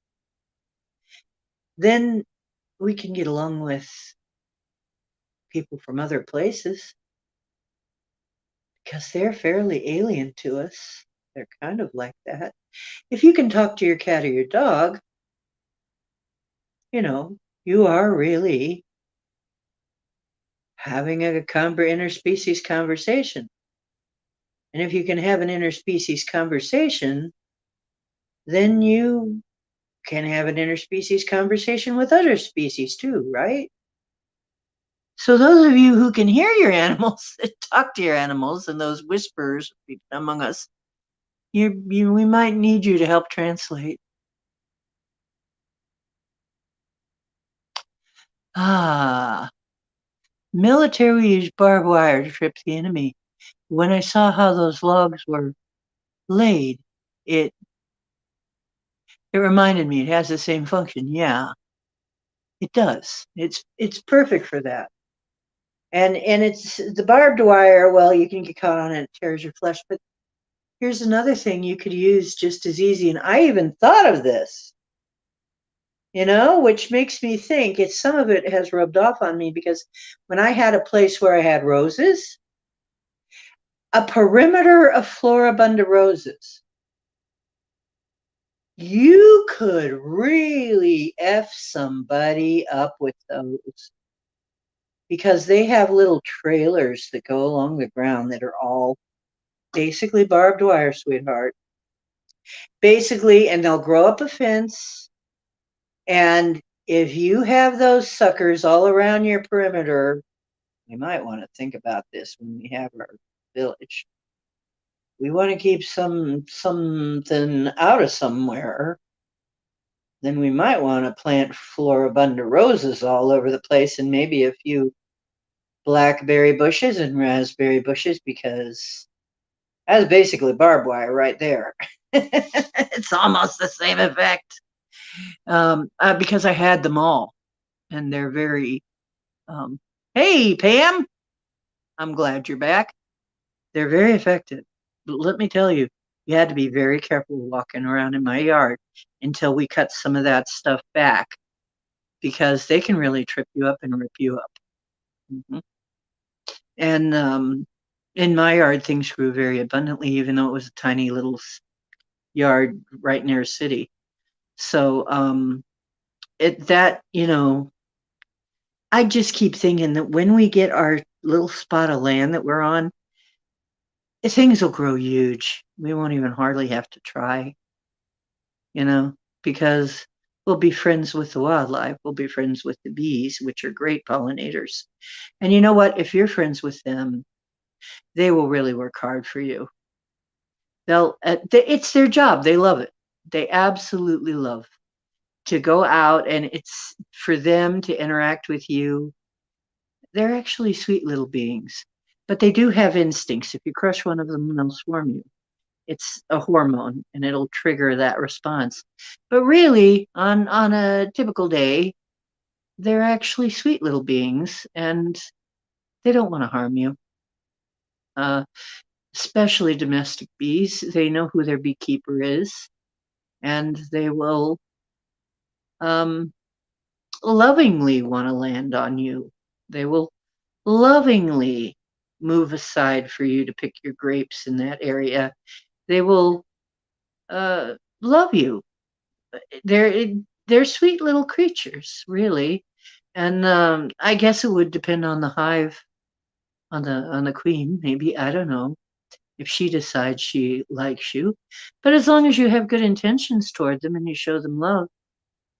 then we can get along with people from other places because they're fairly alien to us. They're kind of like that. If you can talk to your cat or your dog, you are really having a interspecies conversation. And if you can have an interspecies conversation, then you can have an interspecies conversation with other species too, right? So those of you who can hear your animals, talk to your animals, and those whisperers among us, we might need you to help translate. Military used barbed wire to trip the enemy. When I saw how those logs were laid, it reminded me it has the same function. Yeah, it does. It's perfect for that. And it's the barbed wire, well, you can get caught on it, it tears your flesh. But here's another thing you could use just as easy, and I even thought of this. which makes me think some of it has rubbed off on me because when I had a place where I had roses, a perimeter of floribunda roses, you could really F somebody up with those because they have little trailers that go along the ground that are all basically barbed wire, sweetheart. Basically, and they'll grow up a fence. And if you have those suckers all around your perimeter, we might want to think about this when we have our village. We want to keep something out of somewhere. Then we might want to plant floribunda roses all over the place and maybe a few blackberry bushes and raspberry bushes because that's basically barbed wire right there. It's almost the same effect. Because I had them all and they're very, hey, Pam, I'm glad you're back. They're very effective. But let me tell you, you had to be very careful walking around in my yard until we cut some of that stuff back because they can really trip you up and rip you up. Mm-hmm. And in my yard, things grew very abundantly, even though it was a tiny little yard right near a city. So I just keep thinking that when we get our little spot of land that we're on, things will grow huge. We won't even hardly have to try, because we'll be friends with the wildlife. We'll be friends with the bees, which are great pollinators. And you know what? If you're friends with them, they will really work hard for you. It's their job. They love it. They absolutely love to go out, and it's for them to interact with you. They're actually sweet little beings, but they do have instincts. If you crush one of them, they'll swarm you. It's a hormone and it'll trigger that response. But really, on a typical day, they're actually sweet little beings and they don't want to harm you. Especially domestic bees, they know who their beekeeper is and they will lovingly want to land on you. They will lovingly move aside for you to pick your grapes in that area. They will love you. They're sweet little creatures, really. And I guess it would depend on the hive, on the queen. Maybe I don't know if she decides she likes you, but as long as you have good intentions toward them and you show them love,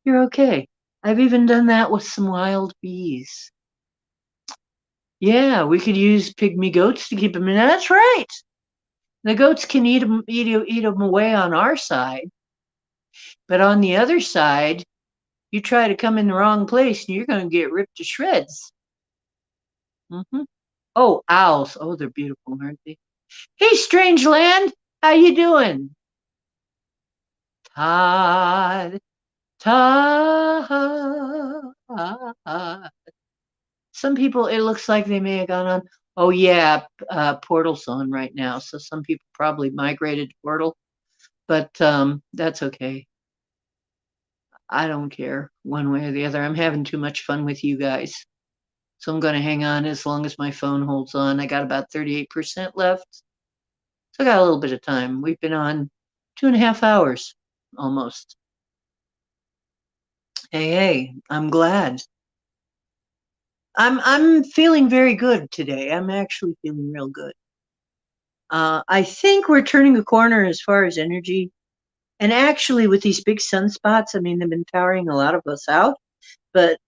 you're okay. I've even done that with some wild bees. Yeah, we could use pygmy goats to keep them in. That's right. The goats can eat them away on our side, but on the other side, you try to come in the wrong place and you're going to get ripped to shreds. Mm-hmm. Oh, owls. Oh, they're beautiful, aren't they? Hey, strange land. How you doing? Todd. Todd. Some people, it looks like they may have gone on. Oh, yeah, Portal's on right now. So some people probably migrated to Portal, but that's okay. I don't care one way or the other. I'm having too much fun with you guys. So I'm going to hang on as long as my phone holds on. I got about 38% left. So I got a little bit of time. We've been on 2.5 hours almost. Hey, I'm glad. I'm feeling very good today. I'm actually feeling real good. I think we're turning a corner as far as energy. And actually, with these big sunspots, I mean, they've been powering a lot of us out. But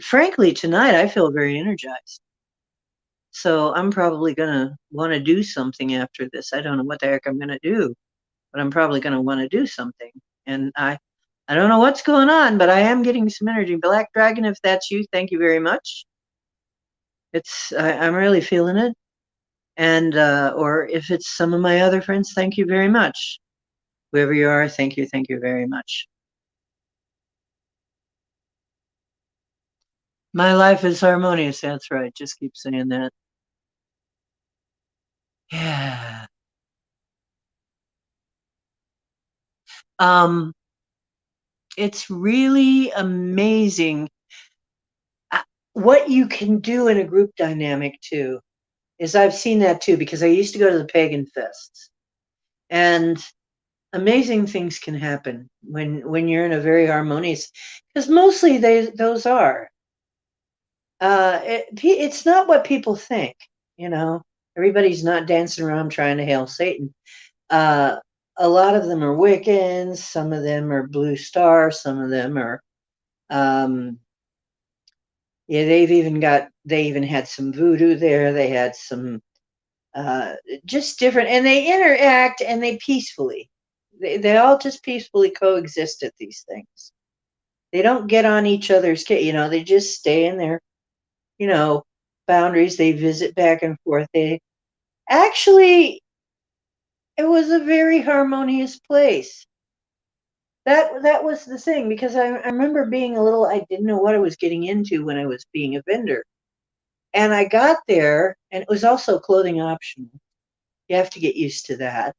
frankly, tonight I feel very energized. So I'm probably going to want to do something after this. I don't know what the heck I'm going to do, but I'm probably going to want to do something. And I don't know what's going on, but I am getting some energy. Black Dragon, if that's you, thank you very much. I'm really feeling it. And, or if it's some of my other friends, thank you very much. Whoever you are, thank you very much. My life is harmonious. That's right. Just keep saying that. Yeah. Um, It's really amazing what you can do in a group dynamic too. Is I've seen that too because I used to go to the pagan fests, and amazing things can happen when you're in a very harmonious. Because mostly those are. It's not what people think. You know, everybody's not dancing around trying to hail Satan. Uh, a lot of them are Wiccans. Some of them are Blue Star. Some of them are. Yeah, they even had some voodoo there. They had some just different, and they interact and they peacefully. They all just peacefully coexist at these things. They don't get on each other's case. You know, they just stay in their, you know, boundaries. They visit back and forth. They actually, it was a very harmonious place. That was the thing because I remember being a little. I didn't know what I was getting into when I was being a vendor, and I got there, and it was also clothing optional. You have to get used to that.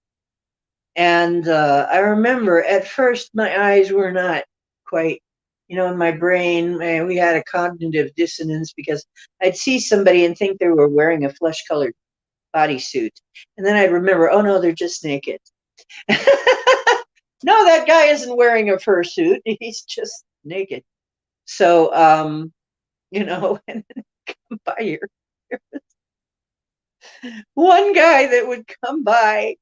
And I remember at first my eyes were not quite, you know, in my brain, we had a cognitive dissonance because I'd see somebody and think they were wearing a flesh colored bodysuit. And then I'd remember, oh no, they're just naked. No, that guy isn't wearing a fursuit. He's just naked. So, you know, and then come by here. One guy that would come by,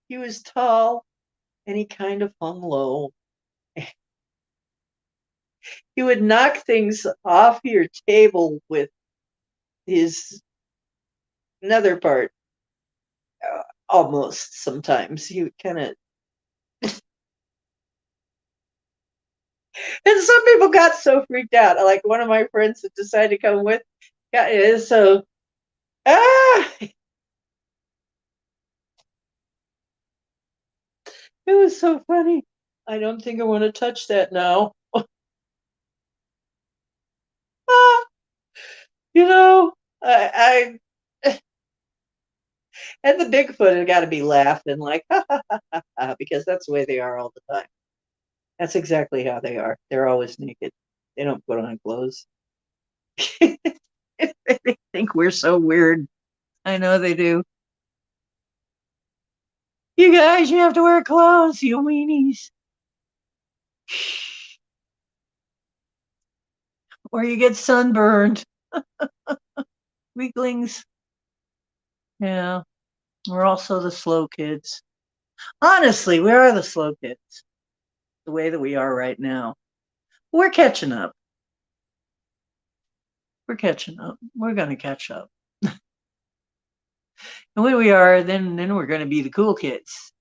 he was tall and he kind of hung low. He would knock things off your table with his nether part, almost sometimes. He would kind of, and some people got so freaked out. Like one of my friends that decided to come with, got so, it was so funny. I don't think I want to touch that now. You know, I and the Bigfoot had got to be laughing like, ha, ha, ha, ha, ha, because that's the way they are all the time. That's exactly how they are. They're always naked. They don't put on clothes. They think we're so weird. I know they do. You guys, you have to wear clothes, you weenies. Or you get sunburned. Weaklings. Yeah. We're also the slow kids. Honestly, we are the slow kids. The way that we are right now. We're catching up. We're catching up. We're gonna catch up. And when we are, then we're gonna be the cool kids.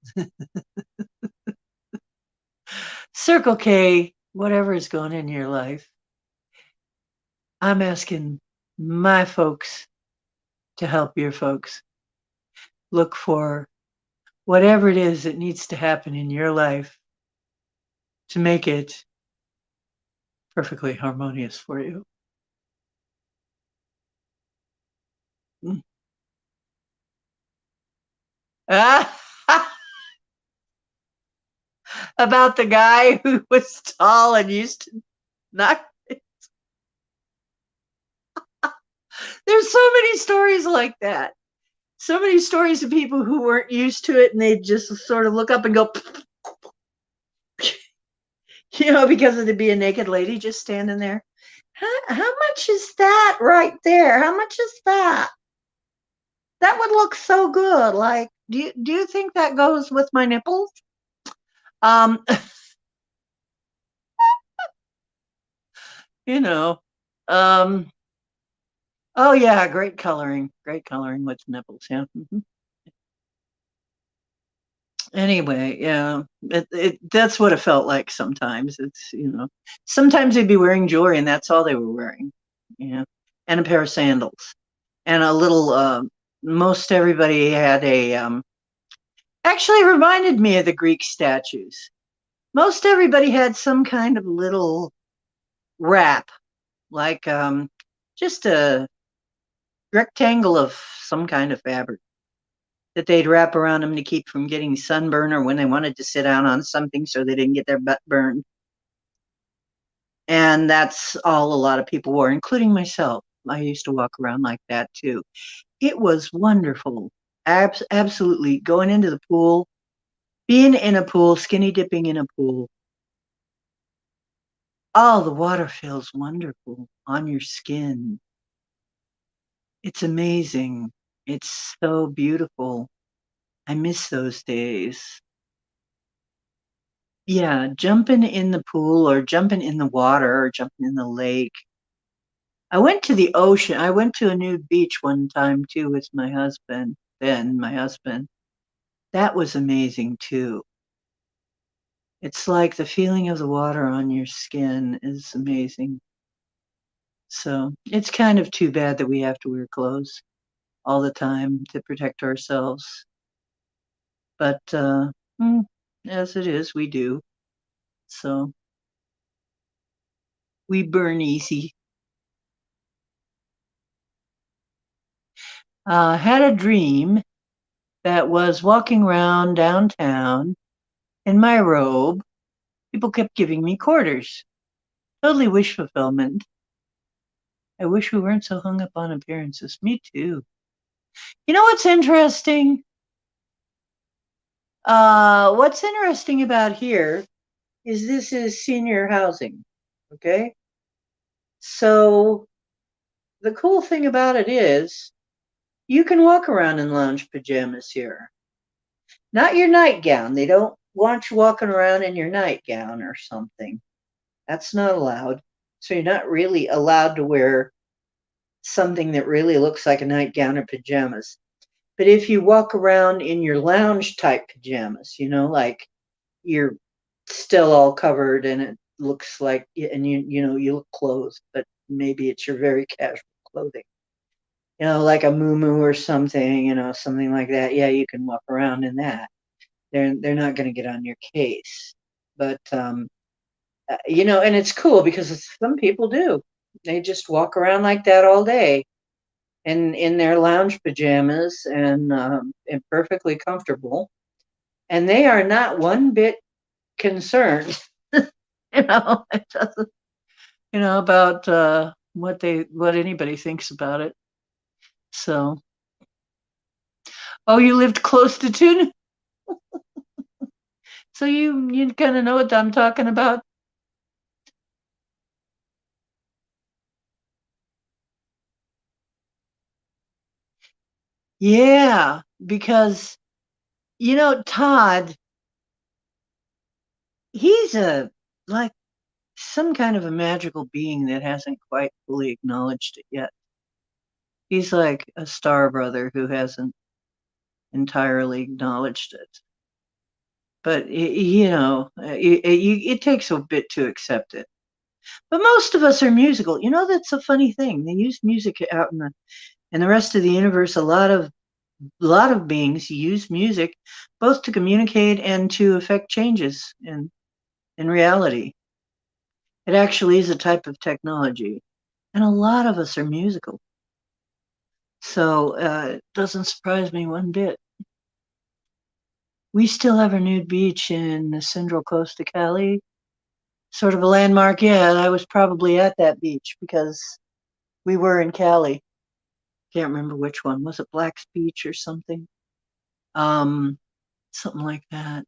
Circle K, whatever is going in your life. I'm asking my folks to help your folks. Look for whatever it is that needs to happen in your life to make it perfectly harmonious for you. About the guy who was tall and used to knock. There's so many stories like that. So many stories of people who weren't used to it and they just sort of look up and go, you know, because it'd be a naked lady just standing there. How much is that right there? How much is that? That would look so good. Like, do you think that goes with my nipples? Um, you know. Um, oh yeah, great coloring. Great coloring with nipples, yeah. Anyway, yeah, that's what it felt like sometimes. It's, you know, sometimes they'd be wearing jewelry and that's all they were wearing. Yeah. And a pair of sandals. And a little most everybody had a actually reminded me of the Greek statues. Most everybody had some kind of little wrap, like just a rectangle of some kind of fabric that they'd wrap around them to keep from getting sunburn or when they wanted to sit down on something so they didn't get their butt burned. And that's all a lot of people wore, including myself. I used to walk around like that too. It was wonderful. Absolutely. Going into the pool, being in a pool, skinny dipping in a pool. Oh, the water feels wonderful on your skin. It's amazing. It's so beautiful. I miss those days. Yeah, jumping in the pool or jumping in the water or jumping in the lake. I went to the ocean. I went to a nude beach one time too with my husband, then my husband. That was amazing too. It's like the feeling of the water on your skin is amazing. So it's kind of too bad that we have to wear clothes all the time to protect ourselves. But as it is, we do. So we burn easy. Had a dream that was walking around downtown in my robe. People kept giving me quarters. Totally wish fulfillment. I wish we weren't so hung up on appearances. Me too. You know what's interesting? What's interesting about here is this is senior housing. Okay. So the cool thing about it is you can walk around in lounge pajamas here. Not your nightgown. They don't want you walking around in your nightgown or something. That's not allowed. So you're not really allowed to wear something that really looks like a nightgown or pajamas. But if you walk around in your lounge type pajamas, like you're still all covered and it looks like, and you look clothed, but maybe it's your very casual clothing, like a muumuu or something, something like that. Yeah, you can walk around in that. They're not going to get on your case. But and it's cool because some people do. They just walk around like that all day, and in their lounge pajamas and perfectly comfortable, and they are not one bit concerned, it doesn't, about what anybody thinks about it. So, oh, you lived close to Tuna, so you kind of know what I'm talking about. Yeah, because Todd, he's a like some kind of a magical being that hasn't quite fully acknowledged it yet. He's like a star brother who hasn't entirely acknowledged it. But it takes a bit to accept it. But most of us are musical. That's a funny thing. They use music out in the rest of the universe. A lot of beings use music both to communicate and to affect changes in reality. It actually is a type of technology, and a lot of us are musical. So it doesn't surprise me one bit. We still have a nude beach in the Central Coast of Cali, sort of a landmark. Yeah, I was probably at that beach because we were in Cali. Can't remember which one. Was it Black's Beach or something? Um, Something like that.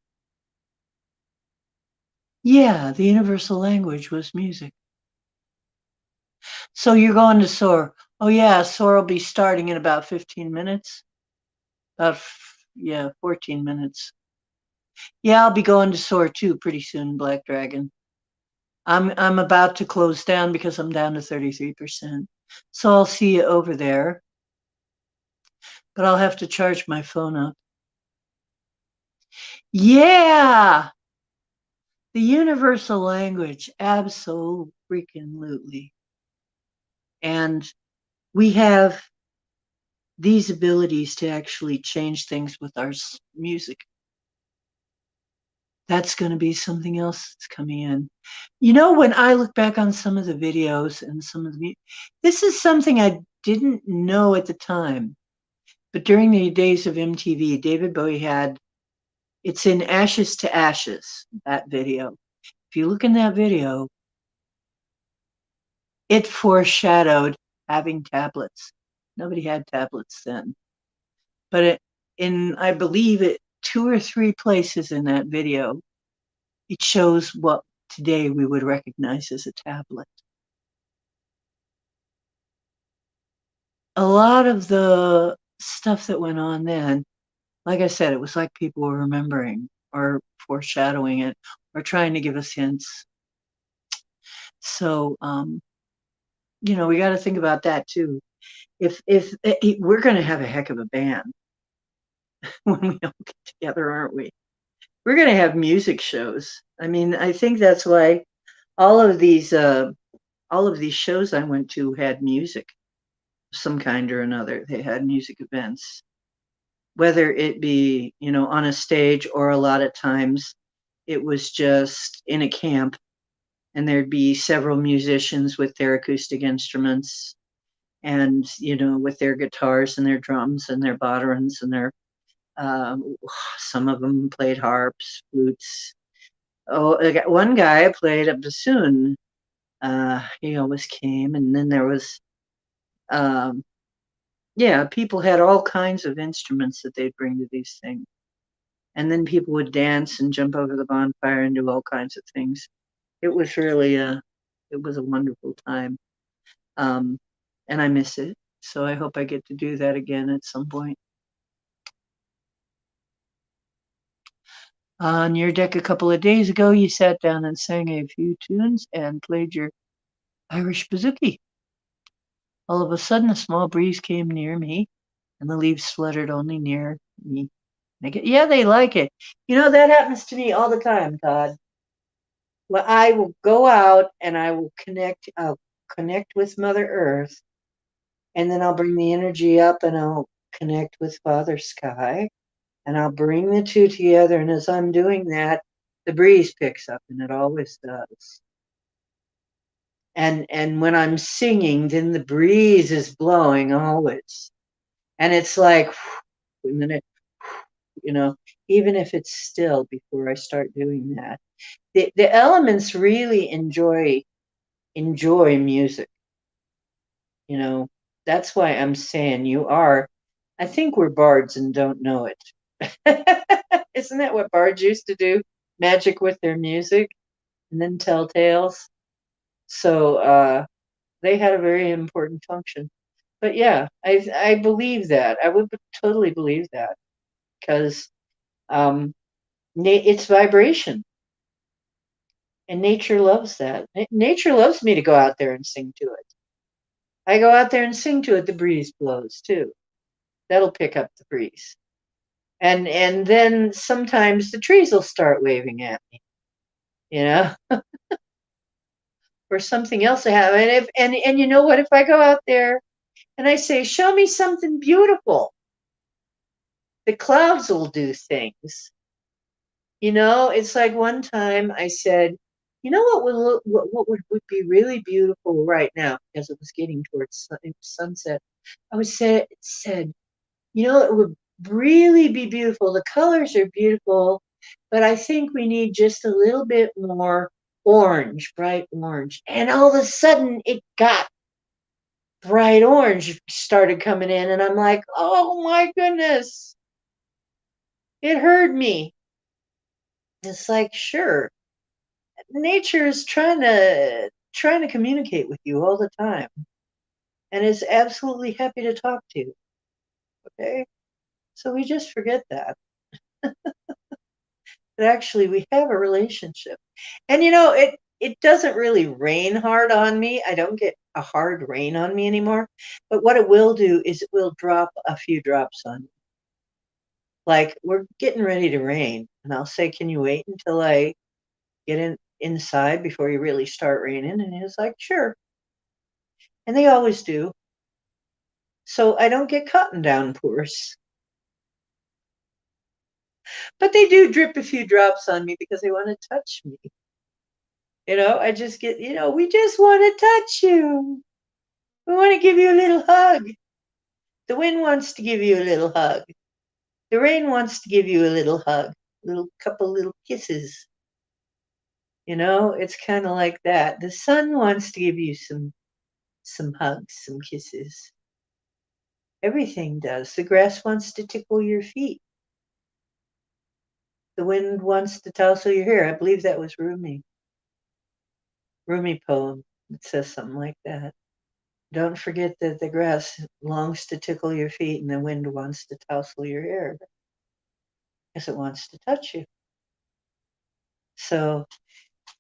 Yeah, the universal language was music. So you're going to SOAR. Oh yeah, SOAR will be starting in about 15 minutes. Yeah, 14 minutes. Yeah, I'll be going to SOAR too pretty soon, Black Dragon. I'm about to close down because I'm down to 33%. So I'll see you over there. But I'll have to charge my phone up. Yeah, the universal language, absolutely. And we have these abilities to actually change things with our music. That's going to be something else that's coming in. When I look back on some of the videos and some of this is something I didn't know at the time. But during the days of MTV, David Bowie it's in Ashes to Ashes, that video. If you look in that video, it foreshadowed having tablets. Nobody had tablets then. But I believe it 2 or 3 places in that video, it shows what today we would recognize as a tablet. A lot of the stuff that went on then, like I said, it was like people were remembering or foreshadowing it or trying to give us hints. So, we got to think about that too. If we're going to have a heck of a band when we all get together, aren't we? We're going to have music shows. I mean, I think that's why all of these shows I went to had music of some kind or another. They had music events, whether it be, on a stage, or a lot of times it was just in a camp and there'd be several musicians with their acoustic instruments and, with their guitars and their drums and their bodhrans and their, some of them played harps, flutes. Oh, one guy played a bassoon. He always came, and then there was, people had all kinds of instruments that they'd bring to these things. And then people would dance and jump over the bonfire and do all kinds of things. It was really it was a wonderful time. And I miss it. So I hope I get to do that again at some point. On your deck a couple of days ago, you sat down and sang a few tunes and played your Irish bouzouki. All of a sudden, a small breeze came near me, and the leaves fluttered only near me. Yeah, they like it. That happens to me all the time, Todd. Well, I will go out and I will I'll connect with Mother Earth, and then I'll bring the energy up and I'll connect with Father Sky, and I'll bring the two together. And as I'm doing that, the breeze picks up, and it always does. And when I'm singing, then the breeze is blowing always. And it's like, and then it, even if it's still before I start doing that. The elements really enjoy music. That's why I'm saying I think we're bards and don't know it. Isn't that what bards used to do? Magic with their music and then tell tales. So they had a very important function. But yeah, I believe that. I would totally believe that, because it's vibration. And nature loves that. Nature loves me to go out there and sing to it. I go out there and sing to it, the breeze blows too. That'll pick up the breeze. And then sometimes the trees will start waving at me, or something else to have. And you know what? If I go out there and I say, show me something beautiful, the clouds will do things. It's like one time I said, what would be really beautiful right now, because it was getting towards sunset. I said, it would really be beautiful. The colors are beautiful, but I think we need just a little bit more orange, bright orange. And all of a sudden it got bright orange started coming in, and I'm like, oh my goodness. It heard me. It's like, sure, nature is trying to communicate with you all the time, and is absolutely happy to talk to you. Okay, so we just forget that actually we have a relationship. And it doesn't really rain hard on me. I don't get a hard rain on me anymore. But what it will do is it will drop a few drops on me. Like, we're getting ready to rain, and I'll say, can you wait until I get inside before you really start raining? And he was like, sure. And they always do. So I don't get caught in downpours. But they do drip a few drops on me because they want to touch me. I just get, we just want to touch you. We want to give you a little hug. The wind wants to give you a little hug. The rain wants to give you a little hug, couple little kisses. It's kind of like that. The sun wants to give you some some hugs, some kisses. Everything does. The grass wants to tickle your feet. The wind wants to tousle your hair. I believe that was Rumi poem. It says something like that. Don't forget that the grass longs to tickle your feet and the wind wants to tousle your hair because it wants to touch you. So,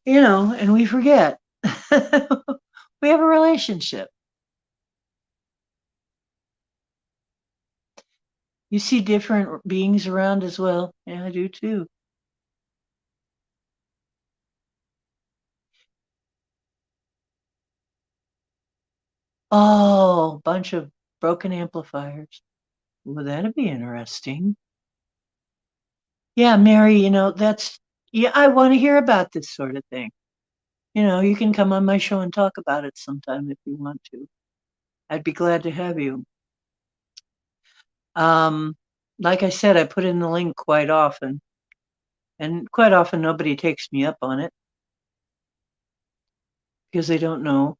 and we forget. We have a relationship. You see different beings around as well. Yeah, I do too. Oh, bunch of broken amplifiers. Well, that'd be interesting. Yeah, Mary, yeah, I want to hear about this sort of thing. You can come on my show and talk about it sometime if you want to. I'd be glad to have you. Um, like I said, I put in the link quite often, and quite often nobody takes me up on it because they don't know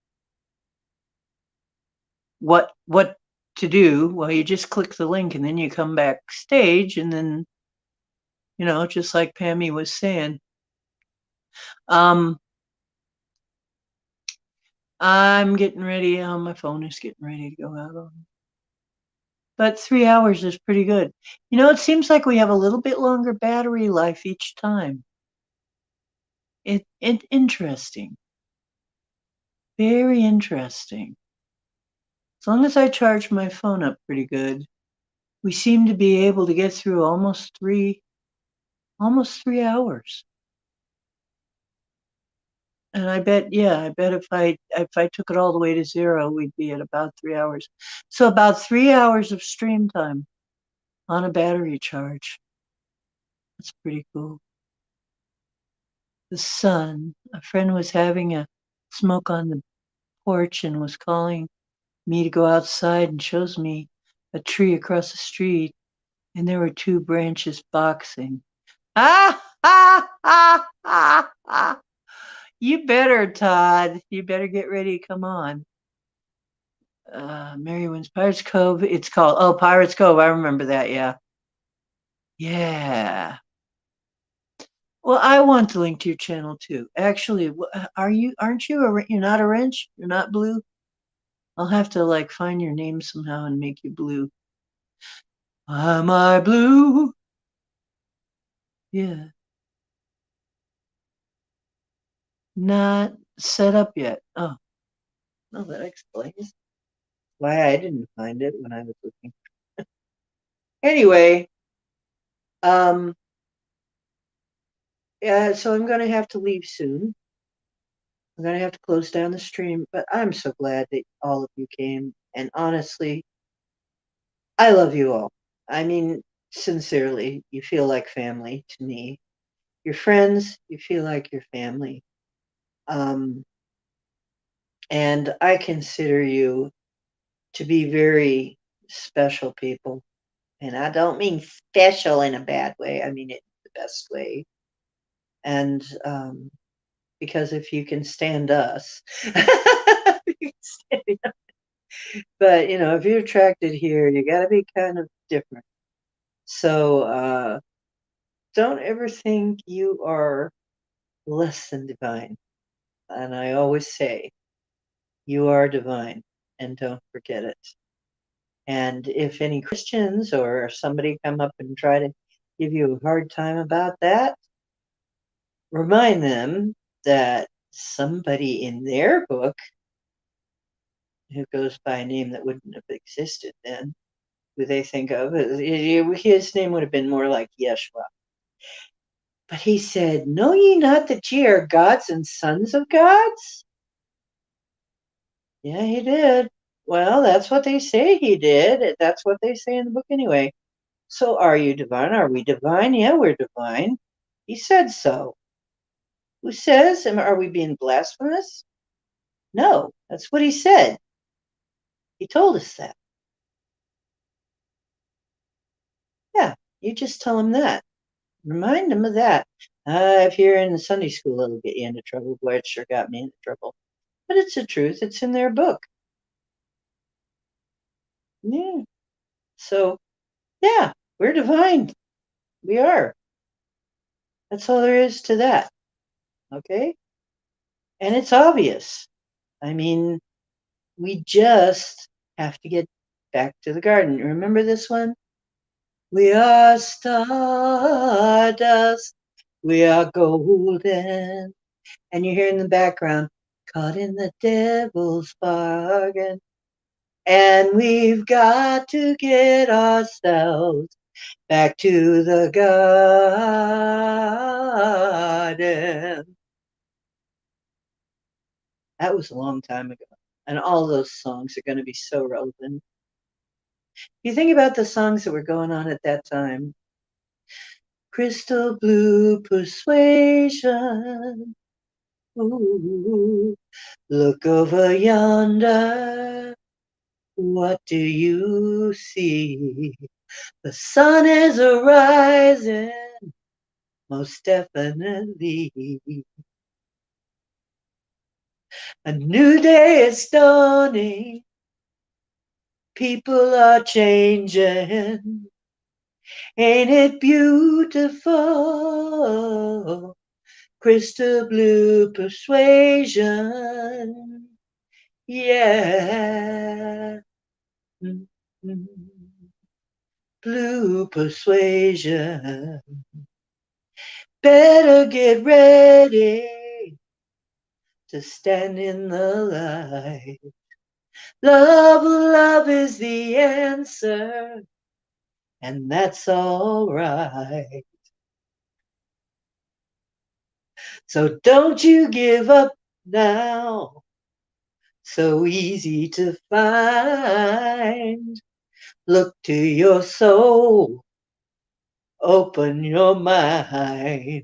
what to do. Well, you just click the link and then you come backstage, and then just like Pammy was saying, I'm getting ready. My phone is getting ready to go out on. But 3 hours is pretty good. It seems like we have a little bit longer battery life each time. It interesting. Very interesting. As long as I charge my phone up pretty good, we seem to be able to get through almost 3 hours. And I bet if I took it all the way to zero, we'd be at about 3 hours. So about 3 hours of stream time on a battery charge. That's pretty cool. The sun. A friend was having a smoke on the porch and was calling me to go outside, and shows me a tree across the street, and there were two branches boxing. Ah, ah, ah, ah, ah. You better, Todd. You better get ready. Come on. Merriman's Pirates Cove. It's called Pirates Cove. I remember that. Yeah. Yeah. Well, I want to link to your channel too. Actually, aren't you? You're not orange? You're not blue? I'll have to find your name somehow and make you blue. Am I blue? Yeah. Not set up yet. Oh, no, that explains why I didn't find it when I was looking. Anyway, yeah, so I'm gonna have to leave soon. I'm gonna have to close down the stream, but I'm so glad that all of you came. And honestly, I love you all. I mean, sincerely, you feel like family to me. Your friends, you feel like your family. And I consider you to be very special people. And I don't mean special in a bad way. I mean it the best way. And because if you can stand us, but if you're attracted here, you got to be kind of different. So don't ever think you are less than divine. And I always say, you are divine, and don't forget it. And if any Christians or somebody come up and try to give you a hard time about that, remind them that somebody in their book who goes by a name that wouldn't have existed then, who they think of, his name would have been more like Yeshua. But he said, know ye not that ye are gods and sons of gods? Yeah, he did. Well, that's what they say he did. That's what they say in the book anyway. So are you divine? Are we divine? Yeah, we're divine. He said so. Who says? Are we being blasphemous? No, that's what he said. He told us that. Yeah, you just tell him that. Remind him of that. If you're in the Sunday school, it'll get you into trouble. Boy, it sure got me into trouble. But it's the truth. It's in their book. Yeah. So, yeah, we're divine. We are. That's all there is to that. Okay? And it's obvious. I mean, we just have to get back to the garden. Remember this one? We are stardust. We are golden. And you hear in the background, caught in the devil's bargain. And we've got to get ourselves back to the garden. That was a long time ago. And all those songs are going to be so relevant. You think about the songs that were going on at that time. Crystal blue persuasion. Ooh, look over yonder. What do you see? The sun is arising, most definitely. A new day is dawning. People are changing. Ain't it beautiful? Crystal blue persuasion. Yeah. Mm-hmm. Blue persuasion. Better get ready to stand in the light. Love, love is the answer, and that's all right. So don't you give up now. So easy to find. Look to your soul. Open your mind.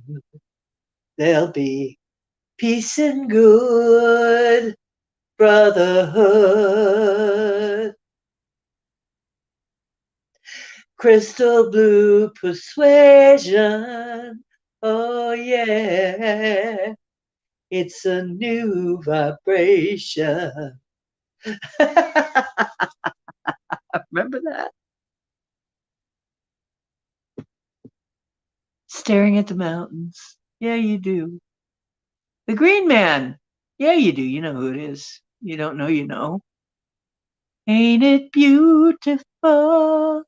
There'll be peace and good brotherhood. Crystal blue persuasion. Oh, yeah. It's a new vibration. Remember that? Staring at the mountains. Yeah, you do. The Green Man. Yeah, you do. You know who it is. You don't know, you know. Ain't it beautiful?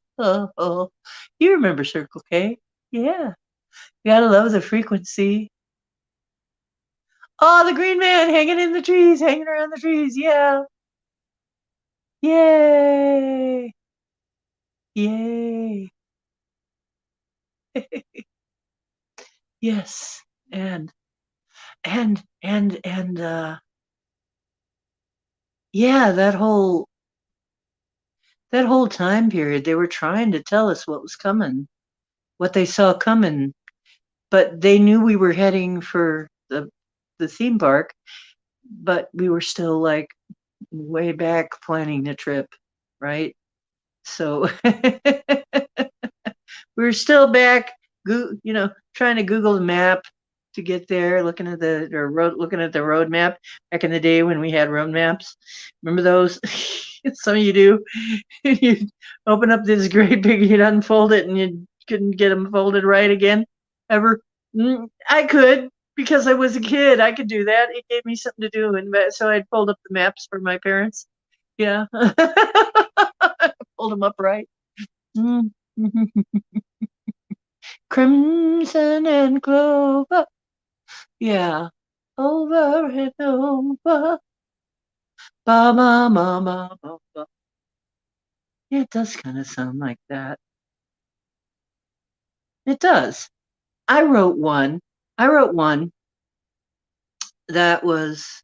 You remember Circle K? Yeah. You gotta love the frequency. Oh, the Green Man hanging in the trees, hanging around the trees. Yeah. Yay. Yay. Yes. And yeah, that whole time period they were trying to tell us what was coming, what they saw coming, but they knew we were heading for the theme park, but we were still like way back planning the trip, right? So we were still back, trying to Google the map to get there, looking at the road map back in the day when we had road maps. Remember those? Some of you do. You open up this great big, you'd unfold it, and you couldn't get them folded right again, ever. I could because I was a kid. I could do that. It gave me something to do, and so I'd fold up the maps for my parents. Yeah, fold them up right. Mm. Crimson and clover. Yeah. Over and over. Ba ba ba ba ba ba. Yeah, it does kind of sound like that. It does. I wrote one. I wrote one that was,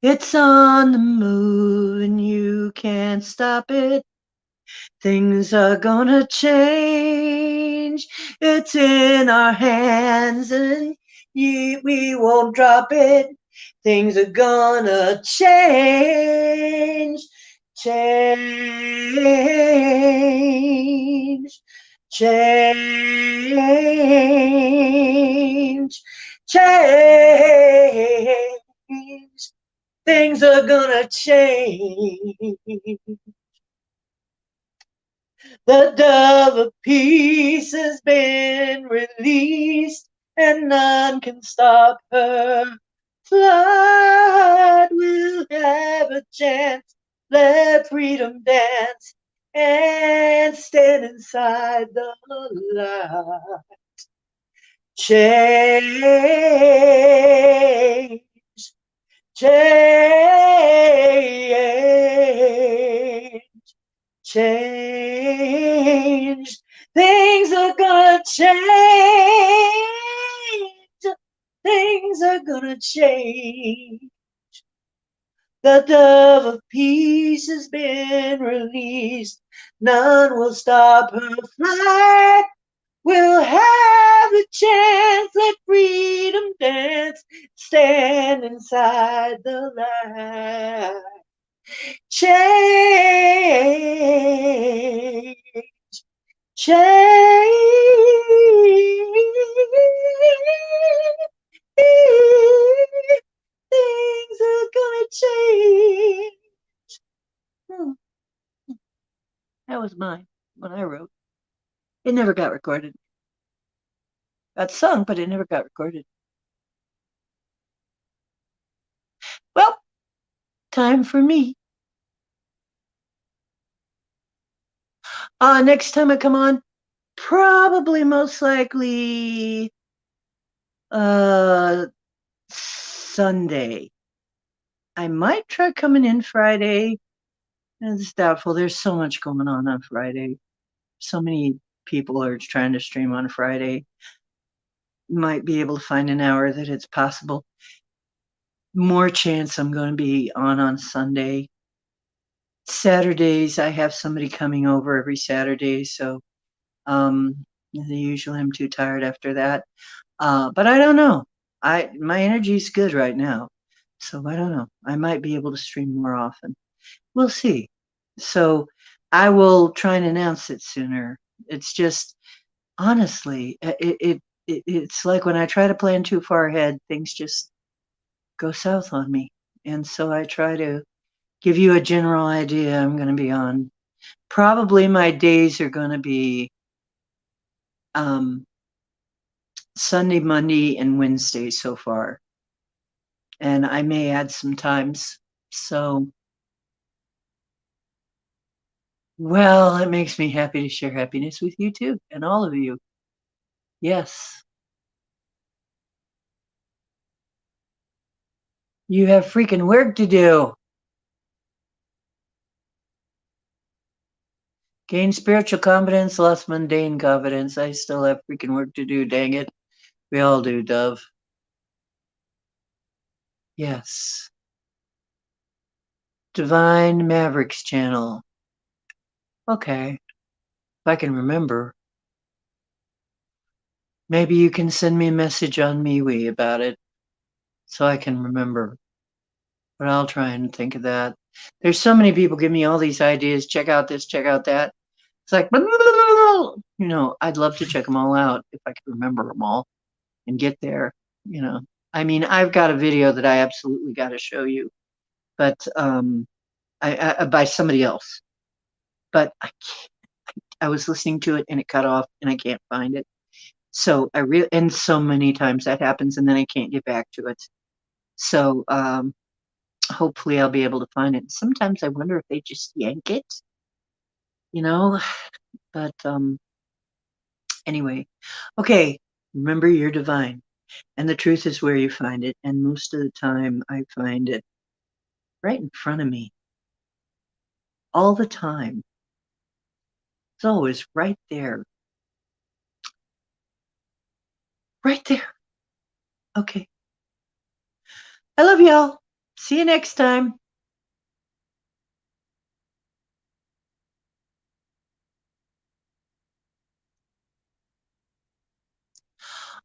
it's on the move and you can't stop it. Things are gonna change. It's in our hands and we won't drop it. Things are gonna change. Change. Change. Change. Things things are gonna change. The dove of peace has been released, and none can stop her flight. We'll have a chance, let freedom dance, and stand inside the light. Change, change, change. Things are gonna change. Things are gonna change. The dove of peace has been released. None will stop her flight. We'll have a chance, let freedom dance, stand inside the light. Change, change. Things are gonna change. Hmm. That was mine when I wrote. It never got recorded. Got sung, but it never got recorded. Well, time for me. Next time I come on, probably most likely Sunday. I might try coming in Friday. It's doubtful. There's so much going on Friday. So many people are trying to stream on Friday. Might be able to find an hour that it's possible. More chance I'm going to be on Sunday. Saturdays, I have somebody coming over every Saturday, so usually I'm too tired after that. But I don't know. My energy's good right now, so I don't know. I might be able to stream more often. We'll see. So I will try and announce it sooner. It's just honestly, it's like when I try to plan too far ahead, things just go south on me, and so I try to give you a general idea. I'm going to be on. Probably my days are going to be Sunday, Monday, and Wednesday so far. And I may add some times. So, well, it makes me happy to share happiness with you too, and all of you. Yes. You have freaking work to do. Gain spiritual confidence, lost mundane confidence. I still have freaking work to do, dang it. We all do, Dove. Yes. Divine Mavericks channel. Okay. If I can remember. Maybe you can send me a message on MeWe about it so I can remember. But I'll try and think of that. There's so many people give me all these ideas. Check out this, check out that. It's like, I'd love to check them all out if I could remember them all and get there. I mean, I've got a video that I absolutely got to show you, but I by somebody else. But I was listening to it and it cut off and I can't find it. So and so many times that happens and then I can't get back to it. So hopefully I'll be able to find it. Sometimes I wonder if they just yank it, but anyway. Okay, remember you're divine and the truth is where you find it. And most of the time I find it right in front of me all the time. It's always right there. Right there. Okay. I love y'all. See you next time.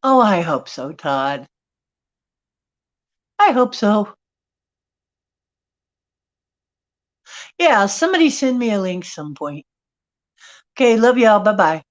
Oh, I hope so, Todd. I hope so. Yeah, somebody send me a link some point. Okay, love y'all. Bye-bye.